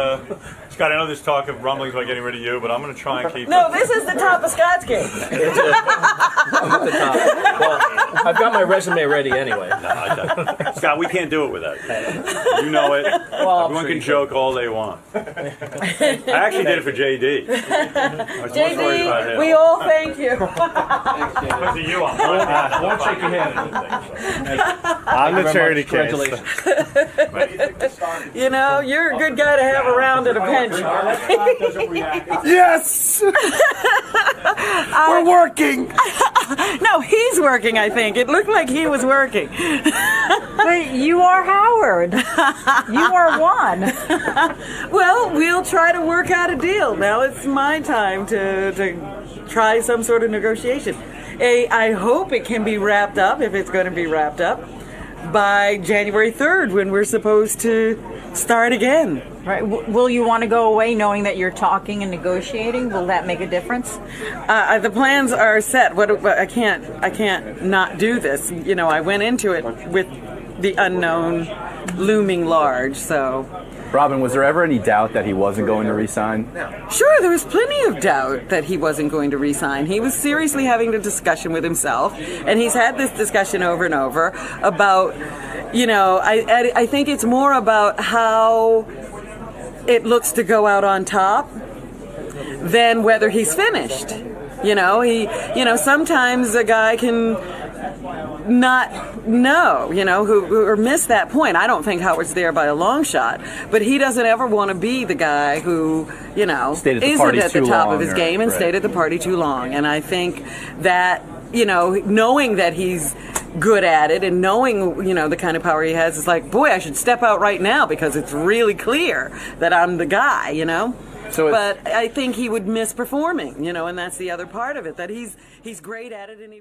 Scott, I know there's talk of rumblings about getting rid of you, but I'm going to try and keep No, this is the top of Scott's game. I'm at the top. Well, I've got my resume ready anyway. No, Scott, we can't do it without you. You know it. Well, everyone can joke all they want. I actually did it for JD. JD, we all thank you. Because of you, I won't shake your hand. I'm the charity case. Congratulations. You know, you're a good guy to have around at a pinch. Yes! We're working! No, he's working, I think. It looked like he was working. But you are Howard. You are one. Well, we'll try to work out a deal. Now it's my time to try some sort of negotiation. I hope it can be wrapped up, if it's going to be wrapped up, by January 3rd, when we're supposed to start again. Right. Will you want to go away knowing that you're talking and negotiating? Will that make a difference? The plans are set. I can't not do this. You know, I went into it with the unknown looming large, so... Robin, was there ever any doubt that he wasn't going to resign? Sure, there was plenty of doubt that he wasn't going to resign. He was seriously having a discussion with himself, and he's had this discussion over and over about, you know, I think it's more about how it looks to go out on top than whether he's finished. You know, sometimes a guy can not know, or miss that point. I don't think Howard's there by a long shot, but he doesn't ever want to be the guy who, isn't at the top of his game and stayed at the party too long. And I think that, knowing that he's good at it and knowing, the kind of power he has, is like, boy, I should step out right now because it's really clear that I'm the guy, But I think he would miss performing, and that's the other part of it, that he's great at it and he